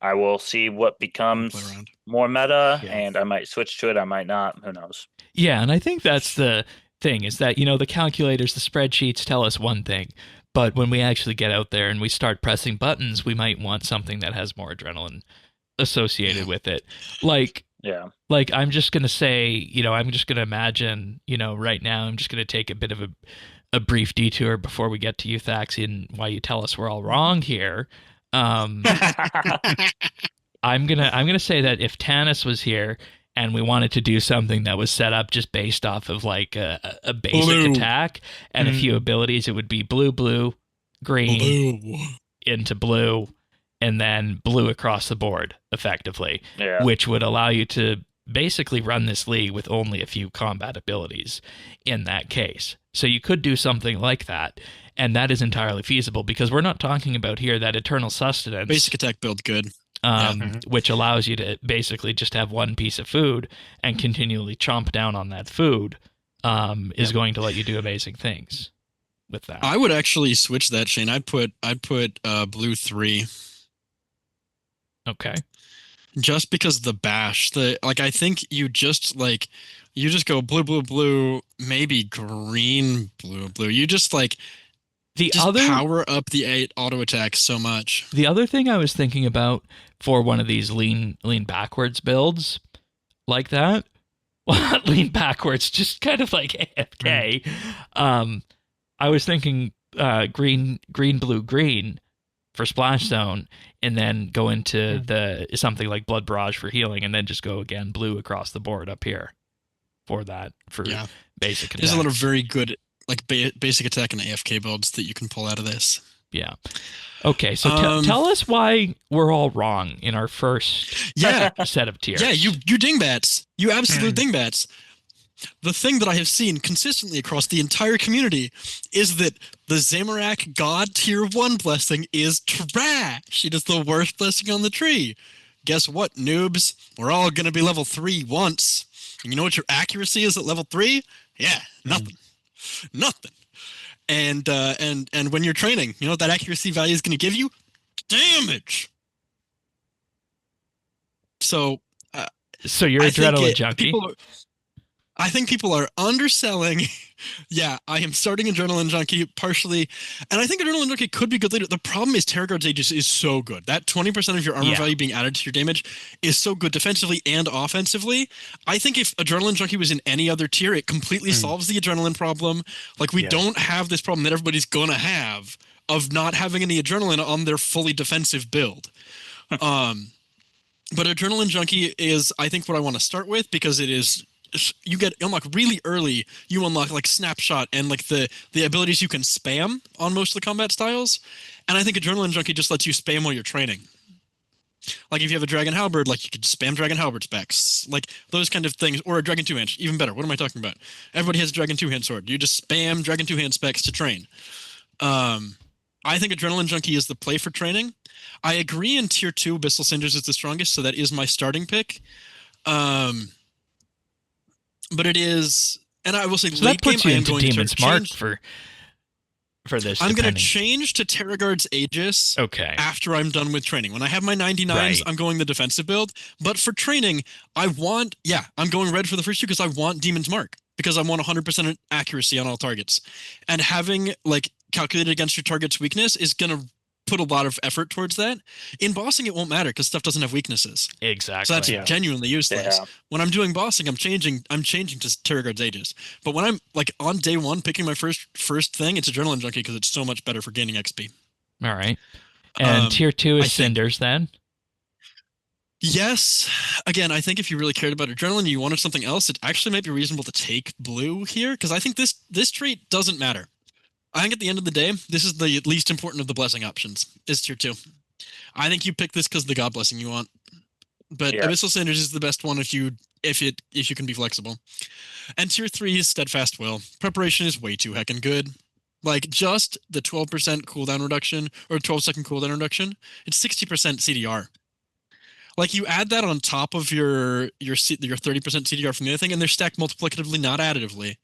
I will see what becomes more meta, and I might switch to it. I might not. Who knows? Yeah, and I think that's the thing, is that, the calculators, the spreadsheets tell us one thing, but when we actually get out there and we start pressing buttons, we might want something that has more adrenaline associated with it. Like I'm just going to say, I'm just going to imagine, right now, I'm just going to take a bit of a brief detour before we get to you, Thaxy, and why you tell us we're all wrong here. I'm gonna say that if Tanis was here and we wanted to do something that was set up just based off of like a basic attack and a few abilities, it would be blue, green into blue, and then blue across the board effectively, which would allow you to basically run this league with only a few combat abilities in that case. So you could do something like that, and that is entirely feasible, because we're not talking about here that Eternal Sustenance. Basic attack build good. Which allows you to basically just have one piece of food and continually chomp down on that food, is going to let you do amazing things with that. I would actually switch that, Shane. I'd put blue 3. Okay. Just because the bash, I think you just go blue, maybe green, blue. You just power up the 8 auto attack so much. The other thing I was thinking about for one of these lean backwards builds like that, lean backwards, just kind of like AFK. I was thinking green, blue, green for Splash Zone, and then go into something like Blood Barrage for healing, and then just go again blue across the board up here for basic attack. There's a lot of very good basic attack and AFK builds that you can pull out of this. Yeah. Okay, so tell us why we're all wrong in our first set of tiers. Yeah, you dingbats. You absolute dingbats. The thing that I have seen consistently across the entire community is that the Zamorak God Tier 1 blessing is trash. It is the worst blessing on the tree. Guess what, noobs? We're all going to be level 3 once. And you know what your accuracy is at level 3? Yeah, nothing. Nothing. And when you're training, you know what that accuracy value is going to give you? Damage. So you're adrenaline junkie. I think people are underselling. Yeah, I am starting Adrenaline Junkie partially, and I think Adrenaline Junkie could be good later. The problem is Terrorguard's Aegis is so good. That 20% of your armor value being added to your damage is so good defensively and offensively. I think if Adrenaline Junkie was in any other tier, it completely solves the adrenaline problem. We don't have this problem that everybody's going to have of not having any adrenaline on their fully defensive build. But Adrenaline Junkie is, I think, what I want to start with, because it is... You unlock really early. You unlock Snapshot and the abilities you can spam on most of the combat styles, and I think Adrenaline Junkie just lets you spam while you're training. If you have a Dragon Halberd, you could spam Dragon Halberd specs, those kind of things, or a Dragon 2-hand, even better. What am I talking about? Everybody has a Dragon 2-hand sword. You just spam Dragon 2-hand specs to train. I think Adrenaline Junkie is the play for training. I agree in Tier 2, Abyssal Cinders is the strongest, so that is my starting pick. But it is, and I will say, so late game, I am into going Demon's to Mark change for this. I'm going to change to Terrorguard's Aegis after I'm done with training. When I have my 99s, I'm going the defensive build. But for training, I'm going red for the first two because I want Demon's Mark, because I want 100% accuracy on all targets. And having calculated against your target's weakness is going to put a lot of effort towards that. In bossing, it won't matter because stuff doesn't have weaknesses. Exactly. So that's genuinely useless. Yeah. When I'm doing bossing, I'm changing to Terror Guard's Aegis. But when I'm like on day one picking my first thing, it's Adrenaline Junkie because it's so much better for gaining XP. All right. And tier 2 is Cinders then? Yes. Again, I think if you really cared about Adrenaline and you wanted something else, it actually might be reasonable to take blue here because I think this trait doesn't matter. I think at the end of the day, this is the least important of the blessing options, is tier 2. I think you pick this because the God Blessing you want. But Abyssal Cinders is the best one if you can be flexible. And tier 3 is Steadfast Will. Preparation is way too heckin' good. Like, just the 12% cooldown reduction, or 12-second cooldown reduction, it's 60% CDR. Like, you add that on top of your 30% CDR from the other thing, and they're stacked multiplicatively, not additively.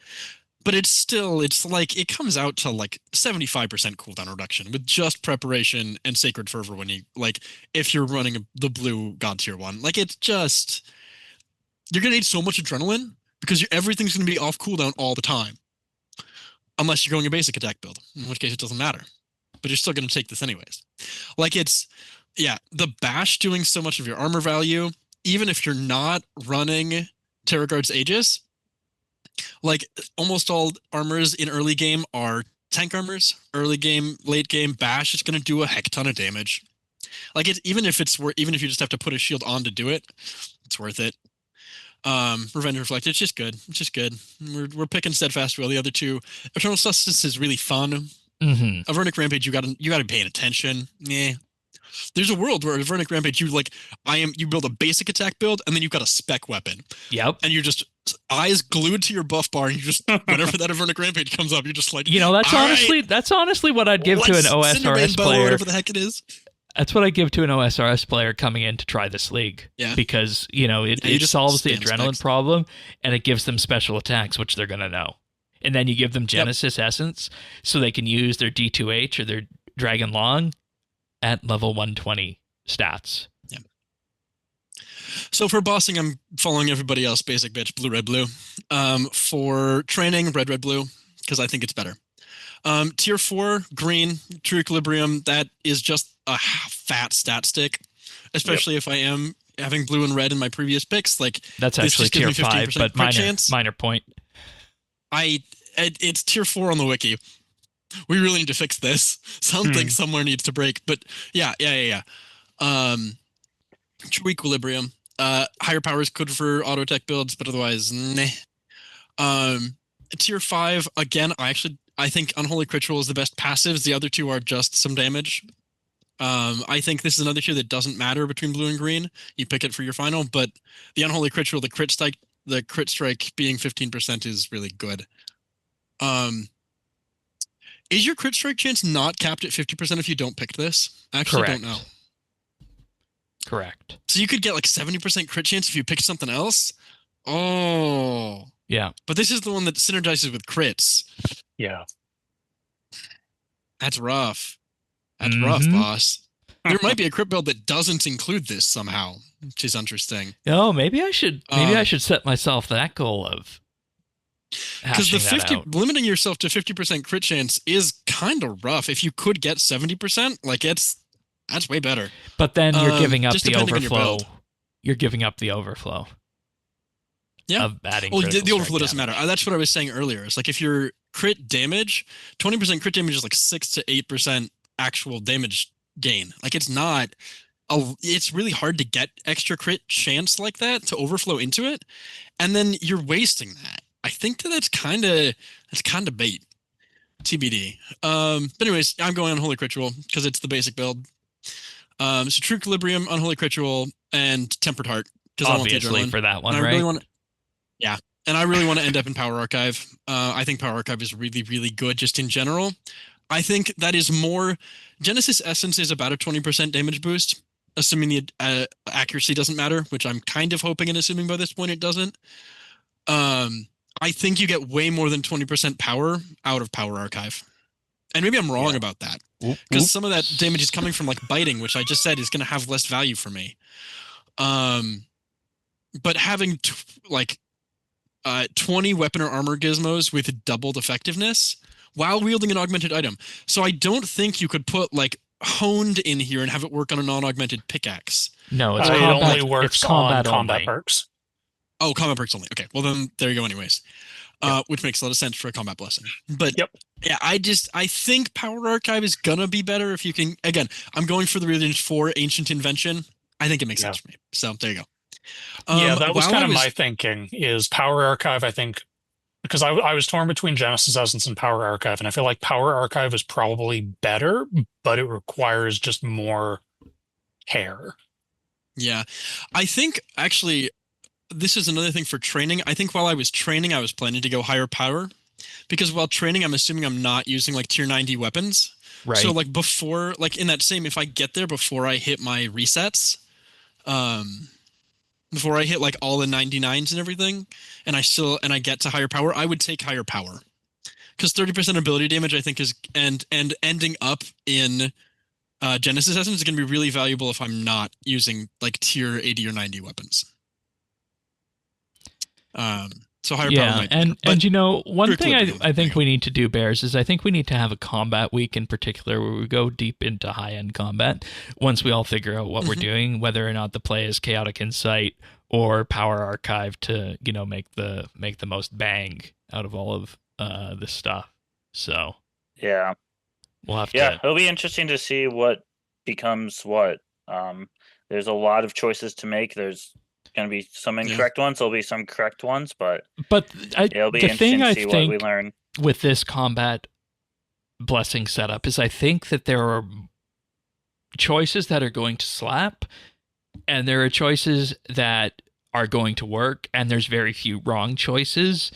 But it's like, it comes out to like 75% cooldown reduction with just preparation and Sacred Fervor when you, like, if you're running the blue God tier 1. Like, it's just, you're going to need so much adrenaline because everything's going to be off cooldown all the time. Unless you're going a basic attack build, in which case it doesn't matter. But you're still going to take this anyways. Like, it's, the bash doing so much of your armor value, even if you're not running Terror Guard's Aegis, like, almost all armors in early game are tank armors. Early game, late game, bash is going to do a heck ton of damage. Like, even if you just have to put a shield on to do it, it's worth it. Revenge Reflect, it's just good. It's just good. We're picking Steadfast Will. The other two, Eternal Sustenance is really fun. Avernic Rampage, you gotta be paying attention. There's a world where Avernic Rampage, you build a basic attack build, and then you've got a spec weapon. Yep. And you're just eyes glued to your buff bar, and you just whenever that Avernic Rampage comes up, you're just like, that's honestly what I'd give to an OSRS player. Whatever the heck it is. That's what I give to an OSRS player coming in to try this league. Yeah. Because, it solves the adrenaline problem, and it gives them special attacks, which they're going to know. And then you give them Genesis Essence, so they can use their D2H or their Dragon Long at level 120 stats. Yeah. So for bossing, I'm following everybody else, basic bitch, blue, red, blue. For training, red, red, blue, because I think it's better. Tier 4, green, True Equilibrium, that is just a fat stat stick, especially if I am having blue and red in my previous picks. Like, that's actually tier 5, but minor point. It's tier 4 on the wiki. We really need to fix this. Something somewhere needs to break. But yeah. True Equilibrium. Higher power is good for auto attack builds, but otherwise, meh. Tier 5, again, I think Unholy Ritual is the best passives. The other two are just some damage. I think this is another tier that doesn't matter between blue and green. You pick it for your final, but the Unholy Ritual, the crit strike being 15% is really good. Is your crit strike chance not capped at 50% if you don't pick this? I actually don't know. Correct. So you could get like 70% crit chance if you picked something else? Oh. Yeah. But this is the one that synergizes with crits. Yeah. That's rough. That's rough, boss. There might be a crit build that doesn't include this somehow, which is interesting. Oh, maybe I should set myself that goal of because limiting yourself to 50% crit chance is kind of rough. If you could get 70%, like that's way better. But then you're giving up the overflow. You're giving up the overflow. Yeah. Of adding the overflow doesn't matter. That's what I was saying earlier. It's like if your crit damage, 20% crit damage is like 6 to 8% actual damage gain. Like it's really hard to get extra crit chance like that to overflow into it, and then you're wasting that. I think that's kind of bait. TBD. But anyways, I'm going Unholy Ritual because it's the basic build. So True Equilibrium, Unholy Ritual, and Tempered Heart. Obviously for that one, right? And I really want to end up in Power Archive. I think Power Archive is really, really good just in general. I think that is more... Genesis Essence is about a 20% damage boost, assuming the accuracy doesn't matter, which I'm kind of hoping and assuming by this point it doesn't. I think you get way more than 20% power out of Power Archive. And maybe I'm wrong about that. Because some of that damage is coming from like biting, which I just said is going to have less value for me. But having 20 weapon or armor gizmos with doubled effectiveness while wielding an augmented item. So I don't think you could put like honed in here and have it work on a non-augmented pickaxe. No, it's It combat. only works It's combat on combat only. perks. Oh, combat perks only. Okay, well then there you go. Anyways, which makes a lot of sense for a combat blessing. But yeah, I think Power Archive is gonna be better if you can. Again, I'm going for the Regions 4 Ancient Invention. I think it makes sense for me. So there you go. Yeah, that was kind of my thinking. Is Power Archive? I think because I was torn between Genesis Essence and Power Archive, and I feel like Power Archive is probably better, but it requires just more care. Yeah, I think actually this is another thing for training. I think while I was training, I was planning to go higher power, because while training, I'm assuming I'm not using like tier 90 weapons. Right. So like before, like in that same, if I get there before I hit my resets, before I hit like all the 99s and everything, and I get to higher power, I would take higher power, because 30% ability damage I think is and ending up in Genesis Essence is going to be really valuable if I'm not using like tier 80 or 90 weapons. So higher power might be better. And you know, one thing Quickly, I think we need to do, Bears, is I think we need to have a combat week in particular where we go deep into high-end combat once we all figure out what we're doing, whether or not the play is Chaotic Insight or Power Archive to, you know, make the most bang out of all of this stuff. So Yeah. we'll have Yeah, to. it'll be interesting to see what becomes what. There's a lot of choices to make. There's going to be some incorrect ones. There'll be some correct ones, but it'll be the interesting thing to I see what we think learn. with this combat blessing setup is I think that there are choices that are going to slap, and there are choices that are going to work, and there's very few wrong choices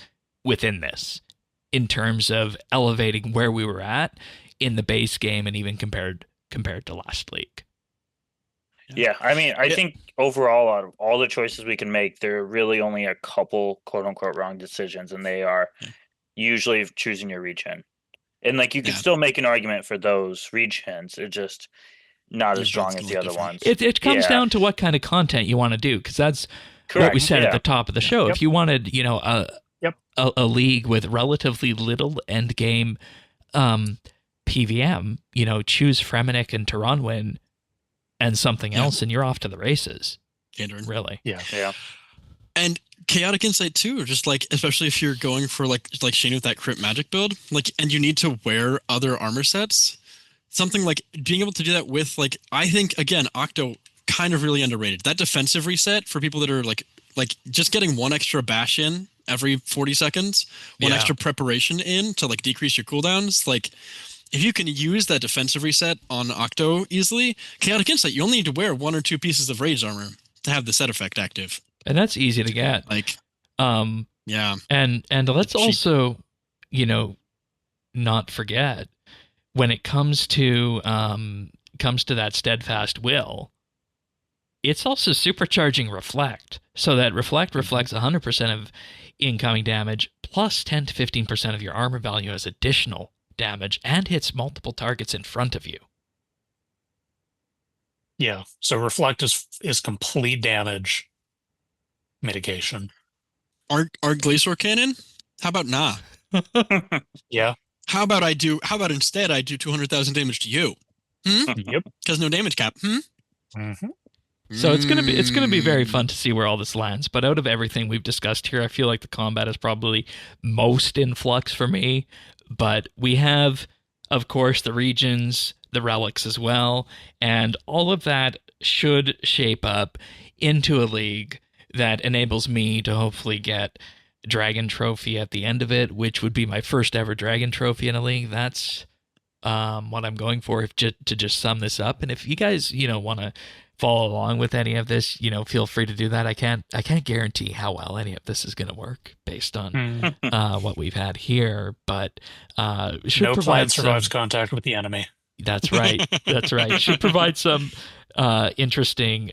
within this in terms of elevating where we were at in the base game and even compared to last league. Yeah, I mean, I think overall, out of all the choices we can make, there are really only a couple quote-unquote wrong decisions, and they are usually choosing your region. And like you can still make an argument for those regions. They're just not as strong as the other ones. It comes down to what kind of content you want to do, because that's what we said at the top of the show. If you wanted, you know, a league with relatively little end game PVM, you know, choose Fremenic and Taranwin and something else, and you're off to the races. Really. Yeah. And Chaotic Insight too, just like, especially if you're going for like Shane with that crit magic build, like, and you need to wear other armor sets, something like being able to do that with, like, I think again, Octo kind of really underrated. That defensive reset for people that are like just getting one extra bash in every 40 seconds, one extra preparation in to like decrease your cooldowns, like, if you can use that defensive reset on Octo easily, Chaotic Insight, you only need to wear 1 or 2 pieces of Rage armor to have the set effect active. And that's easy to get. Like, and let's also, you know, not forget when it comes to that steadfast will, it's also supercharging Reflect, so that Reflect reflects 100% of incoming damage plus 10 to 15% of your armor value as additional damage and hits multiple targets in front of you. Yeah. So Reflect is complete damage mitigation. Our Glacier Cannon? How about nah? Yeah. How about instead I do 200,000 damage to you? Yep. Because no damage cap. So it's gonna be very fun to see where all this lands. But out of everything we've discussed here, I feel like the combat is probably most in flux for me. But we have, of course, the regions, the relics as well, and all of that should shape up into a league that enables me to hopefully get Dragon Trophy at the end of it, which would be my first ever Dragon Trophy in a league. That's what I'm going for, to just sum this up. And if you guys, you know, want to follow along with any of this, you know, feel free to do that. I can't guarantee how well any of this is going to work based on what we've had here, but should no provide plan survives contact with the enemy. That's right. That's right. Should provide some interesting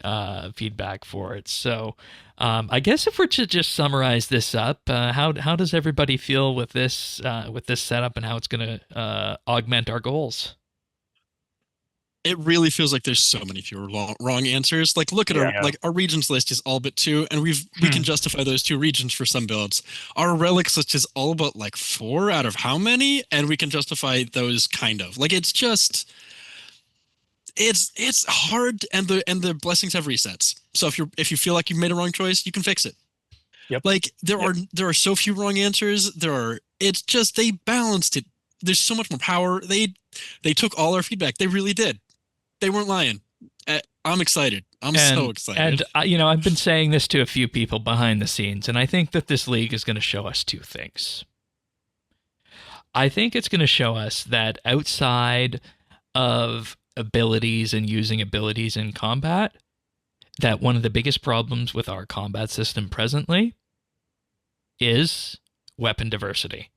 feedback for it. So I guess if we're to just summarize this up, how does everybody feel with this setup and how it's going to augment our goals? It really feels like there's so many fewer wrong answers. Like, look at our regions list is all but 2, and we can justify those 2 regions for some builds. Our relics list is all but like 4 out of how many, and we can justify those kind of. Like, it's just it's hard, and the blessings have resets. So if you feel like you've made a wrong choice, you can fix it. Yep. Like there are so few wrong answers. It's just they balanced it. There's so much more power. They took all our feedback. They really did. They weren't lying. I'm excited. I'm so excited. And I've been saying this to a few people behind the scenes, and I think that this league is going to show us two things. I think it's going to show us that outside of abilities and using abilities in combat, that one of the biggest problems with our combat system presently is weapon diversity.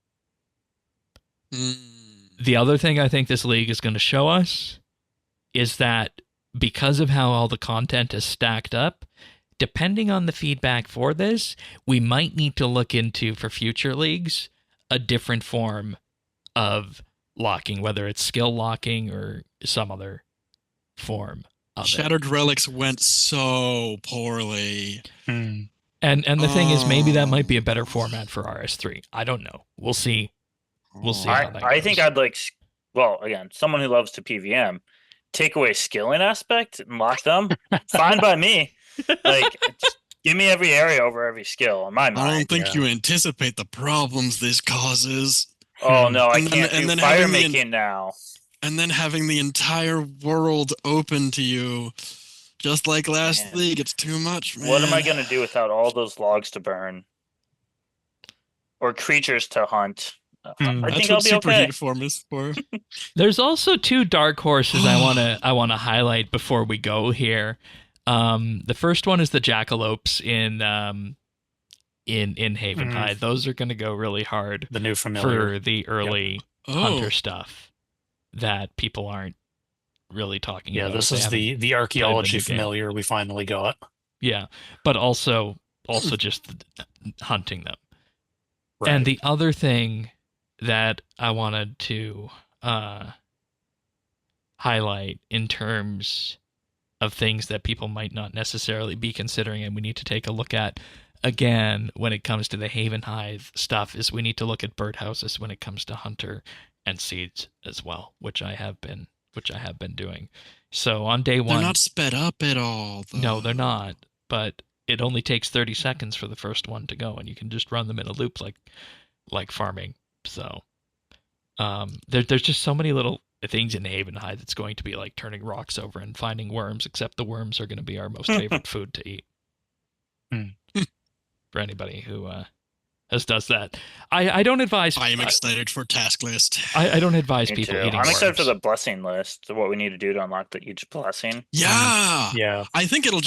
The other thing I think this league is going to show us is that because of how all the content is stacked up, depending on the feedback for this, we might need to look into, for future leagues, a different form of locking, whether it's skill locking or some other form of Shattered Relics went so poorly. And the thing is, maybe that might be a better format for RS3. I don't know. We'll see. We'll see how that goes. I think I'd like, well, again, someone who loves to PVM, take away skilling aspect and lock them. Fine by me. Like, give me every area over every skill in my mind. I don't think you anticipate the problems this causes. Oh no, I can't do fire making now. And then having the entire world open to you, just like last league, it's too much, man. What am I gonna do without all those logs to burn? Or creatures to hunt? I think I'll be okay. Superheat form is for. There's also two dark horses I wanna highlight before we go here. The first one is the jackalopes in Havenhide. Those are gonna go really hard. The new familiar for the early hunter stuff that people aren't really talking about. Yeah, this is the archaeology familiar we finally got. Yeah, but also just hunting them. Right. And the other thing that I wanted to highlight in terms of things that people might not necessarily be considering and we need to take a look at again when it comes to the Havenhide stuff is we need to look at birdhouses when it comes to hunter and seeds as well, which I have been doing. So on day one, they're not sped up at all, though. No, they're not. But it only takes 30 seconds for the first one to go, and you can just run them in a loop like farming. So there's just so many little things in Havenhide that's going to be like turning rocks over and finding worms, except the worms are going to be our most favorite food to eat. For anybody who does that. I don't advise... I am excited for task list. I don't advise people eating worms. I'm excited for the blessing list, what we need to do to unlock each blessing. Yeah! Yeah. I think it's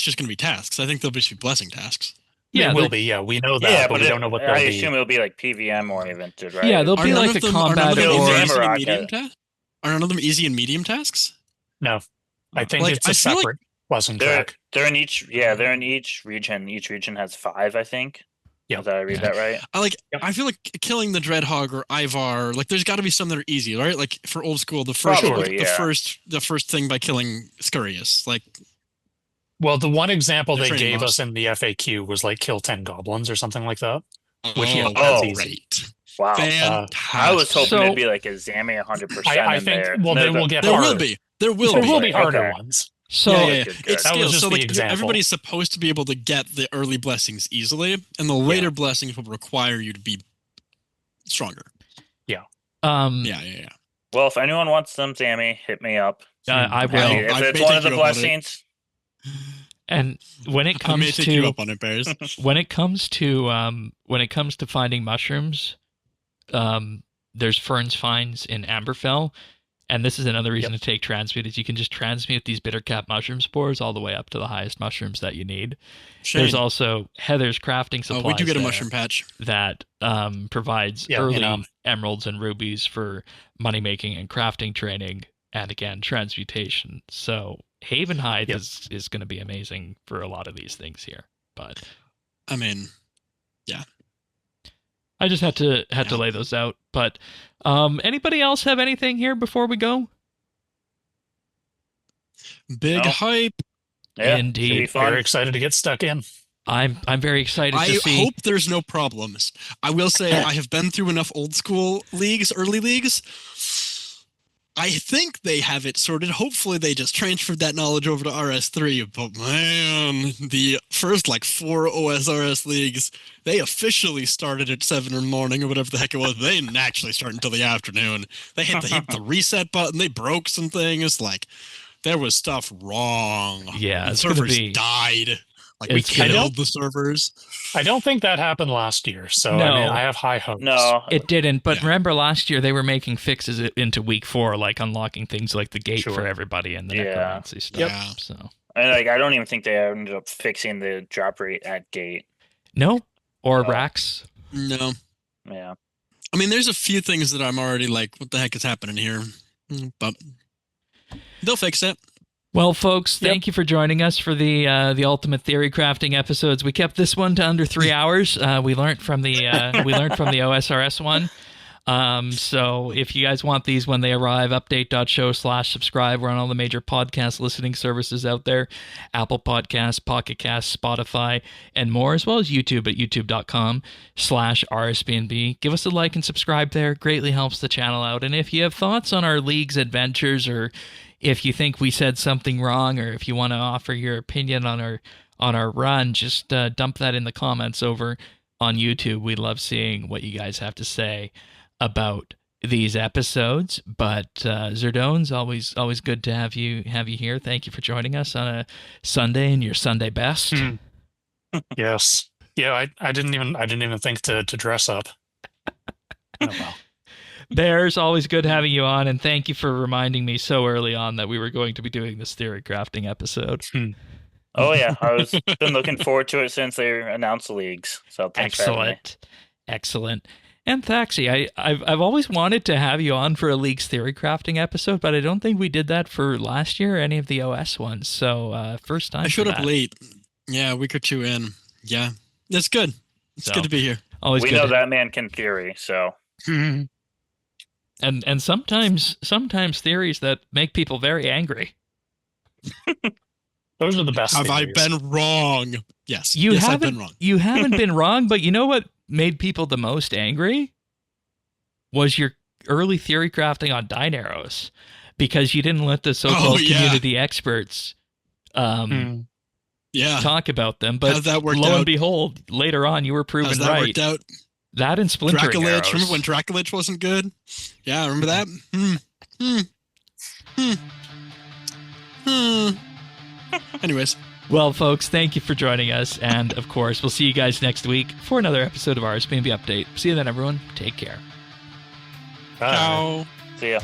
just going to be tasks. I think there'll just be blessing tasks. Yeah, it will be. Yeah, we know that, but we don't know what they'll be. I assume it'll be like PVM oriented, right? Yeah, they'll be like the combat Are none of them easy and medium tasks? No. I think it's a separate blessing track. They're in each region. Each region has 5, I think. Yeah. Did I read that right? I feel like killing the Dreadhog or Ivar, like there's got to be some that are easy, right? Like for old school, the first thing by killing Scurious, like. Well, the one example they gave us in the FAQ was like kill 10 goblins or something like that. Which that's easy. Great. Wow. Fantastic. I was hoping it'd be like a Zammy 100% I think, there. Well, they will get harder. There will be harder ones. So it's scales. So like everybody's supposed to be able to get the early blessings easily, and the later blessings will require you to be stronger. Yeah. Yeah. Well, if anyone wants them, Zammy, hit me up. I will. If it's one of the blessings. And when it comes to you up on it, Bears. when it comes to finding mushrooms, there's Fern's finds in Amberfell. And this is another reason to take transmute is you can just transmute these bittercap mushroom spores all the way up to the highest mushrooms that you need. There's also Heather's crafting supplies. We do get a mushroom patch that provides early emeralds and rubies for money making and crafting training, and again transmutation. So Havenhide is going to be amazing for a lot of these things here. But I mean, yeah. I just had to lay those out. But anybody else have anything here before we go? Big hype. Yeah, indeed. Very excited to get stuck in. I'm very excited to see. I hope there's no problems. I will say I have been through enough old school leagues, early leagues. I think they have it sorted. Hopefully they just transferred that knowledge over to RS3. But man, the first like 4 OSRS leagues, they officially started at 7 in the morning or whatever the heck it was. They didn't actually start until the afternoon. They hit the reset button. They broke some things. Like there was stuff wrong. Yeah, the it's gonna servers be- died. Like we it's gonna- killed the servers. I don't think that happened last year, so No. I mean, I have high hopes. No, It didn't, but Yeah. remember last year they were making fixes into week 4, like unlocking things like the gate Sure. for everybody and the Yeah. necromancy stuff. Yeah. So and like I don't even think they ended up fixing the drop rate at gate. no, or No. racks. No. Yeah. I mean, there's a few things that I'm already like, what the heck is happening here? But they'll fix it. Well, folks, thank you for joining us for the Ultimate Theory Crafting episodes. We kept this one to under 3 hours. We learned from the OSRS one. So if you guys want these when they arrive, update.show/subscribe. We're on all the major podcast listening services out there: Apple Podcasts, Pocket Casts, Spotify, and more, as well as YouTube at youtube.com/RSBANDB. Give us a like and subscribe there. Greatly helps the channel out. And if you have thoughts on our league's adventures, or if you think we said something wrong, or if you want to offer your opinion on our run, just dump that in the comments over on YouTube. We love seeing what you guys have to say about these episodes. But Zerdone's always good to have you here. Thank you for joining us on a Sunday and your Sunday best. Yes. Yeah, I didn't even think to dress up. Oh, well. Bears, always good having you on, and thank you for reminding me so early on that we were going to be doing this theory crafting episode. Oh yeah, I was been looking forward to it since they announced the leagues. So thanks for having me. Excellent. And Thaxy, I've always wanted to have you on for a league's theory crafting episode, but I don't think we did that for last year or any of the OS ones. So first time. I showed for up that. late. Yeah, a week or two in. Yeah, it's good. It's So, good to be here. Always We good. know that man can theory, so And sometimes theories that make people very angry. Those are the best. Have I theories. been wrong? Yes. You yes, I've haven't been wrong. You haven't been wrong, but you know what made people the most angry was your early theory crafting on Dine Arrows, because you didn't let the so-called yeah. community experts Yeah. talk about them. But How's that worked lo and out? behold, later on you were proven How's that right. worked out? That and splintering Dracolich. arrows. Remember when Dracolich wasn't good? Yeah, remember that? Anyways. Well, folks, thank you for joining us, and of course, we'll see you guys next week for another episode of RSBANDB Update. See you then, everyone. Take care. Bye. Ciao. see ya.